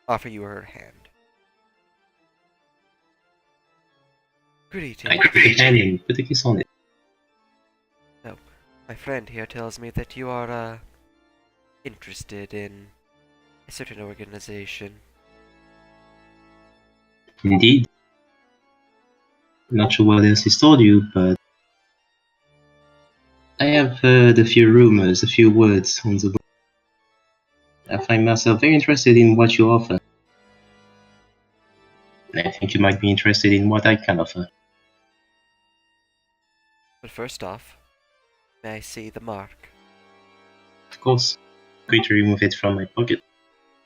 offer you her hand. Good evening. I take a hand and put a kiss on it. My friend here tells me that you are, interested in a certain organization. Indeed. Not sure what else he's told you, but I have heard a few rumors, a few words on the book. I find myself very interested in what you offer. And I think you might be interested in what I can offer. But first off, may I see the mark? Of course, I'm going to remove it from my pocket.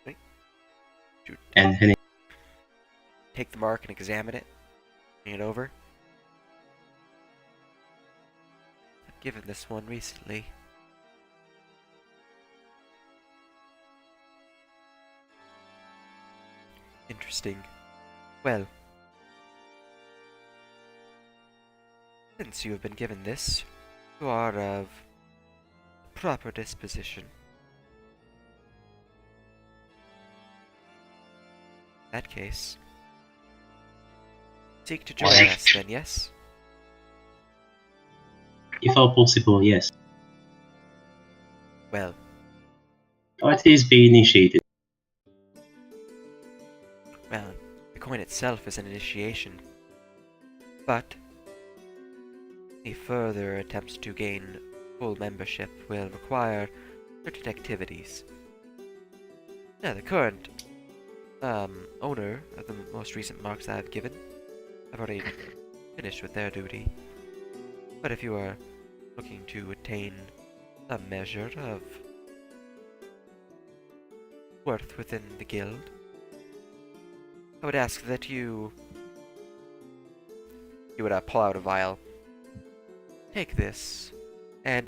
Right. Shoot. And hand it. Take the mark and examine it. Bring it over. I've given this one recently. Interesting. Well, since you have been given this, you are of proper disposition. In that case, seek to join us then, yes? If all possible, yes. Well, Or at least be initiated. well, the coin itself is an initiation. But any further attempts to gain full membership will require certain activities. Now, the current owner of the most recent marks I have given have already finished with their duty. But if you are looking to attain some measure of worth within the guild, I would ask that you would pull out a vial. Take this and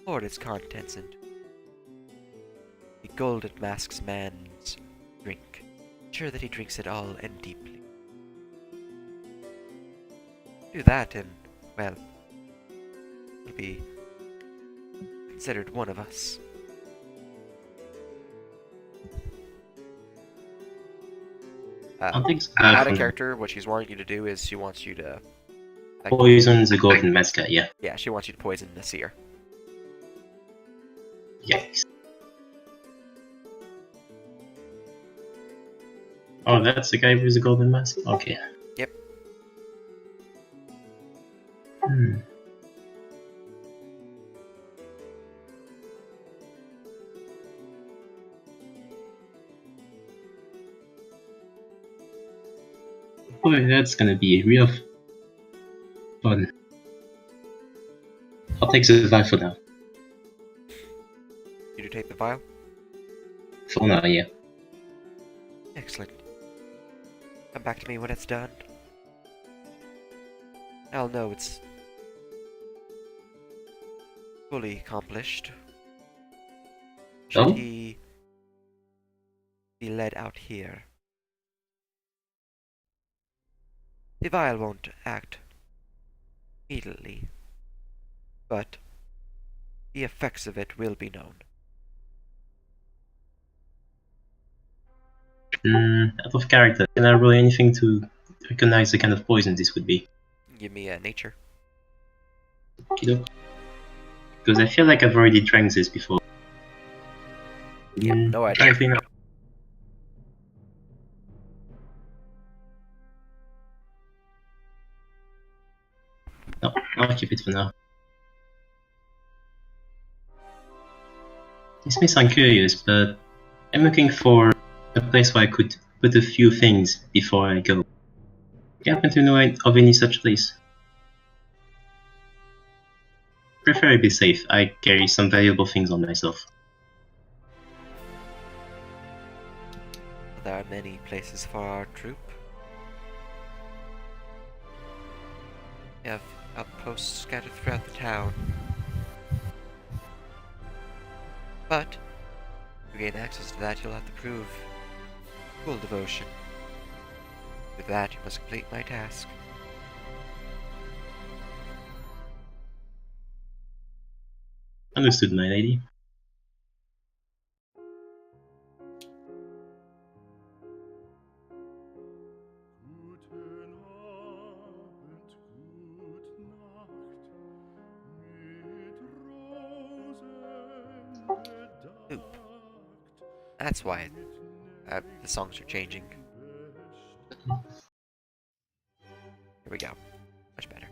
pour its contents into the Golden Mask's man's drink. Ensure that he drinks it all and deeply. Do that and, well, he'll be considered one of us. I'll take some Out of from character, what she's wanting you to do is she wants you to... poison the golden mascot, yeah. Yeah, she wants you to poison Nasir. Yikes. Oh, that's the guy with the golden mask? Okay. Yep. Boy, that's gonna be real fun. I'll take the vial for now. You take the vial? For now, yeah. Excellent. Come back to me when it's done. I'll know it's fully accomplished. Should Oh? he be led out here? The vial won't act immediately, but the effects of it will be known. Out of character, can I roll anything to recognize the kind of poison this would be? Give me a nature. Okey-doke. Because I feel like I've already drank this before. Yep, no idea. Try to think. No, I'll keep it for now. This may sound curious, but I'm looking for a place where I could put a few things before I go. Do you happen to know of any such place? Preferably safe. I carry some valuable things on myself. There are many places for our troop. We have outposts scattered throughout the town. But, to gain access to that, you'll have to prove full devotion. With that, you must complete my task. Understood, my lady. Oop. That's why the songs are changing. Here we go. Much better.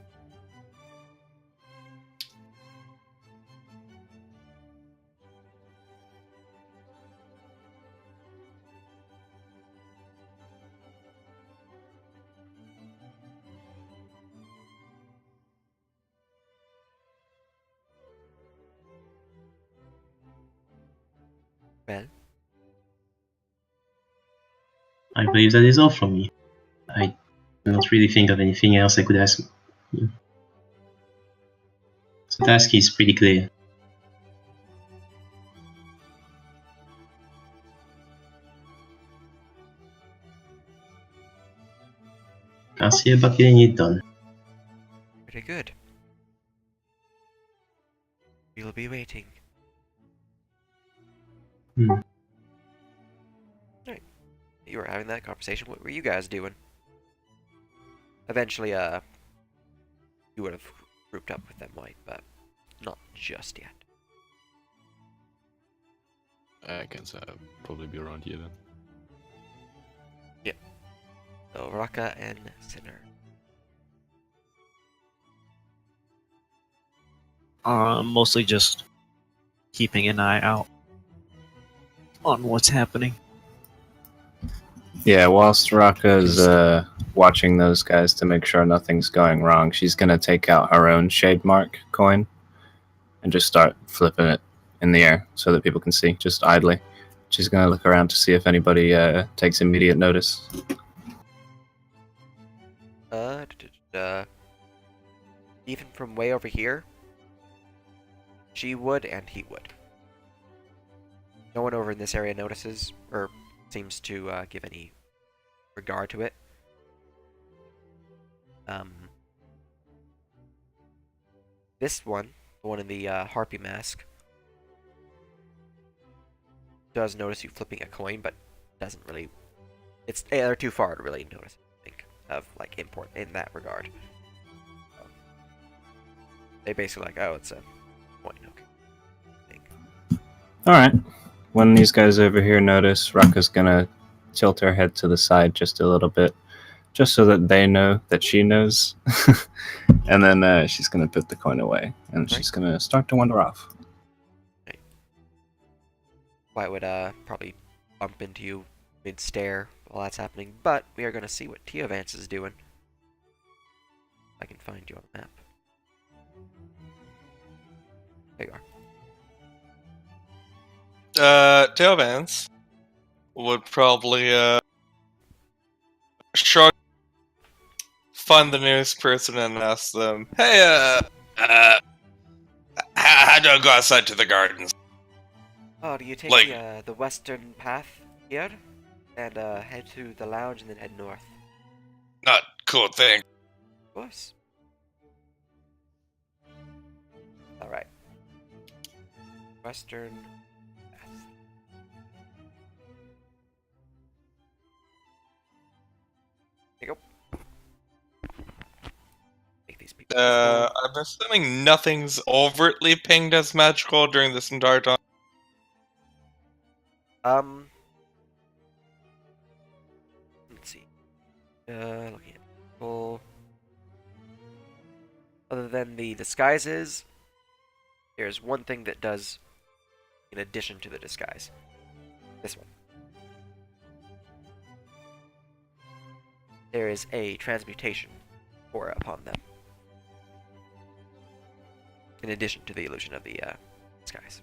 Well, I believe that is all from me. I cannot really think of anything else I could ask you. The task is pretty clear. I'll see about getting it done. pretty good. We'll be waiting. Hmm. Alright. You were having that conversation. What were you guys doing? Eventually, you would have grouped up with them, White, but not just yet. I can say I'll probably be around here then. So, Raka and Sinner. Mostly just keeping an eye out on what's happening. Yeah, whilst Raka's watching those guys to make sure nothing's going wrong, she's gonna take out her own shade mark coin and just start flipping it in the air so that people can see, just idly. She's gonna look around to see if anybody takes immediate notice. Even from way over here, she would and he would. No one over in this area notices or seems to give any regard to it. This one, the one in the harpy mask, does notice you flipping a coin, but doesn't really. They're too far to really notice. I think of like import in that regard. They basically like, oh, it's a coin. Okay. I think. Alright. When these guys over here notice, Raka's gonna tilt her head to the side just a little bit, just so that they know that she knows. And then she's gonna put the coin away, and she's gonna start to wander off. White would probably bump into you mid-stare while that's happening, but we are going to see what Teovance is doing. I can find you on the map. There you are. Tailvans would probably shrug, find the nearest person and ask them, "Hey, how do I go outside to the gardens?" Oh, do you take Like- the western path here, and head to the lounge, and then head north? Not cool thing. Of course. All right. Western path. There you go. Make these people. I'm assuming nothing's overtly pinged as magical during this entire time. Let's see. Looking at people. Other than the disguises, there's one thing that does in addition to the disguise. This one. There is a transmutation aura upon them. In addition to the illusion of the disguise.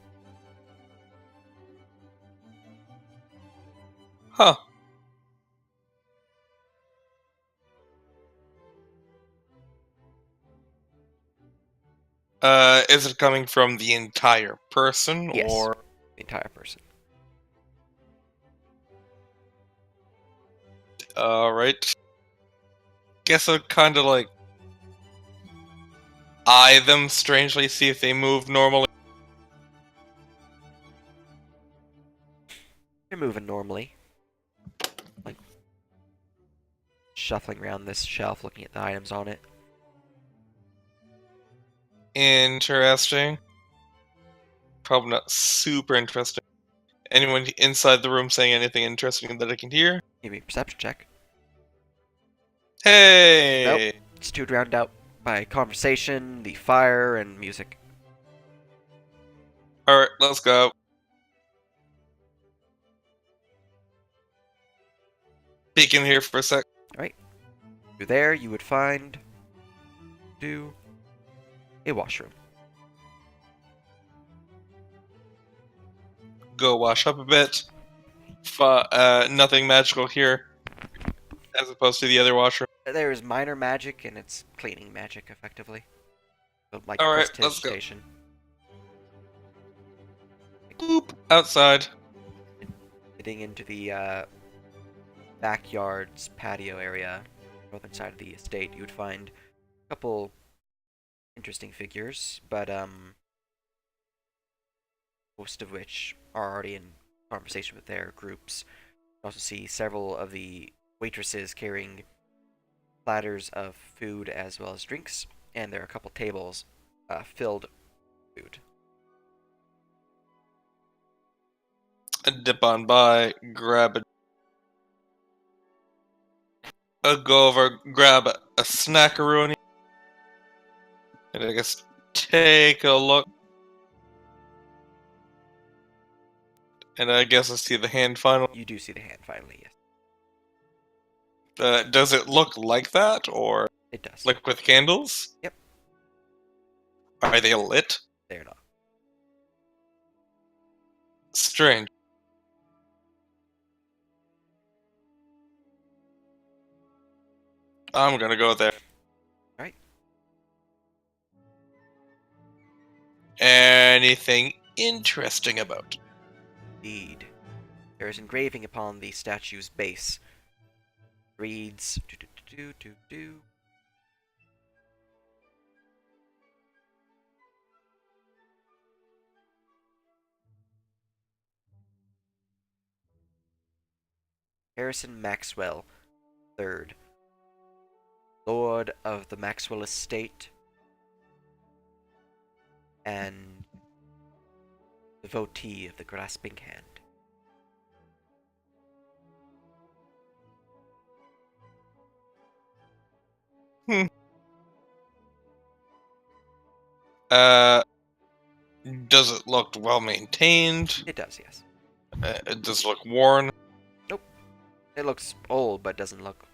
Huh. Is it coming from the entire person, Yes. or The entire person. alright? Guess I'd kind of like eye them strangely, see if they move normally. You're moving normally. Like shuffling around this shelf, looking at the items on it. Interesting. Probably not super interesting. Anyone inside the room saying anything interesting that I can hear? Give me a perception check. Hey! It's too drowned out by conversation, the fire, and music. Alright, let's go. Peek in here for a sec. Through there, you would find a washroom. Go wash up a bit. Nothing magical here. As opposed to the other washroom. There is minor magic, and it's cleaning magic, effectively. So, like Alright, let's go. prestidigitation. Boop! Outside. Getting into the backyard's patio area, northern side of the estate, you would find a couple interesting figures, but most of which are already in conversation with their groups. You also see several of the waitresses carrying platters of food as well as drinks, and there are a couple tables filled with food. Dip on by, grab go over, grab a snackaroonie, and I guess take a look. And I guess I see the hand final. You do see the hand finally, yes. Does it look like that, or It does. like with candles? Yep. Are they lit? They're not. Strange. I'm gonna go there. Right. Anything interesting about? Indeed. There is engraving upon the statue's base. Reads do. Harrison Maxwell, III, Lord of the Maxwell Estate, and devotee of the Grasping Hand. Does it look well maintained? It does, yes. It does look worn. It looks old, but doesn't look.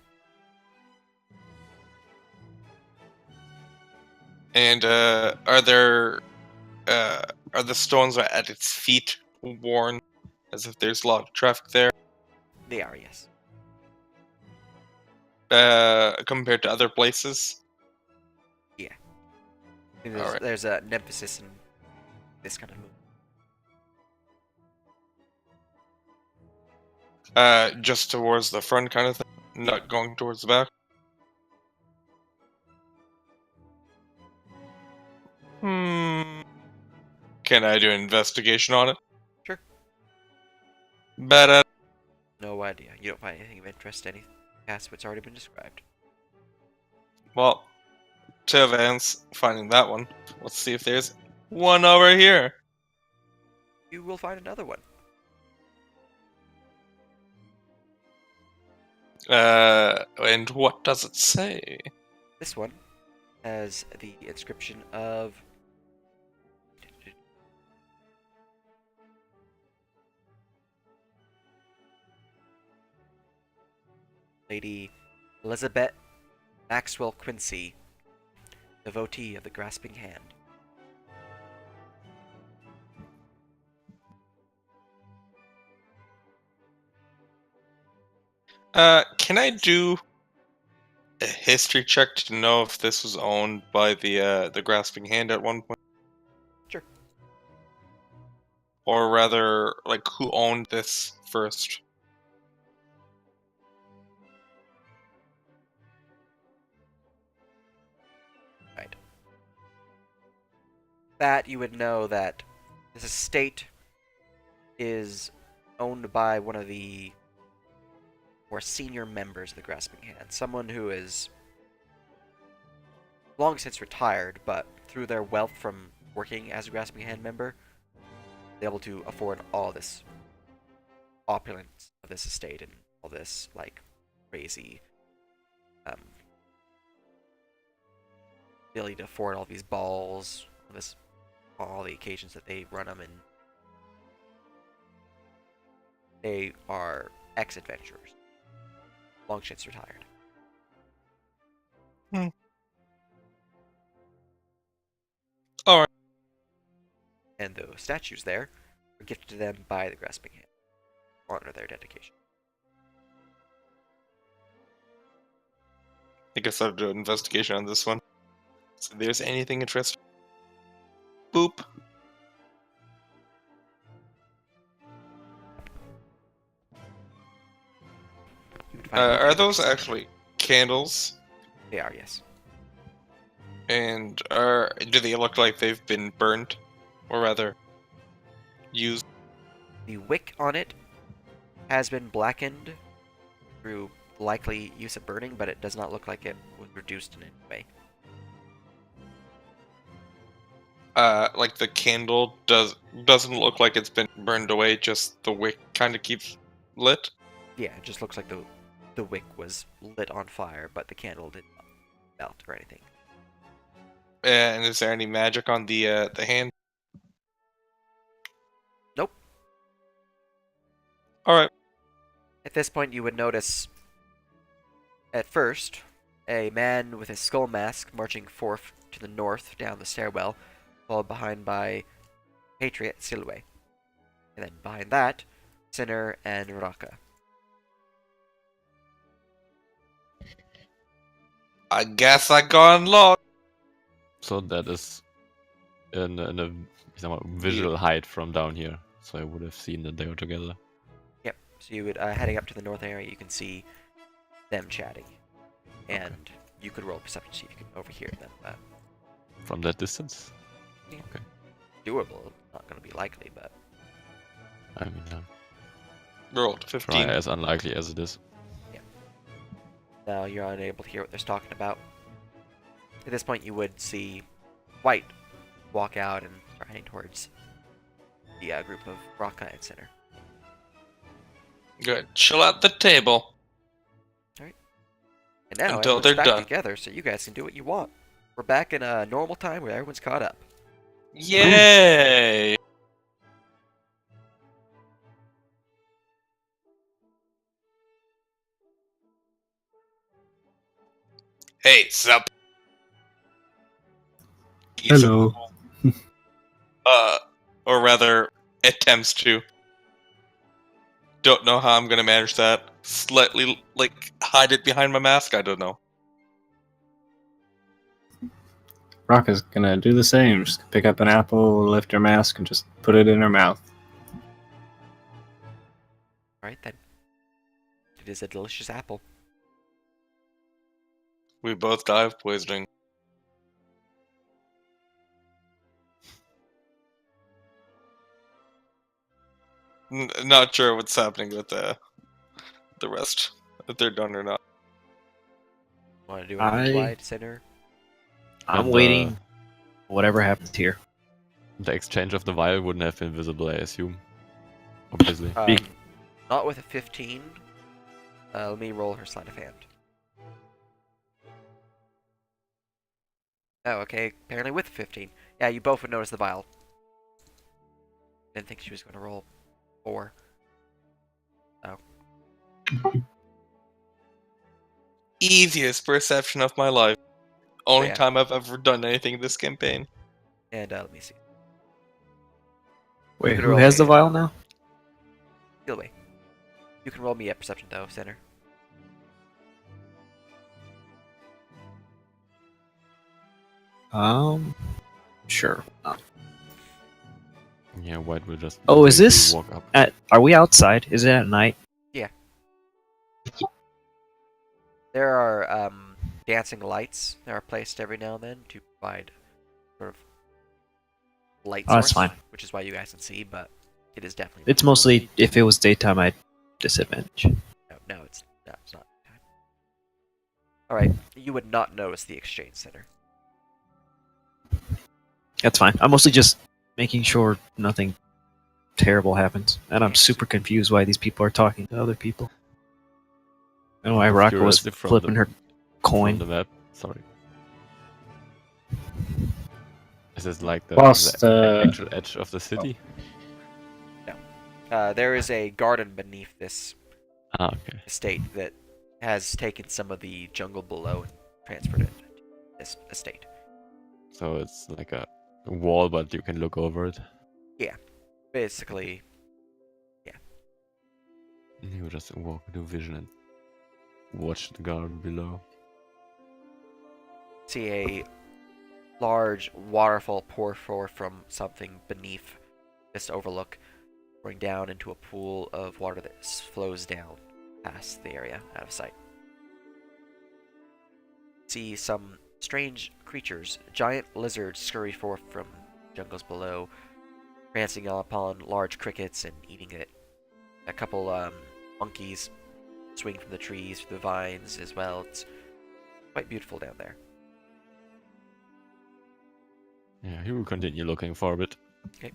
And are the stones at its feet worn? As if there's a lot of traffic there. They are, yes. Compared to other places. There's, Alright. there's an emphasis in this kind of move. Just towards the front kind of thing, not going towards the back. Can I do an investigation on it? Sure. But No idea. You don't find anything of interest, anything past what's already been described. well, to advance finding that one, let's see if there's one over here. You will find another one. And what does it say? This one has the inscription of Lady Elizabeth Maxwell Quincy, devotee of the Grasping Hand. Can I do a history check to know if this was owned by the Grasping Hand at one point? Sure. Or rather, like, who owned this first? Right. That you would know that this estate is owned by one of the more senior members of the Grasping Hand. Someone who is long since retired, but through their wealth from working as a Grasping Hand member, they're able to afford all this opulence of this estate and all this, like, crazy ability to afford all these balls, all the occasions that they run them, and they are ex-adventurers, long since retired. Alright. And those statues there were gifted to them by the Grasping Hand to honor their dedication. I guess I'll do an investigation on this one. So if there's anything interesting. Boop. You would find nothing Are of those interest. actually candles? They are, yes. And do they look like they've been burned? Or rather, used? The wick on it has been blackened through likely use of burning, but it does not look like it was reduced in any way. Like the candle doesn't look like it's been burned away, just the wick kind of keeps lit? Yeah, it just looks like the wick was lit on fire, but the candle did not melt or anything. And is there any magic on the hand? Nope. Alright. At this point, you would notice, at first, a man with a skull mask marching forth to the north down the stairwell, followed behind by Patriot Silwe. And then behind that, Sinner and Raka. I guess I got unlocked. So that is in a visual height from down here. So I would have seen that they were together. Yep. So you would, heading up to the north area, you can see them chatting. And you could roll perception to see if you can overhear them. From that distance? Yeah. Okay. Doable. Not going to be likely, but... I mean, Rolled try 15. as unlikely as it is. Now you're unable to hear what they're talking about. At this point, you would see White walk out and start heading towards the group of Raka and Sinner. Good. Chill at the table. And now Until everyone's they're back done. together, so you guys can do what you want. We're back in a normal time where everyone's caught up. Yay! Hey, sup? Hello. Or rather, attempts to. don't know how I'm gonna manage that. Slightly, like, hide it behind my mask. I don't know. Rocka's gonna do the same. Just pick up an apple, lift her mask, and just put it in her mouth. Alright then. It is a delicious apple. We both die of poisoning. Not sure what's happening with the rest. If they're done or not. Want to do anything I- wide, center? I'm And, waiting. Whatever happens here. The exchange of the vial wouldn't have been visible, I assume. Obviously. Not with a 15. Let me roll her sleight of hand. Oh, okay. Apparently with 15. Yeah, you both would notice the vial. Didn't think she was going to roll 4. Easiest perception of my life. Only Yeah. time I've ever done anything this campaign. And let me see. Wait, could who roll has the me. vial now? Either way. You can roll me a perception though, center. Sure. Yeah, White will just. Oh, is quickly this walk up. Are we outside? Is it at night? There are dancing lights that are placed every now and then to provide sort of light Oh, that's source, fine. which is why you guys can see, but it is definitely It's mostly if it was daytime, I'd disadvantage. no, it's not time. All right, you would not notice the exchange center. That's fine. I'm mostly just making sure nothing terrible happens, and I'm Yes. super confused why these people are talking to other people. And why Out of Rocka was curiosity, from flipping the- her From coin. the map. Sorry. Is this like the Whilst, actual edge of the city? There is a garden beneath this Ah, okay. estate that has taken some of the jungle below and transferred it to this estate. So it's like a wall, but you can look over it. Basically, You just walk into vision and watch the garden below. see a large waterfall pour forth from something beneath this overlook, pouring down into a pool of water that flows down past the area out of sight. See some strange creatures. Giant lizards scurry forth from jungles below, prancing upon large crickets and eating it. A couple monkeys swing from the trees, through the vines as well. It's quite beautiful down there. Yeah, he will continue looking for a bit. And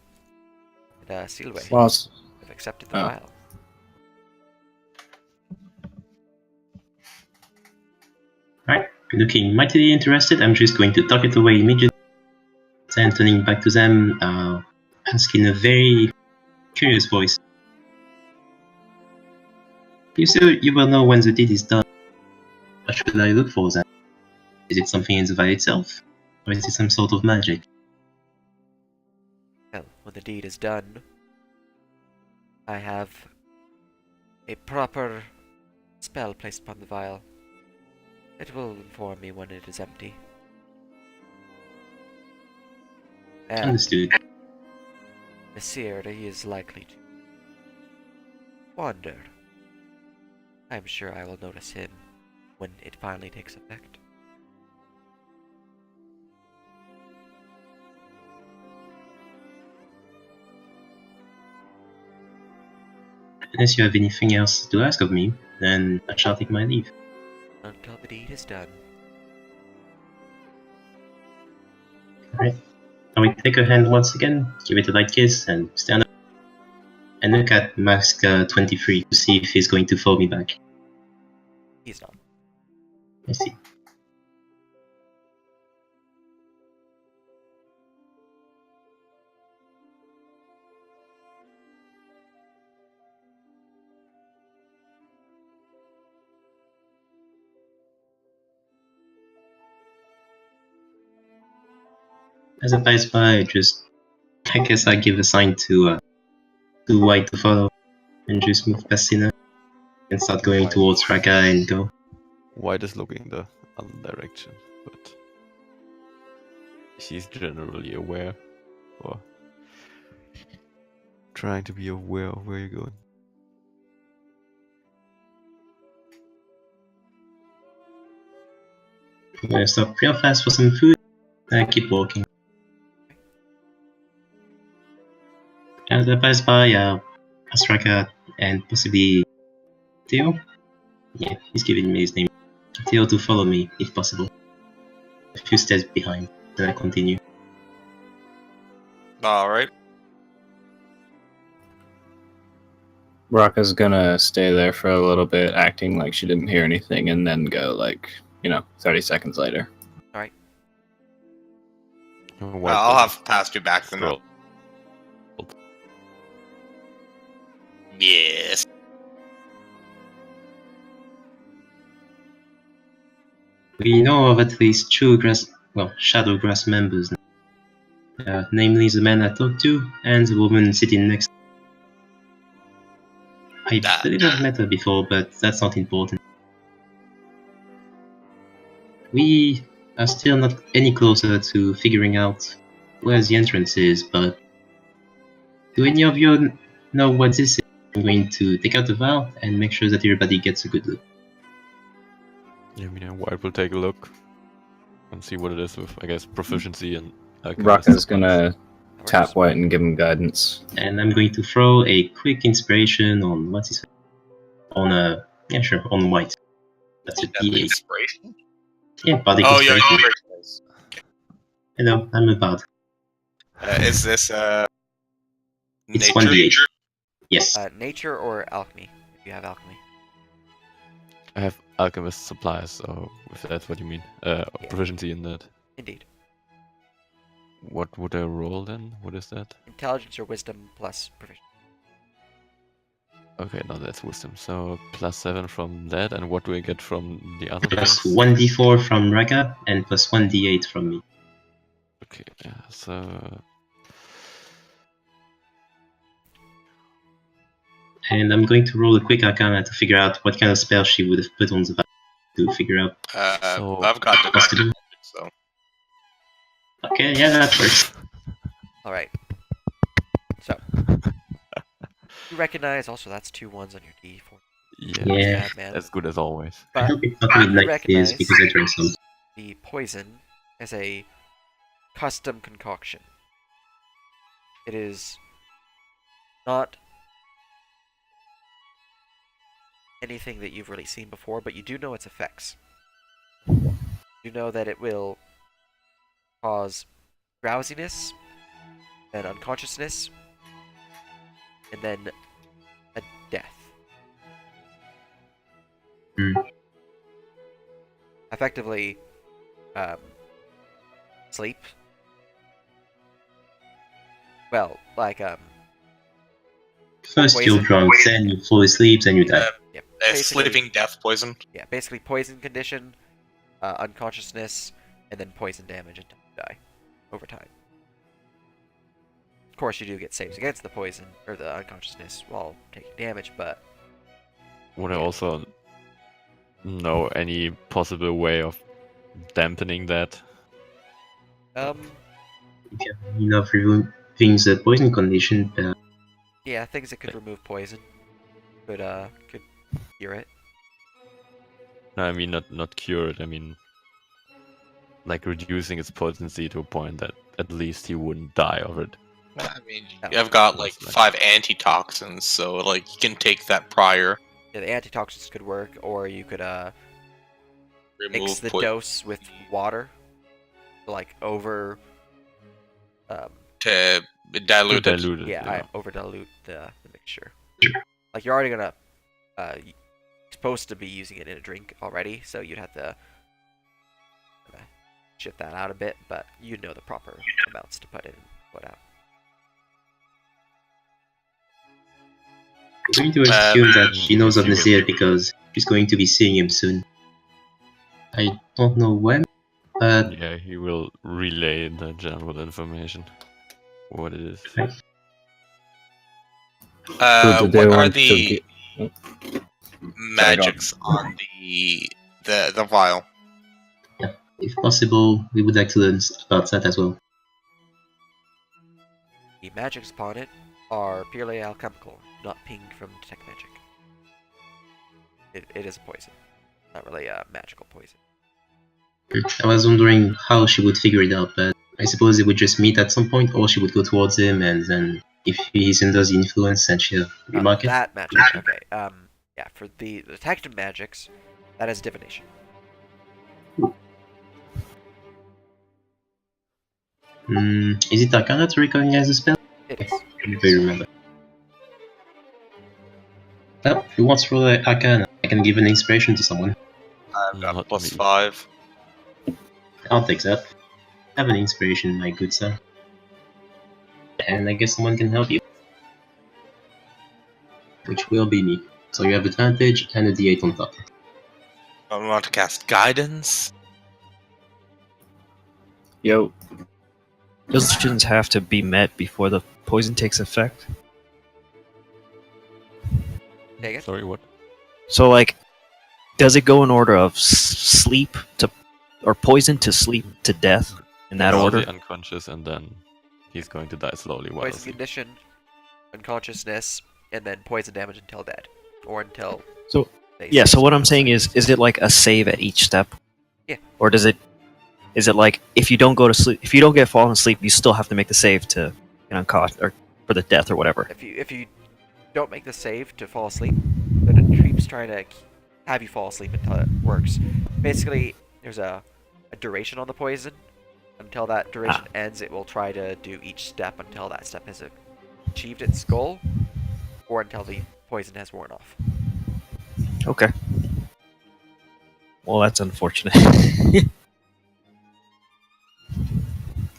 Silwe, Whilst have accepted the Oh. vial. Alright, looking mightily interested, I'm just going to tuck it away immediately. Then turning back to them, asking in a very curious voice. You will know when the deed is done. What should I look for then? Is it something in the vial itself? Or is it some sort of magic? Well, when the deed is done, I have a proper spell placed upon the vial. It will inform me when it is empty. And Understood. Messire, he is likely to wander. I am sure I will notice him when it finally takes effect. Unless you have anything else to ask of me, then I shall take my leave. Until the deed is done. Alright. I will take her hand once again, give it a light kiss, and stand up. And look at Mask 23 to see if he's going to follow me back. He's not. I see. As I pass by, I guess I give a sign to White to follow. and just move past Sinner and start going towards Raka and go. White is looking the other direction, but she's generally aware, or trying to be aware of where you're going. I'm gonna stop real fast for some food and keep walking. As I pass by Asraka and possibly Theo. Yeah, he's giving me his name. Theo to follow me if possible. A few steps behind, then I continue. Alright. Raka's gonna stay there for a little bit, acting like she didn't hear anything, and then go like, 30 seconds later. White I'll doesn't have passed you back then. scroll. Yes. We know of at least two shadow grass members, namely the man I talked to and the woman sitting next. I believe I've met her before, but that's not important. We are still not any closer to figuring out where the entrance is, but do any of you know what this is? I'm going to take out the vial and make sure that everybody gets a good look. Yeah, White will take a look and see what it is with, I guess, proficiency and. Raka's gonna tap White and give him guidance. And I'm going to throw a quick inspiration on what's his on on White. That's a D8. Inspiration? Yeah, body Oh, yeah, inspiration. inspiration. Hello, I'm a bard. Is this It's nature? 1d8. Yes. Nature or alchemy, if you have alchemy. I have alchemist supplies, so if that's what you mean, proficiency in that. Indeed. What would I roll then? What is that? Intelligence or wisdom plus proficiency. Okay, no, that's wisdom. So +7 from that, and what do I get from the other Plus things? 1d4 from Raka and plus 1d8 from me. Okay, yeah, so And I'm going to roll a quick arcana to figure out what kind of spell she would have put on the vial to figure out. So- I've got the What's to do? so Okay, yeah, that works. Alright. So. You recognize, also that's 2 1s on your D4. yeah, Yeah. Man. as good as always. I But hope it's not midnight is recognize- because I drank some. the poison is a custom concoction. It is not anything that you've really seen before, but you do know its effects. You know that it will cause drowsiness, then unconsciousness, and then a death. Effectively, sleep. Well, like, First you're Poison. drunk, then you fall asleep, then you die. yeah, sleeping death poison. Yeah, basically poison condition, unconsciousness, and then poison damage until you die over time. Of course, you do get saves against the poison or the unconsciousness while taking damage, but Would I also know any possible way of dampening that? If you have enough things that poison condition, yeah, things that could remove poison could cure it. No, I mean not cure it. I mean like reducing its potency to a point that at least he wouldn't die of it. I mean, No. I've got like That's 5 antitoxins, so like you can take that prior. Yeah, the antitoxins could work, or you could mix Remove the poison dose with water, like over. to dilute it. Diluted. Yeah, I over dilute the mixture. Like you're already gonna supposed to be using it in a drink already, so you'd have to shift that out a bit, but you'd know the proper amounts to put in and put out. I'm going to assume that she knows of she will. Nasir because she's going to be seeing him soon. I don't know when, but Yeah, he will relay the general information. What it is. So do they What are want to the get- magics on the vial? If possible, we would like to learn about that as well. The magics upon it are purely alchemical, not ping from detect magic. It is a poison, not really a magical poison. I was wondering how she would figure it out, but I suppose they would just meet at some point, or she would go towards him, and then if he's under the influence, then she'll remark it. That magic, okay. Yeah, for the detective magics, that is divination. Is it Arcana to recognize the spell? It is. I can't really remember. Well, if you want to roll Arcana, I can give an inspiration to someone. I've got Not plus me. 5. I'll take that. Have an inspiration, my good son. And I guess someone can help you. Which will be me. So you have advantage and a d8 on top. I want to cast guidance. Yo, Those conditions have to be met before the poison takes effect. Take it. Sorry, what? So, like, does it go in order of sleep to, or poison to sleep to death in that Probably order? unconscious, and then he's going to die slowly while Poison asleep. condition, unconsciousness, and then poison damage until dead. Or until... So- they Yeah. say So what I'm something. saying is it like a save at each step? Yeah. Or is it like if you don't go to sleep, if you don't get fallen asleep, you still have to make the save to get unconscious or for the death or whatever? If you don't make the save to fall asleep, then it keeps trying to have you fall asleep until it works. Basically, there's a duration on the poison. Until that duration ends, it will try to do each step until that step has achieved its goal, or until the poison has worn off. Okay. Well, that's unfortunate.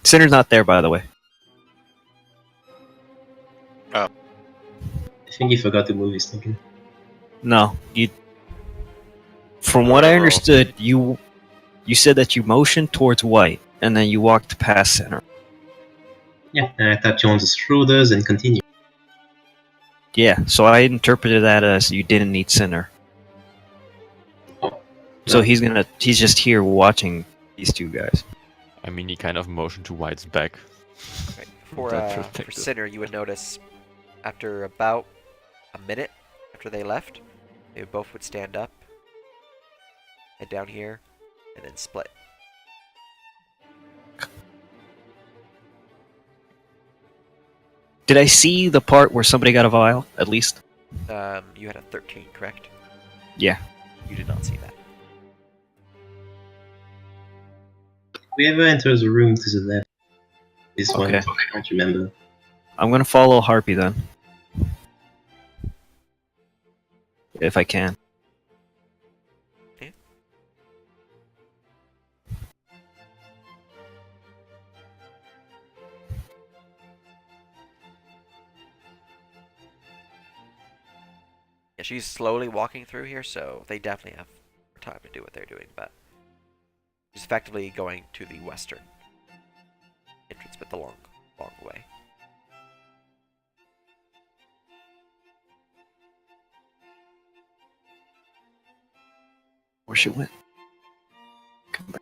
Sinner's not there, by the way. I think he forgot to move his token. No, you. From what I Roll. understood, you said that you motioned towards white and then you walked past center. Yeah, and I tapped you on the shoulders and continue. Yeah, so I interpreted that as you didn't need center. So No. he's just here watching these two guys. I mean, he kind of motioned to White's back. Right. For That for perspective. Sinner, you would notice after about a minute after they left, they both would stand up, head down here, and then split. Did I see the part where somebody got a vial, at least? You had a 13, correct? Yeah. You did not see that. Whoever enters the room to the left. This one, Okay. I can't remember. I'm gonna follow Harpy then. If I can. Yeah, she's slowly walking through here, so they definitely have time to do what they're doing, but she's effectively going to the western entrance, but the long way. Where she went? Come back.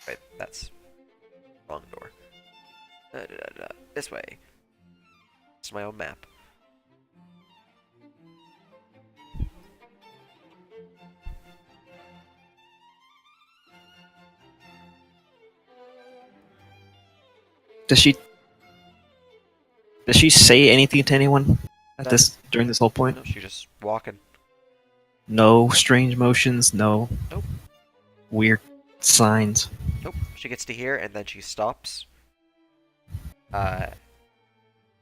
Right, that's wrong door. This way. It's my own map. Does she say anything to anyone at this during this whole point? No, she's just walking. No strange motions, no Nope. weird signs. Nope. She gets to here and then she stops.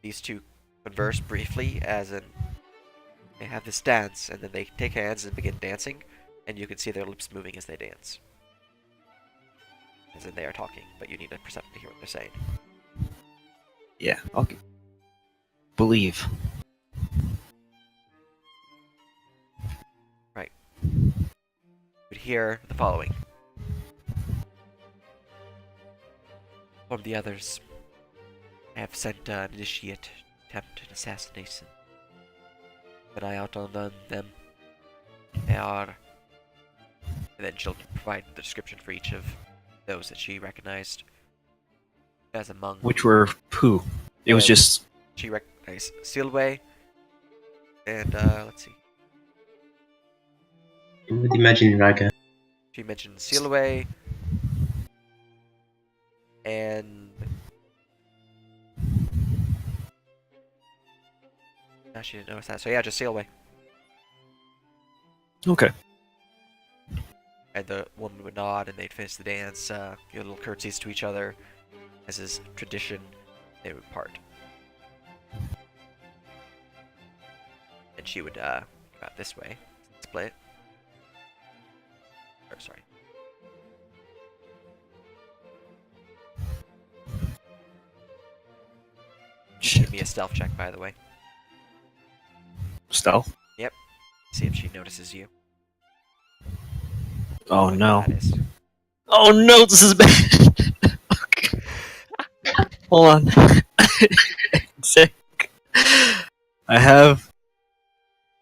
These two converse briefly, as in They have this dance, and then they take hands and begin dancing, and you can see their lips moving as they dance. As in they are talking, but you need a perception to hear what they're saying. Yeah. Okay. Believe. You would hear the following. From the others, I have sent an initiate to attempt an assassination. But I outdone them. They are... And then she'll provide the description for each of those that she recognized as among... Which were who? It was just... She recognized Silway, and let's see. I would imagine Raga. She mentioned Silway, and... No, she didn't notice that. So yeah, just Silway. Okay. And the woman would nod, and they'd finish the dance, give little curtsies to each other. As is tradition, they would part. And she would go out this way, split. Or, sorry. Give me a stealth check, by the way. Stealth? See if she notices you. Oh What no. that is. Oh no, this is bad. Okay. Hold on. Sick. I have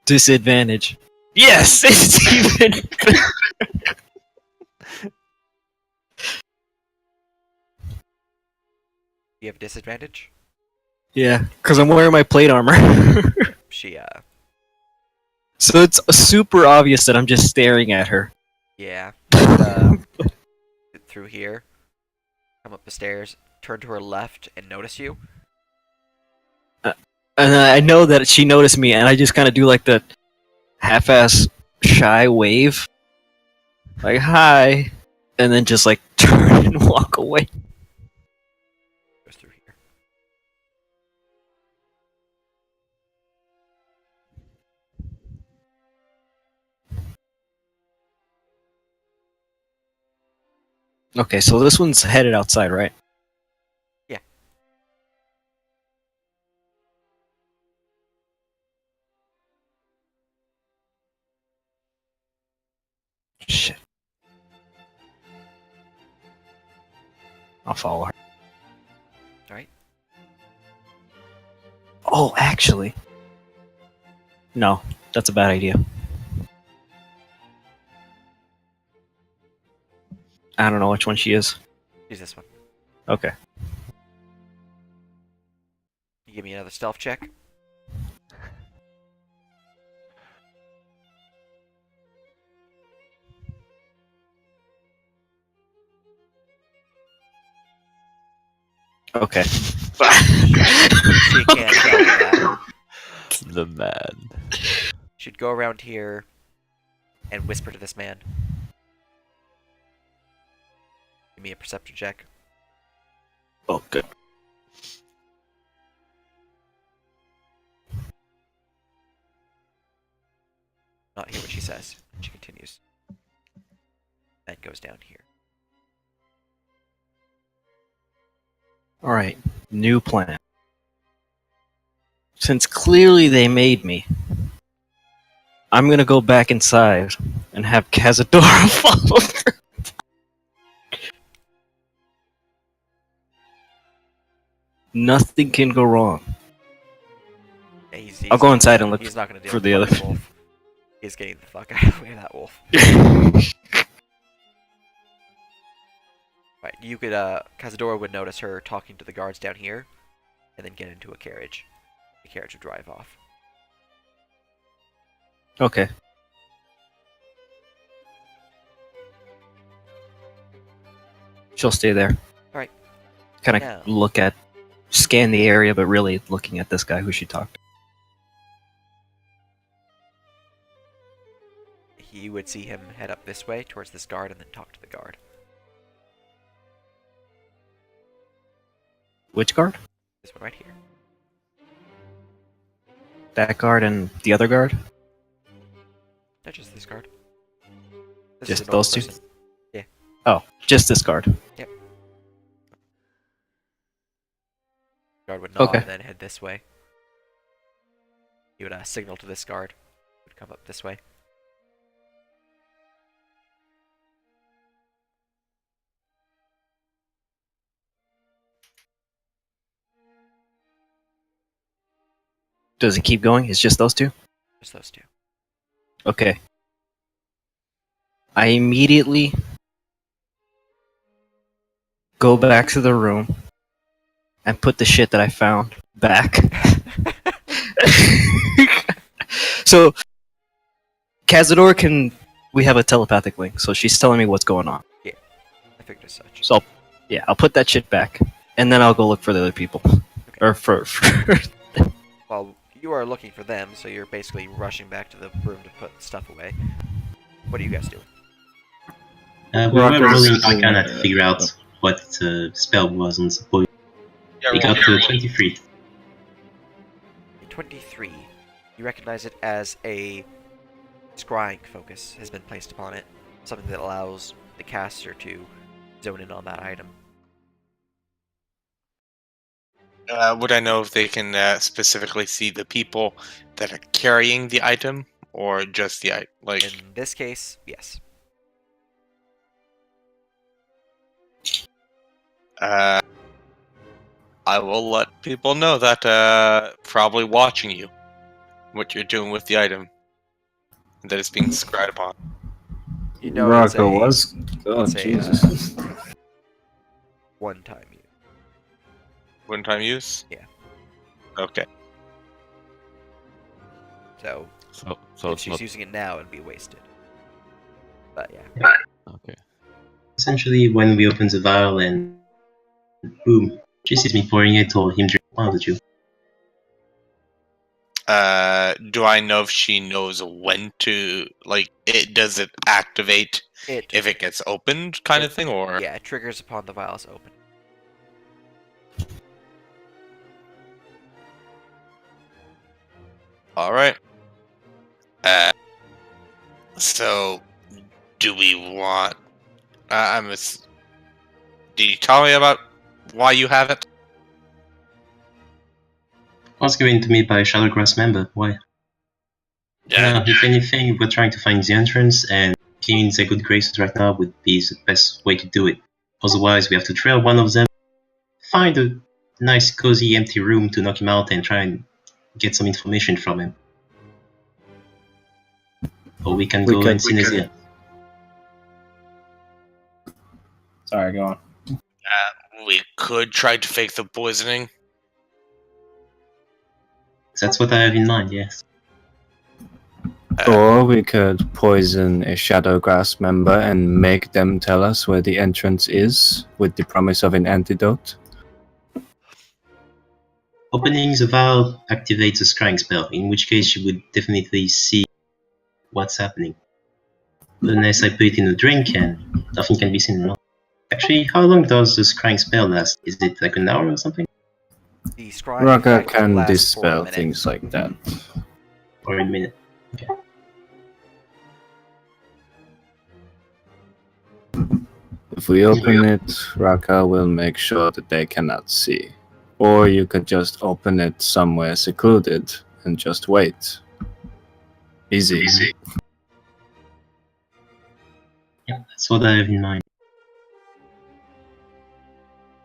disadvantage. Yes, it's even. You have disadvantage? Yeah, because I'm wearing my plate armor. She, So it's super obvious that I'm just staring at her. yeah. Through here. Come up the stairs, turn to her left, and notice you. And I know that she noticed me, and I just kind of do like the half-ass shy wave. Like, hi. And then just like turn and walk away. Goes through here. Okay, so this one's headed outside, right? Yeah. Shit. I'll follow her. Alright. Oh, actually. No, that's a bad idea. I don't know which one she is. Use this one. Okay. You give me another stealth check. Okay. She can't tell you that. The man. She'd go around here and whisper to this man. Give me a perception check. Oh, good. Not hear what she says. She continues. Then goes down here. Alright, new plan. Since clearly they made me, I'm gonna go back inside and have Cazadora follow through. Nothing can go wrong. Yeah, he's I'll go not inside gonna- and look He's not gonna deal for with the other. fucking wolf. He's getting the fuck out of the way of that wolf. Right, you could, Cazadora would notice her talking to the guards down here, and then get into a carriage. The carriage would drive off. Okay. She'll stay there. Alright. Kind of Now- scan the area, but really looking at this guy who she talked to. You would see him head up this way towards this guard and then talk to the guard. Which guard? This one right here. That guard and the other guard? Not just this guard. This Just is a normal those two? person. Yeah. Oh, just this guard. Guard would nod Okay. and then head this way. He would signal to this guard. Would come up this way. Does it keep going? It's just those two? Just those two. Okay. I immediately go back to the room and put the shit that I found back. So, Cazador can. We have a telepathic link, so she's telling me what's going on. I figured as such. So, yeah, I'll put that shit back, and then I'll go look for the other people. Or for Well, you are looking for them, so you're basically rushing back to the room to put stuff away. What are you guys doing? We were rolling Rockers- Arcana to figure out what spell was on support. We got to 23. 23. You recognize it as a scrying focus has been placed upon it. Something that allows the caster to zone in on that item. Would I know if they can specifically see the people that are carrying the item, or just the item? Like, In this case, yes. I will let people know that probably watching you, what you're doing with the item, that it's being scried upon. You know it's Rocco a was. Oh, it's a, Jesus. one-time use. One-time use. Yeah. Okay. So So if it's she's not using it now, it'd be wasted. But yeah. okay. Essentially, when we open the vial and boom, she sees me pouring it or him drinking one of the two. Do I know if she knows when to, like, does it activate It if it gets opened, kind of thing, or? yeah, it triggers upon the vial's open. All right. So, do we want? Did you tell me about why you have it? Was given to me by a Shadowgrass member. Why? If anything, we're trying to find the entrance, and being in their good graces right now would be the best way to do it. Otherwise, we have to trail one of them, find a nice, cozy, empty room to knock him out, and try and get some information from him. Or we can go and see Nazir. Sorry, go on. We could try to fake the poisoning. That's what I have in mind, yes. Or we could poison a Shadowgrass member and make them tell us where the entrance is, with the promise of an antidote. Opening the vial activates a scrying spell, in which case you would definitely see what's happening. Unless I put it in a drink and nothing can be seen. Actually, how long does the scrying spell last? Is it like an hour or something? The scrying Raka effect can lasts for a dispel minute. things like that. Or a minute? If we open it, Raka will make sure that they cannot see. Or you could just open it somewhere secluded and just wait. Easy. Yeah, that's what I have in mind.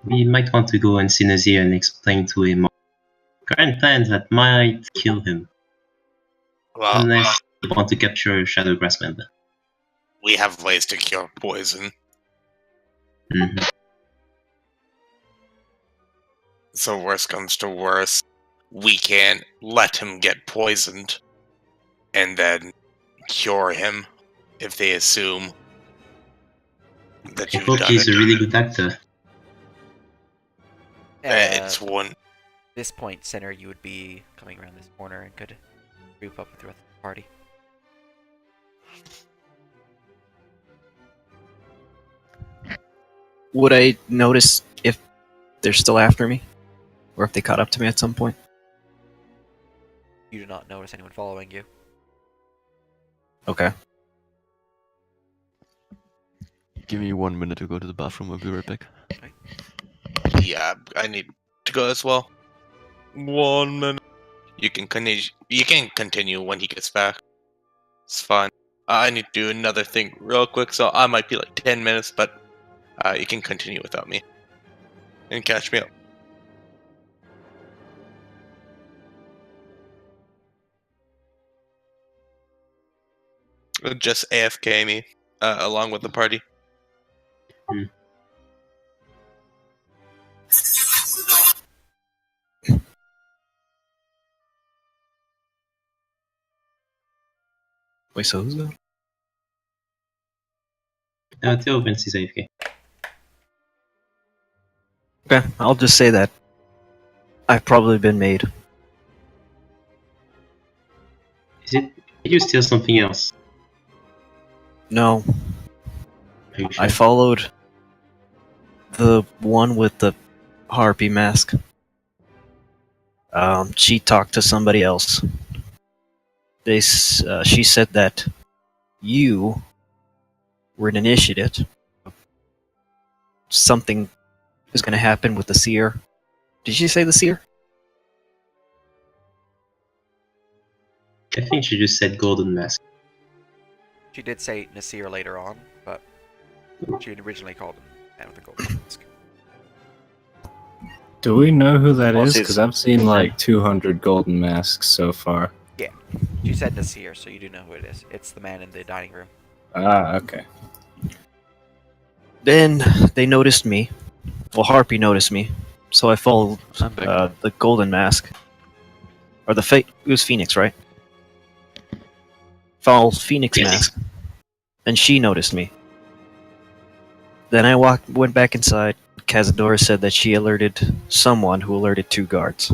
We might want to go and see Nazir and explain to him our current plans that might kill him. Well, Unless we want to capture a Shadowgrass member. we have ways to cure poison. Mhm. So worst comes to worst, we can let him get poisoned, and then cure him if they assume that I you've hope done he's it. a really good actor. It's one. At this point, Center, you would be coming around this corner and could group up with the rest of the party. Would I notice if they're still after me? Or if they caught up to me at some point? You do not notice anyone following you. Okay. Give me 1 minute to go to the bathroom. I'll be right back. Yeah, I need to go as well. 1 minute. You can continue. You can continue when he gets back. It's fine. I need to do another thing real quick, so I might be like 10 minutes, but you can continue without me and catch me up. Just AFK me along with the party. Wait, so who's that? Theoben's is AFK. Okay, I'll just say that I've probably been made. Is it? Did you steal something else? No, Are you sure? I followed the one with the harpy mask. She talked to somebody else. She said that you were an initiate. Something is going to happen with the seer. Did she say the seer? I think she just said golden mask. She did say Nasir later on, but she had originally called him Man with the Golden Mask. Do we know who that Well, is? she's- Because I've seen like 200 golden masks so far. She said Nasir, so you do know who it is. It's the man in the dining room. Ah, okay. Then they noticed me. Well, Harpy noticed me, so I followed I'm back. the golden mask. Or it was Phoenix, right? Followed Phoenix Yes. mask. And she noticed me. Then I went back inside. Cazadora said that she alerted someone who alerted 2 guards.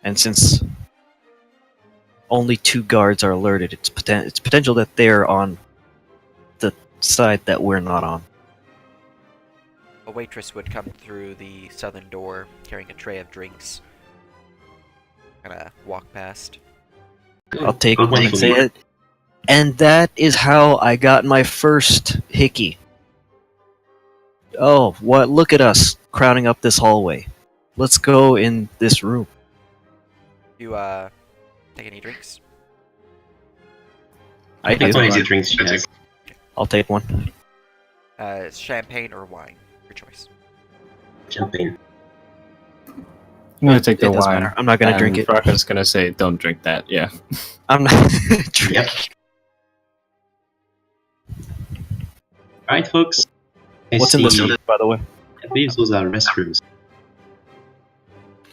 And since only 2 guards are alerted, it's potential that they're on the side that we're not on. A waitress would come through the southern door carrying a tray of drinks. Kinda walk past. I'll take Good one one and for say me. it. And that is how I got my first hickey. Oh, what? Look at us crowding up this hallway. Let's go in this room. You, take any drinks? I do. That's one of the drinks she has. I'll take one. Champagne or wine? Your choice. Champagne. I'm gonna take the It doesn't wine. matter. I'm not gonna drink it. Rocco's gonna say, "Don't drink that." Yeah. I'm not drink. Yep. Alright, folks. I What's in the see- cellar, by the way? I believe those are restrooms.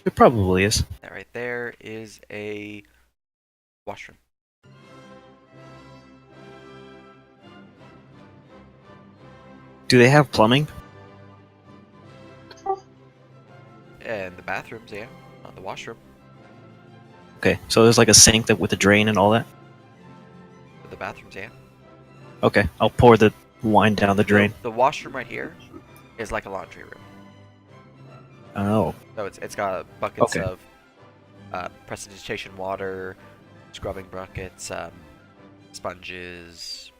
It probably is. That right there is a washroom. Do they have plumbing? And the bathrooms, yeah. Not the washroom. Okay, so there's like a sink that with a drain and all that. But the bathrooms, yeah. Okay, I'll pour the wine down the drain. The washroom right here is like a laundry room. Oh, So it's got buckets Okay. of precipitation water, scrubbing buckets, sponges.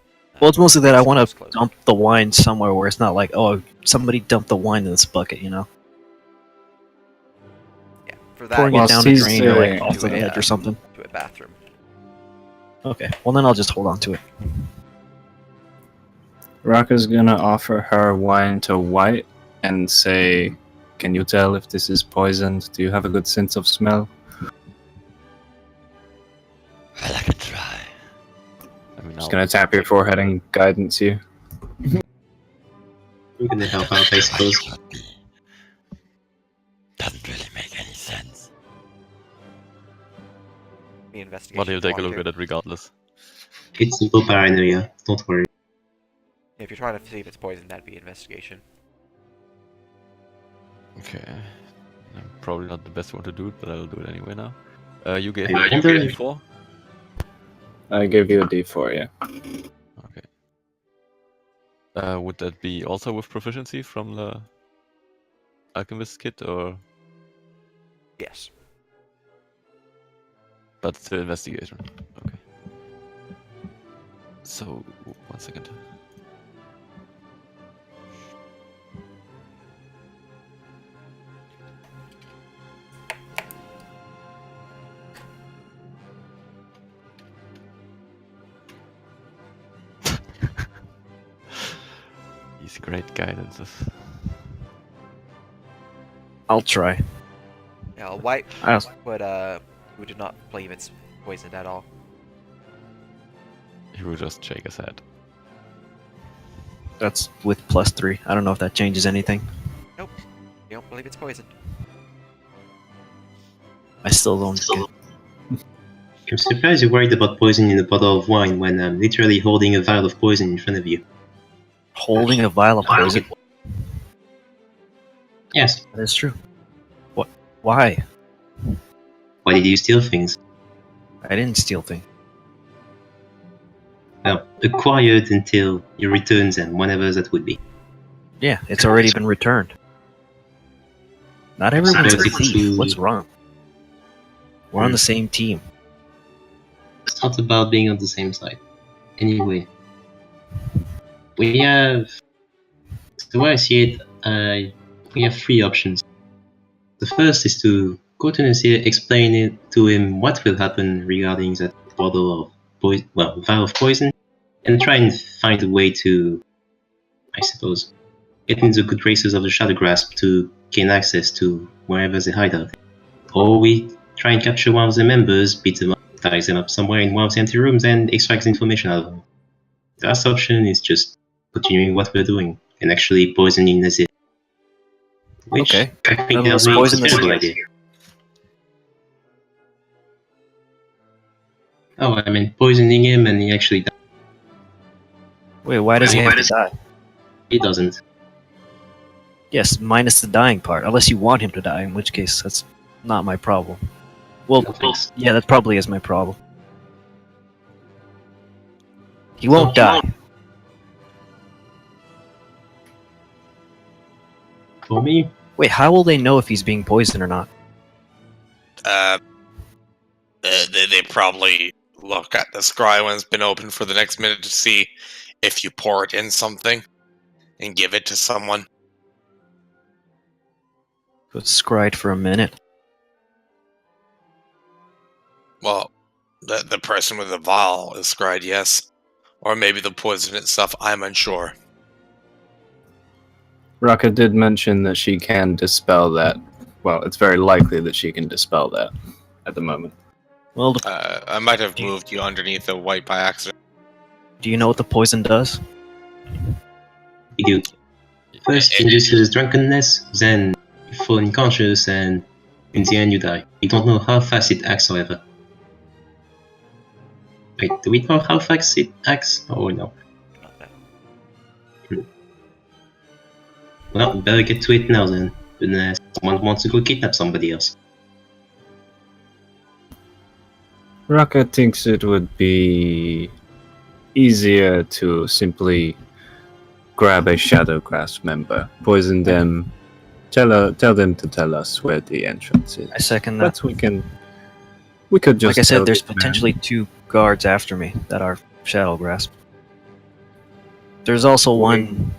well, it's mostly that I want to clothes. dump the wine somewhere where it's not like, oh, somebody dumped the wine in this bucket, you know, Yeah, for that pouring you it Whilst down the he's drain or like doing- off the to a, edge or something. to a bathroom. Okay, well then I'll just hold on to it. Rocco's gonna offer her wine to White and say, "Can you tell if this is poisoned? Do you have a good sense of smell?" Well, I could try. I mean, Just gonna tap your forehead and guidance you. I'm gonna help out, I suppose. Could be. Doesn't really make any sense. The investigation. But he'll take a look to. at it regardless. It's simple paranoia, don't worry. If you're trying to see if it's poison, that'd be investigation. Okay. I'm probably not the best one to do it, but I'll do it anyway now. You gave Yeah, me you gave- 34? I give you a D4, yeah. Okay. Would that be also with proficiency from the alchemist kit, or? Yes. But still investigation. Okay. So, 1 second. These great guidances. I'll try. Yeah, white I'll, would do not believe it's poisoned at all. He will just shake his head. that's with +3. I don't know if that changes anything. You don't believe it's poisoned. I still don't get. I'm surprised you're worried about poison in a bottle of wine when I'm literally holding a vial of poison in front of you. Holding a vial of poison. Yes. That is true. What? Why? Why did you steal things? I didn't steal things. Well, acquired until you return them, whenever that would be. Yeah, it's already been returned. Not everyone's a suppose it's thief. too- What's wrong? We're on the same team. It's not about being on the same side. Anyway, we have. The way I see it, we have 3 options. The first is to go to Nasir, explain it to him what will happen regarding that bottle of vial of poison, and try and find a way to, I suppose, get into the good graces of the Shadow Grasp to gain access to wherever they hide out. Or we try and capture one of the members, beat them up, ties them up somewhere in one of the empty rooms, and extract the information out of them. The last option is just continuing what we're doing and actually poisoning Nazir. Which Okay, I think then tells let's me it's poison a terrible Nazir. idea. Oh, I mean, poisoning him and he actually died. Wait, why does he have to die? He doesn't. Yes, minus the dying part. Unless you want him to die, in which case that's not my problem. Well, No thanks. yeah, that probably is my problem. He won't die. For me, Wait, how will they know if he's being poisoned or not? They probably look at the scry when it's been open for the next minute to see if you pour it in something and give it to someone. So it's scried for a minute. Well, the person with the vial is scried, yes. Or maybe the poison itself, I'm unsure. Raka did mention that she can dispel that. Well, it's very likely that she can dispel that at the moment. Well, I might have moved you underneath the white by accident. do you know what the poison does? you do. First, it induces drunkenness, then you fall unconscious, and in the end, you die. We don't know how fast it acts, however. Wait, do we know how fast it acts? Oh no. Not that. Well, we better get to it now then, unless someone wants to go kidnap somebody else. Raka thinks it would be easier to simply grab a Shadow Grasp member, poison them, tell them to tell us where the entrance is. I second that. But we could just Like I tell said, there's this man. potentially 2 guards after me that are Shadow Grasp. There's also one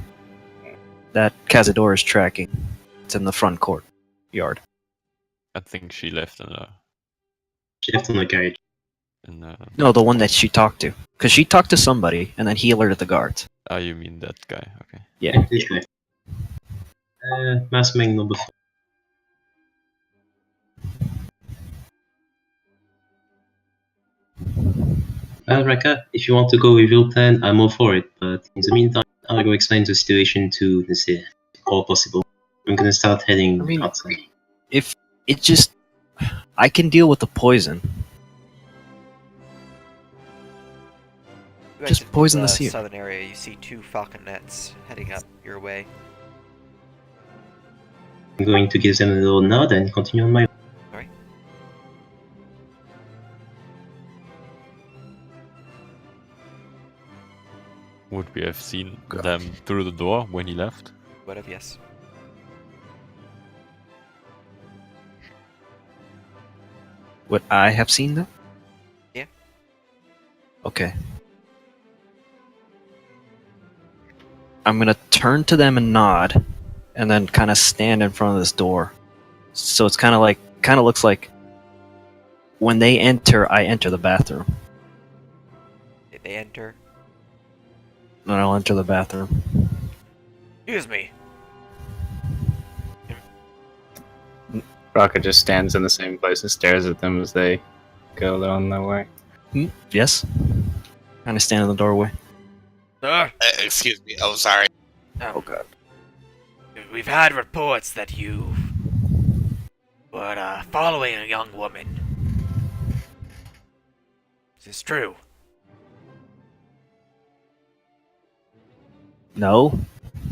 that Cazador is tracking. It's in the front court yard. I think she left in the. She left on the carriage. No, the one that she talked to. Because she talked to somebody, and then he alerted the guards. Oh, you mean that guy? Okay. Yeah. This guy. Mass Meng number 4. Well, Raka, if you want to go with your plan, I'm all for it, but in the meantime, I'll go explain the situation to Nasir, if all possible. I'm gonna start heading I mean- outside. If it just... I can deal with the poison. You Just exit poison the the seer. southern area. You see 2 falconets heading up your way. I'm going to give them a little nod and continue on my way. Alright. Would we have seen them through the door when he left? Would have, yes. Would I have seen that? Okay. I'm gonna turn to them and nod, and then kind of stand in front of this door. So it's kind of looks like when they enter, I enter the bathroom. Did they enter? And I'll enter the bathroom. Excuse me. Raka just stands in the same place and stares at them as they go on their way. Yes. Kind of stand in the doorway. Sir, Excuse me. Oh, sorry. Oh god. we've had reports that you were following a young woman. Is this true? No.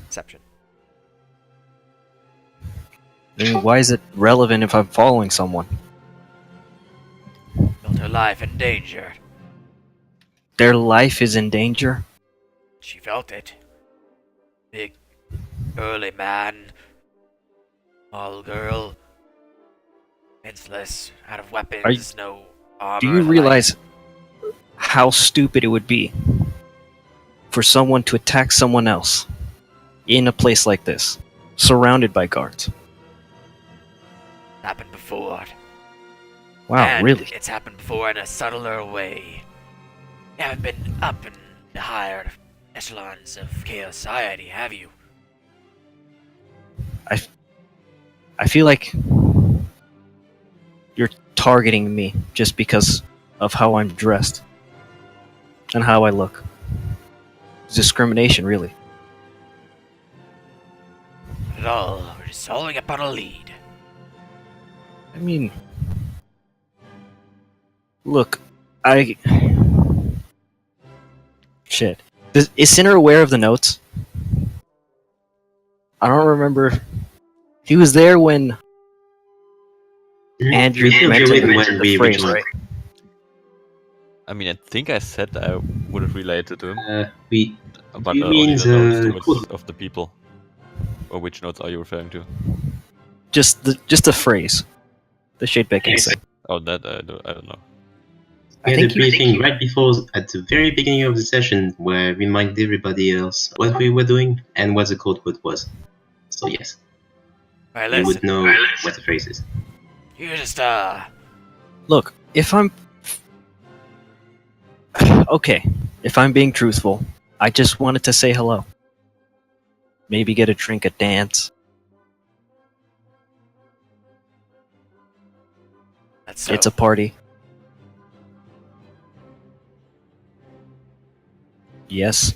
Deception. I mean, why is it relevant if I'm following someone? Felt her life in danger. Their life is in danger. She felt it. Big, burly man, small girl, defenseless, out of weapons, no armor. Do you realize how stupid it would be for someone to attack someone else in a place like this, surrounded by guards? Happened before. Wow, And really? It's happened before in a subtler way. You haven't been up in the higher echelons of chaos society, have you? I feel like you're targeting me just because of how I'm dressed and how I look. It's discrimination, really. Not at all. We're just following up on a lead. I mean, look, I. Shit. Is Sinner aware of the notes? I don't remember. He was there when Andrew Andrew mentioned when the we phrase, originally- right? I mean, I think I said I would relate it to him, we but you only mean the notes the to code? which of the people. Or which notes are you referring to? Just the phrase. The shade back Yes. inside. Oh, that I don't know. We I had a think you- briefing right before, at the very beginning of the session, where we reminded everybody else what we were doing and what the code word was. So yes, Alright, you would listen. know what the phrase is. You just, Look, if I'm okay, if I'm being truthful, I just wanted to say hello. Maybe get a drink, a dance. that's so. It's a party. Yes.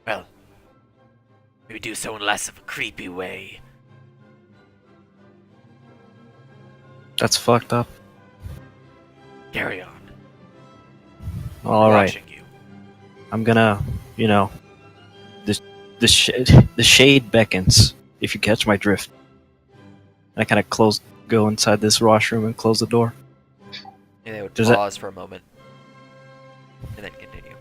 Well, maybe do so in less of a creepy way. That's fucked up. Carry on. All right. Watching you. I'm gonna, the shade beckons. If you catch my drift. And I kind of go inside this washroom and close the door. And they would Does that- pause for a moment. And then continue.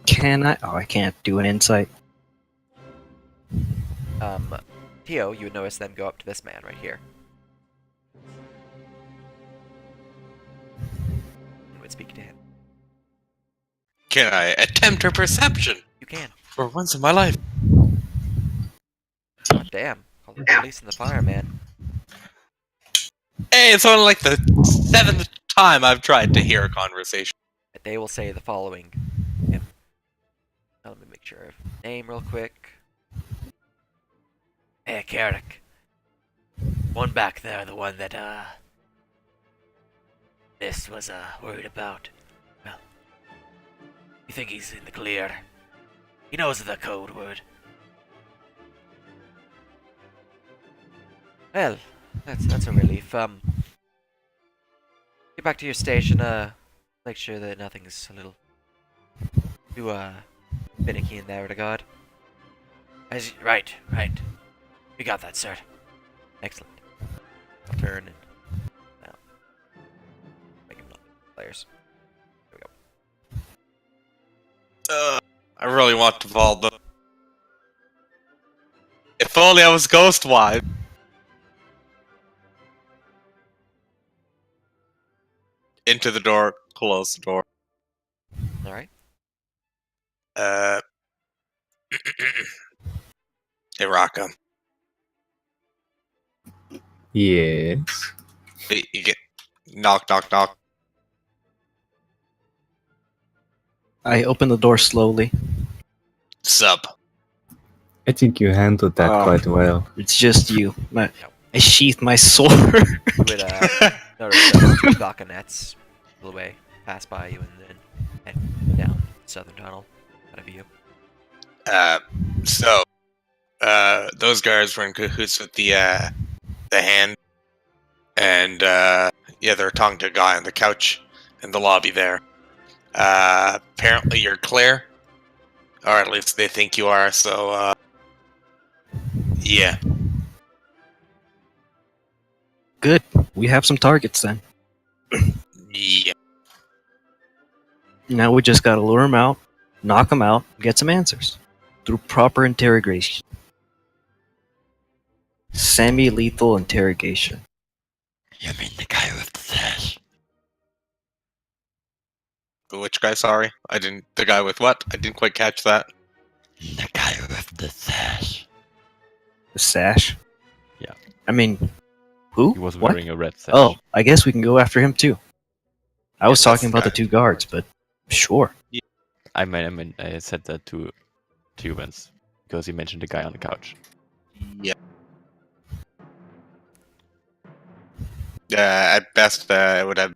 Can I? Oh, I can't do an insight. Tio, you would notice them go up to this man right here. And would speak to him. Can I attempt a perception You can. for once in my life? God damn. Call the police and the fire, man. Hey, it's only like the 7th time I've tried to hear a conversation. They will say the following. Him. Now, let me make sure of name real quick. Hey, Carrick. One back there, the one that, this was, worried about. Well, you think he's in the clear. He knows the code word. Well, that's a relief. Get back to your station, make sure that nothing's a little too, finicky in that regard. Right. We got that, sir. Excellent. I'll turn and now make him not players. There we go. I really want to follow them. If only I was ghost-wise. Into the door, close the door. All right. Hey, Raka. Yes. You get knock, knock, knock. I open the door slowly. Sup? I think you handled that Oh. quite well. It's just you. Yep. I sheath my sword. You would notice two Gawkinets pull away, pass by you, and then head down the southern tunnel out of view. So, those guards were in cahoots with the hand, and yeah, they're talking to a guy on the couch in the lobby there. Apparently you're Claire, or at least they think you are. So, yeah. Good. We have some targets then. Yeah. Now we just gotta lure him out, knock him out, get some answers. Through proper interrogation. Semi-lethal interrogation. You mean the guy with the sash? Which guy? Sorry, I didn't. The guy with what? I didn't quite catch that. The guy with the sash. The sash? Yeah. I mean, who? He was What? wearing a red sash. Oh, I guess we can go after him too. I was Yes, talking about the guy. two guards, but sure. I said that to you, Vince, because he mentioned the guy on the couch. Yeah. At best, I would have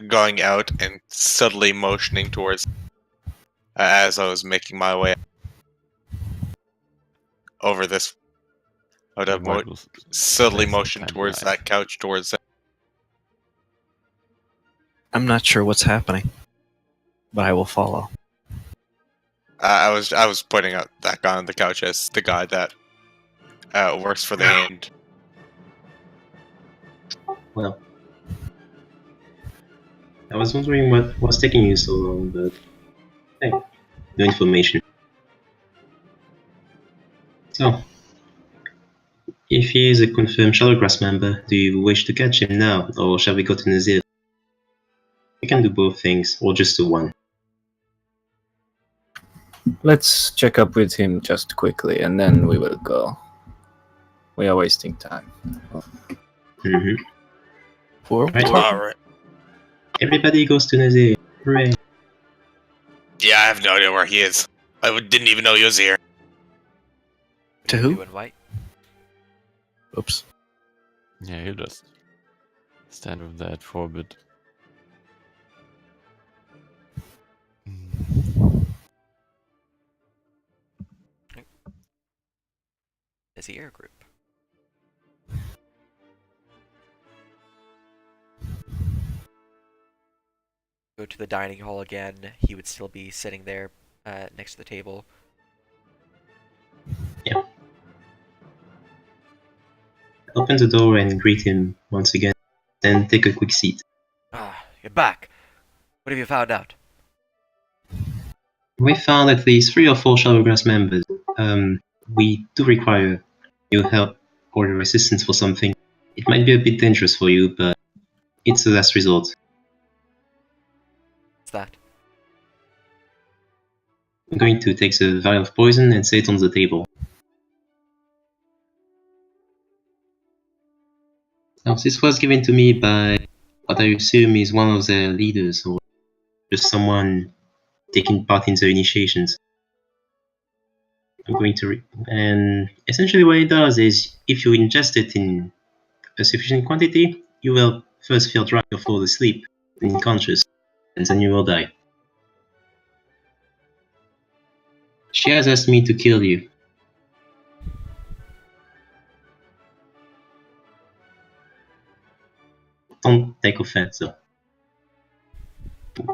going out and subtly motioning towards as I was making my way over this. I would have White was subtly placing motioned kind towards line. that couch, towards that. I'm not sure what's happening, but I will follow. I was pointing out that guy on the couch as the guy that works for the hand. Well, I was wondering what was taking you so long, but hey, no information. So, if he is a confirmed Shadowgrass member, do you wish to catch him now, or shall we go to Nazir? We can do both things, or just do one. Let's check up with him just quickly, and then we will go. We are wasting time. Mm-hmm. Right. All right. Everybody goes to Nazir. Hooray. Yeah, I have no idea where he is. Didn't even know he was here. To who? Blue and white. Oops. Yeah, he'll just stand with that for a bit. Nazir group. Go to the dining hall again. He would still be sitting there next to the table. Open the door and greet him once again, then take a quick seat. Ah, you're back. What have you found out? We found at least 3 or 4 Shadowgrass members. We do require your help or your assistance for something. It might be a bit dangerous for you, but it's the last resort. What's that? I'm going to take the vial of poison and set it on the table. Now, this was given to me by what I assume is one of their leaders, or just someone taking part in the initiations. I'm going to and essentially what it does is, if you ingest it in a sufficient quantity, you will first feel drunk or fall asleep, unconscious, and then you will die. She has asked me to kill you. Don't take offense, though.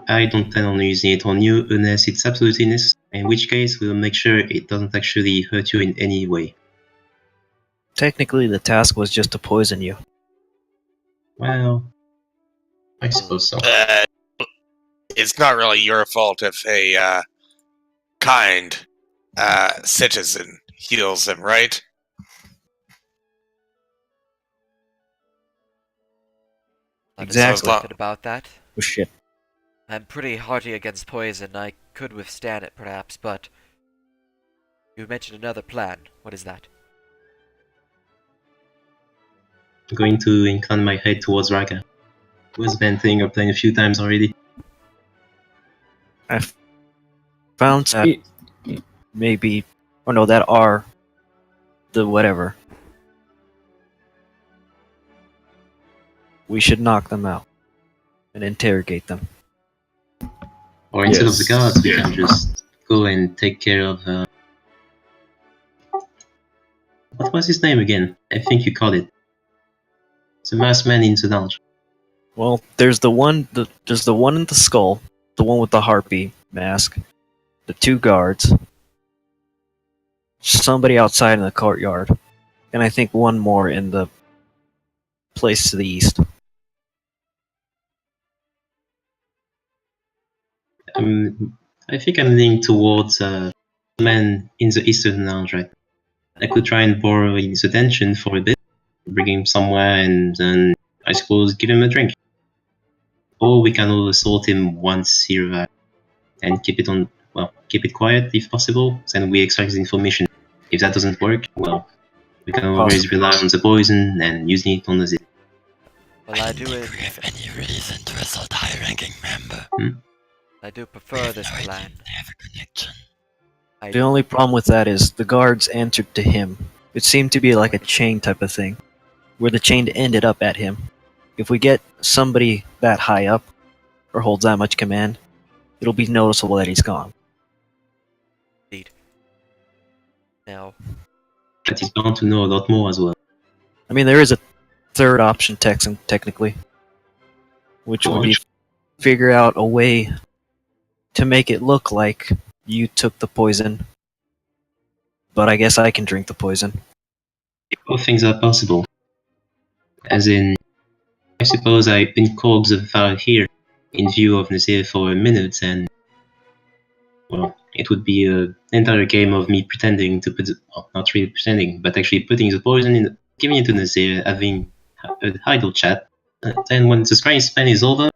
I don't plan on using it on you unless it's absolutely necessary, in which case we'll make sure it doesn't actually hurt you in any way. Technically, the task was just to poison you. Well, I suppose so. it's not really your fault if a kind citizen heals him, right? Not Exactly. disappointed about that. Oh shit. I'm pretty hearty against poison. I could withstand it, perhaps, but you mentioned another plan. What is that? I'm going to incline my head towards Raka, who has been playing her plane a few times already. I found that maybe, or no, that are the whatever. We should knock them out and interrogate them. Or instead of the Yes. guards, we can just go and take care of. What was his name again? I think you called it. It's a masked man in the lounge. Well, there's the one in the skull, the one with the harpy mask, the two guards, somebody outside in the courtyard, and I think one more in the place to the east. I think I'm leaning towards man in the eastern lounge, right? I could try and borrow his attention for a bit, bring him somewhere, and then I suppose give him a drink. Or we can all assault him once he arrives and keep it quiet if possible. Then we extract the information. If that doesn't work, well, we can always rely on the poison and using it on the zip. Well, I don't think we have any reason to assault a high-ranking member. I do We prefer have this no idea plan. they have a connection. The only problem with that is the guards answered to him. It seemed to be like a chain type of thing, where the chain ended up at him. If we get somebody that high up, or holds that much command, it'll be noticeable that he's gone. Indeed. Now, But he's bound to know a lot more as well. I mean, there is a third option, technically, which would be figure out a way to make it look like you took the poison. But I guess I can drink the poison. Both things are possible. As in, I suppose I incork the file here in view of Nazir for a minute, and well, it would be an entire game of me pretending to put, well, not really pretending, but actually putting the poison in, giving it to Nazir, having a idle chat. Then when the scrying span is over,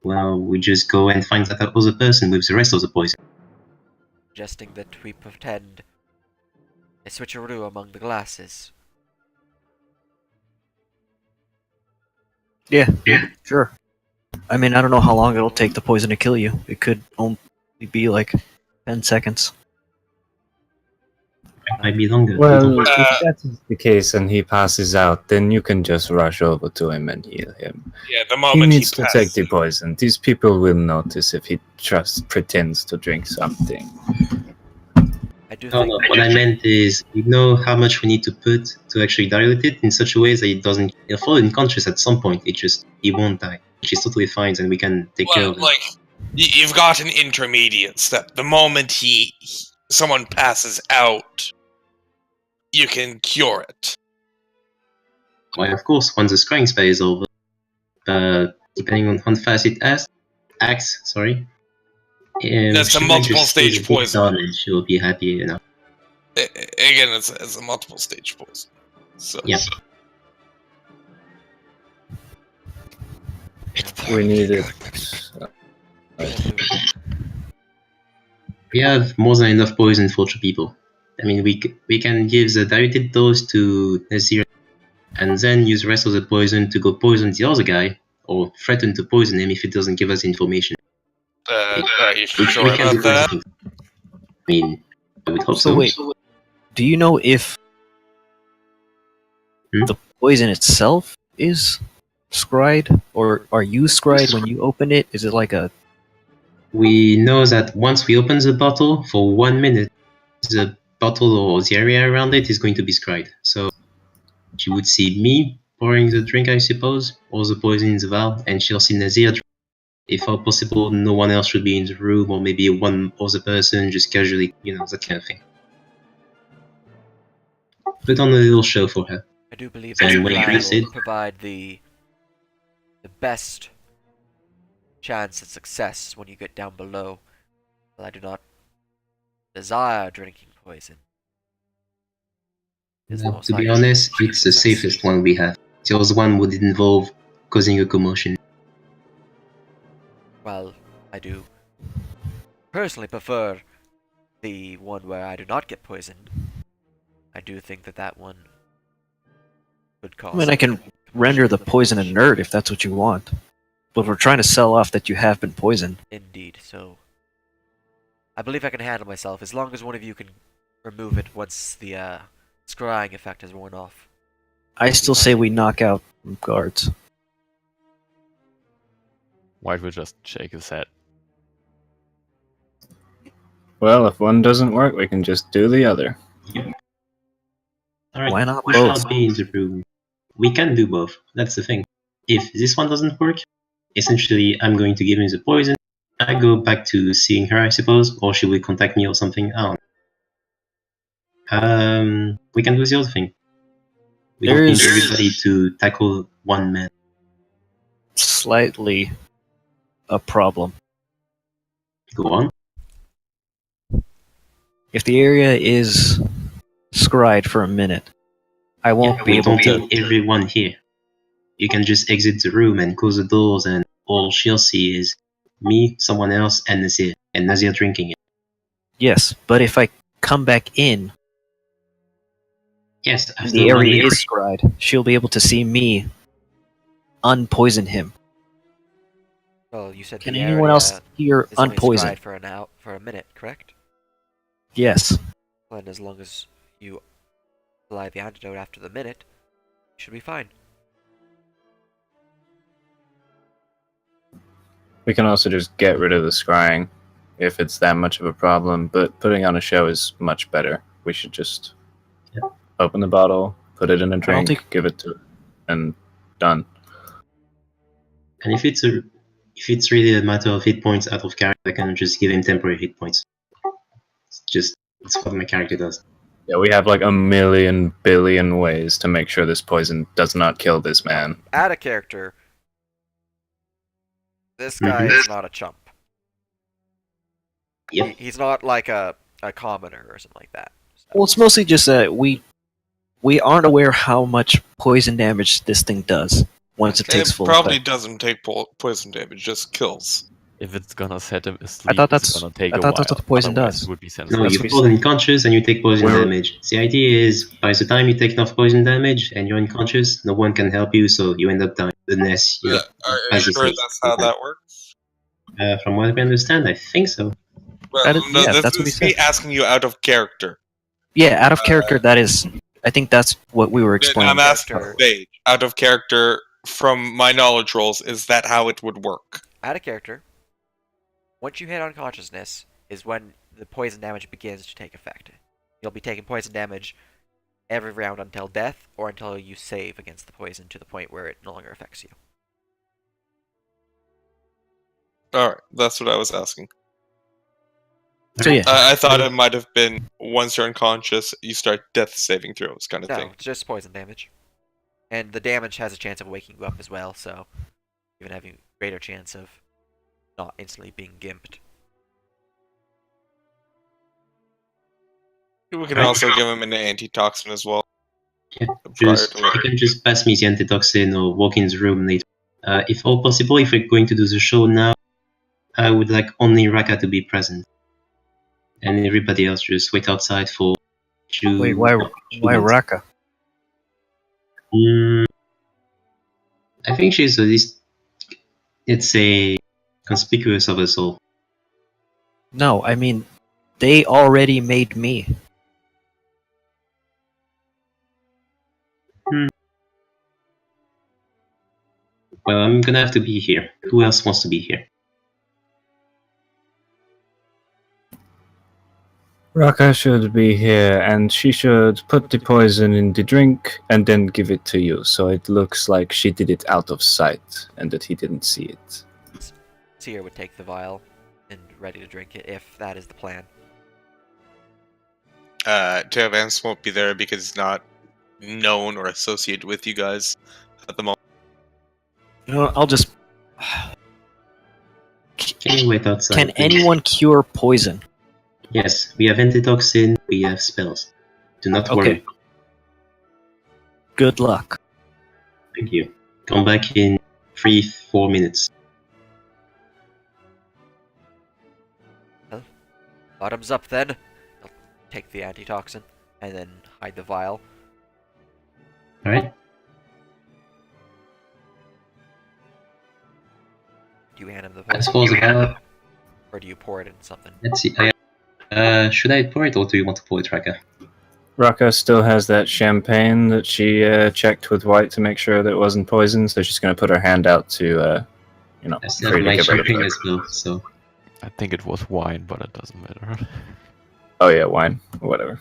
well, we just go and find that other person with the rest of the poison. suggesting that we pretend a switcheroo among the glasses. Yeah, sure. I mean, I don't know how long it'll take the poison to kill you. It could only be like 10 seconds. It might be longer. Well, if that is the case and he passes out, then you can just rush over to him and heal him. Yeah, the He moment needs to passes- take the poison. These people will notice if he just pretends to drink something. I do No, think no, what I meant is, we know how much we need to put to actually dilute it in such a way that it doesn't, he'll fall unconscious at some point, he won't die. Which is totally fine, and we can take care Well, of it. like, you've got an intermediate step. The moment someone passes out, you can cure it. Well, of course, once the scrying spell is over, depending on how fast it acts, sorry. That's a she might multiple just see stage the hit poison. done and she'll be happy enough. Again, it's a multiple stage poison. So, Yep. It's We need probably it. going to be We have more than enough poison for 2 people. I mean, we can give the diluted dose to Nazir, and then use the rest of the poison to go poison the other guy, or threaten to poison him if it doesn't give us information. are you We sure can do about that? anything. I mean, I would hope So so. wait, do you know if Hmm? the poison itself is scryed, or are you scryed when you open it? Is it like a We know that once we open the bottle, for 1 minute, the bottle or the area around it is going to be scryed. So she would see me pouring the drink, I suppose, or the poison in the vial, and she'll see Nazir drink. If all possible, no one else should be in the room, or maybe one other person just casually, that kind of thing. Put on a little show for her. I do believe And this when plan drinks will it- provide the best chance at success when you get down below. But I do not desire drinking poison. It's the Well, most to be likely honest, to it's the success. safest one we have. The other one would involve causing a commotion. Well, I do personally prefer the one where I do not get poisoned. I do think that one could cause. I mean, I can render the poison inert if that's what you want. But we're trying to sell off that you have been poisoned. Indeed, so I believe I can handle myself as long as one of you can remove it once the scrying effect has worn off. I still say we knock out guards. White will just shake his head. Well, if one doesn't work, we can just do the other. Alright, Why not we both? shall be in the room. We can do both. That's the thing. If this one doesn't work, essentially I'm going to give him the poison. I go back to seeing her, I suppose, or she will contact me or something. I don't know. We can do the other thing. We don't need everybody to tackle one man. Slightly a problem. Go on. If the area is scryed for a minute, I won't be We able don't to. need everyone here. You can just exit the room and close the doors, and all she'll see is me, someone else, and Nazir drinking it. Yes, but if I come back in Yes, and after the 1 area minute. is scryed, she'll be able to see me unpoison him. Well, you said Can the anyone area else here is only unpoison? scryed for a minute, correct? Yes. Well, and as long as you apply the antidote after the minute, you should be fine. We can also just get rid of the scrying if it's that much of a problem, but putting on a show is much better. We should just open the bottle, put it in a drink, give it to her, and done. And if it's really a matter of hit points out of character, I can just give him temporary hit points. It's what my character does. Yeah, we have like a million billion ways to make sure this poison does not kill this man. Add a character. This guy is not a chump. Yep. He's not like a commoner or something like that. So. Well, it's mostly just that we aren't aware how much poison damage this thing does once it takes full probably effect. doesn't take poison damage, just kills. If it's gonna set him asleep, thought it's that's- gonna take I a thought while. that's what the poison Otherwise, does. it would be No, sensible. That's you what he fall said. unconscious and you take poison Well- damage. The idea is, by the time you take enough poison damage and you're unconscious, no one can help you, so you end up dying unless you. Are as you you sure say. that's how that works? From what I understand, I think so. Well, that's what he is me said. asking you out of character. Yeah, out of character, that is. I think that's what we were explaining. I'm asking Character. Sage, out of character, from my knowledge rolls, is that how it would work? Add a character. Once you hit unconsciousness is when the poison damage begins to take effect. You'll be taking poison damage every round until death or until you save against the poison to the point where it no longer affects you. Alright, that's what I was asking. So yeah, I thought it might have been once you're unconscious, you start death saving throws kind of No, thing. it's just poison damage. And the damage has a chance of waking you up as well, so even having a greater chance of not instantly being gimped. We can also give him an antitoxin as well. Yeah, prior just to you it. can just pass me the antitoxin or walk in the room later. If all possible, if we're going to do the show now, I would like only Raka to be present, and everybody else just wait outside for. wait, why Raka? I think she's the least, let's say, conspicuous of us all. No, I mean, they already made me. Well, I'm gonna have to be here. Who else wants to be here? Raka should be here, and she should put the poison in the drink and then give it to you, so it looks like she did it out of sight and that he didn't see it. Seer would take the vial and ready to drink it if that is the plan. Vance won't be there because he's not known or associated with you guys at the moment. You know, I'll just. still wait outside. Can please. anyone cure poison? Yes, we have antitoxin, we have spells. Do not Okay. worry. Good luck. Thank you. Come back in 3-4 minutes. Bottoms up then. I'll take the antitoxin and then hide the vial. Alright? Do you hand him the I poison? suppose about. Or do you pour it in something? Let's see. Should I pour it or do you want to pour it, Raka? Raka still has that champagne that she checked with White to make sure that it wasn't poison, so she's going to put her hand out to, I still free have to my give her the champagne drug. as well, so. I think it was wine, but it doesn't matter. Oh yeah, wine, whatever.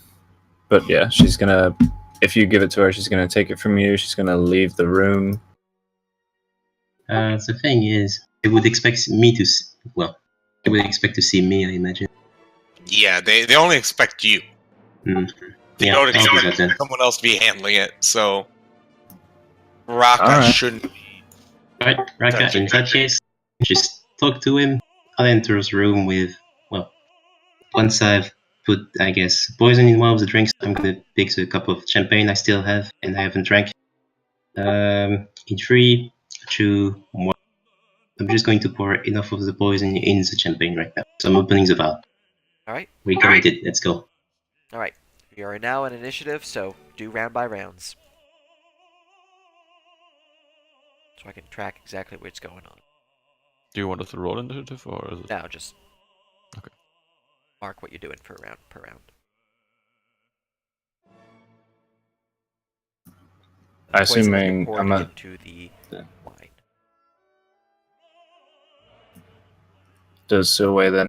But yeah, she's gonna. If you give it to her, she's gonna take it from you. She's gonna leave the room. The thing is, they would expect me to. Well, they would expect to see me, I imagine. Yeah, they only expect you. Mm. They Yeah, don't I'll do that expect then. someone else to be handling it. So Raka Alright. shouldn't. Alright, Raka, in that case, just talk to him. I'll enter his room with. Well, once I've put, I guess, poison in one of the drinks, I'm gonna pick the cup of champagne I still have and I haven't drank. In 3, 2, 1. I'm just going to pour enough of the poison in the champagne right now. So I'm opening the valve. Alright. We committed. Let's go. Alright. We are now in initiative, so do round by rounds. So I can track exactly what's going on. Do you want us to roll initiative or is it? Now just Okay. mark what you're doing for round per round. The poison has been Assuming poured I'm a. into the Yeah. wine. Does Silway then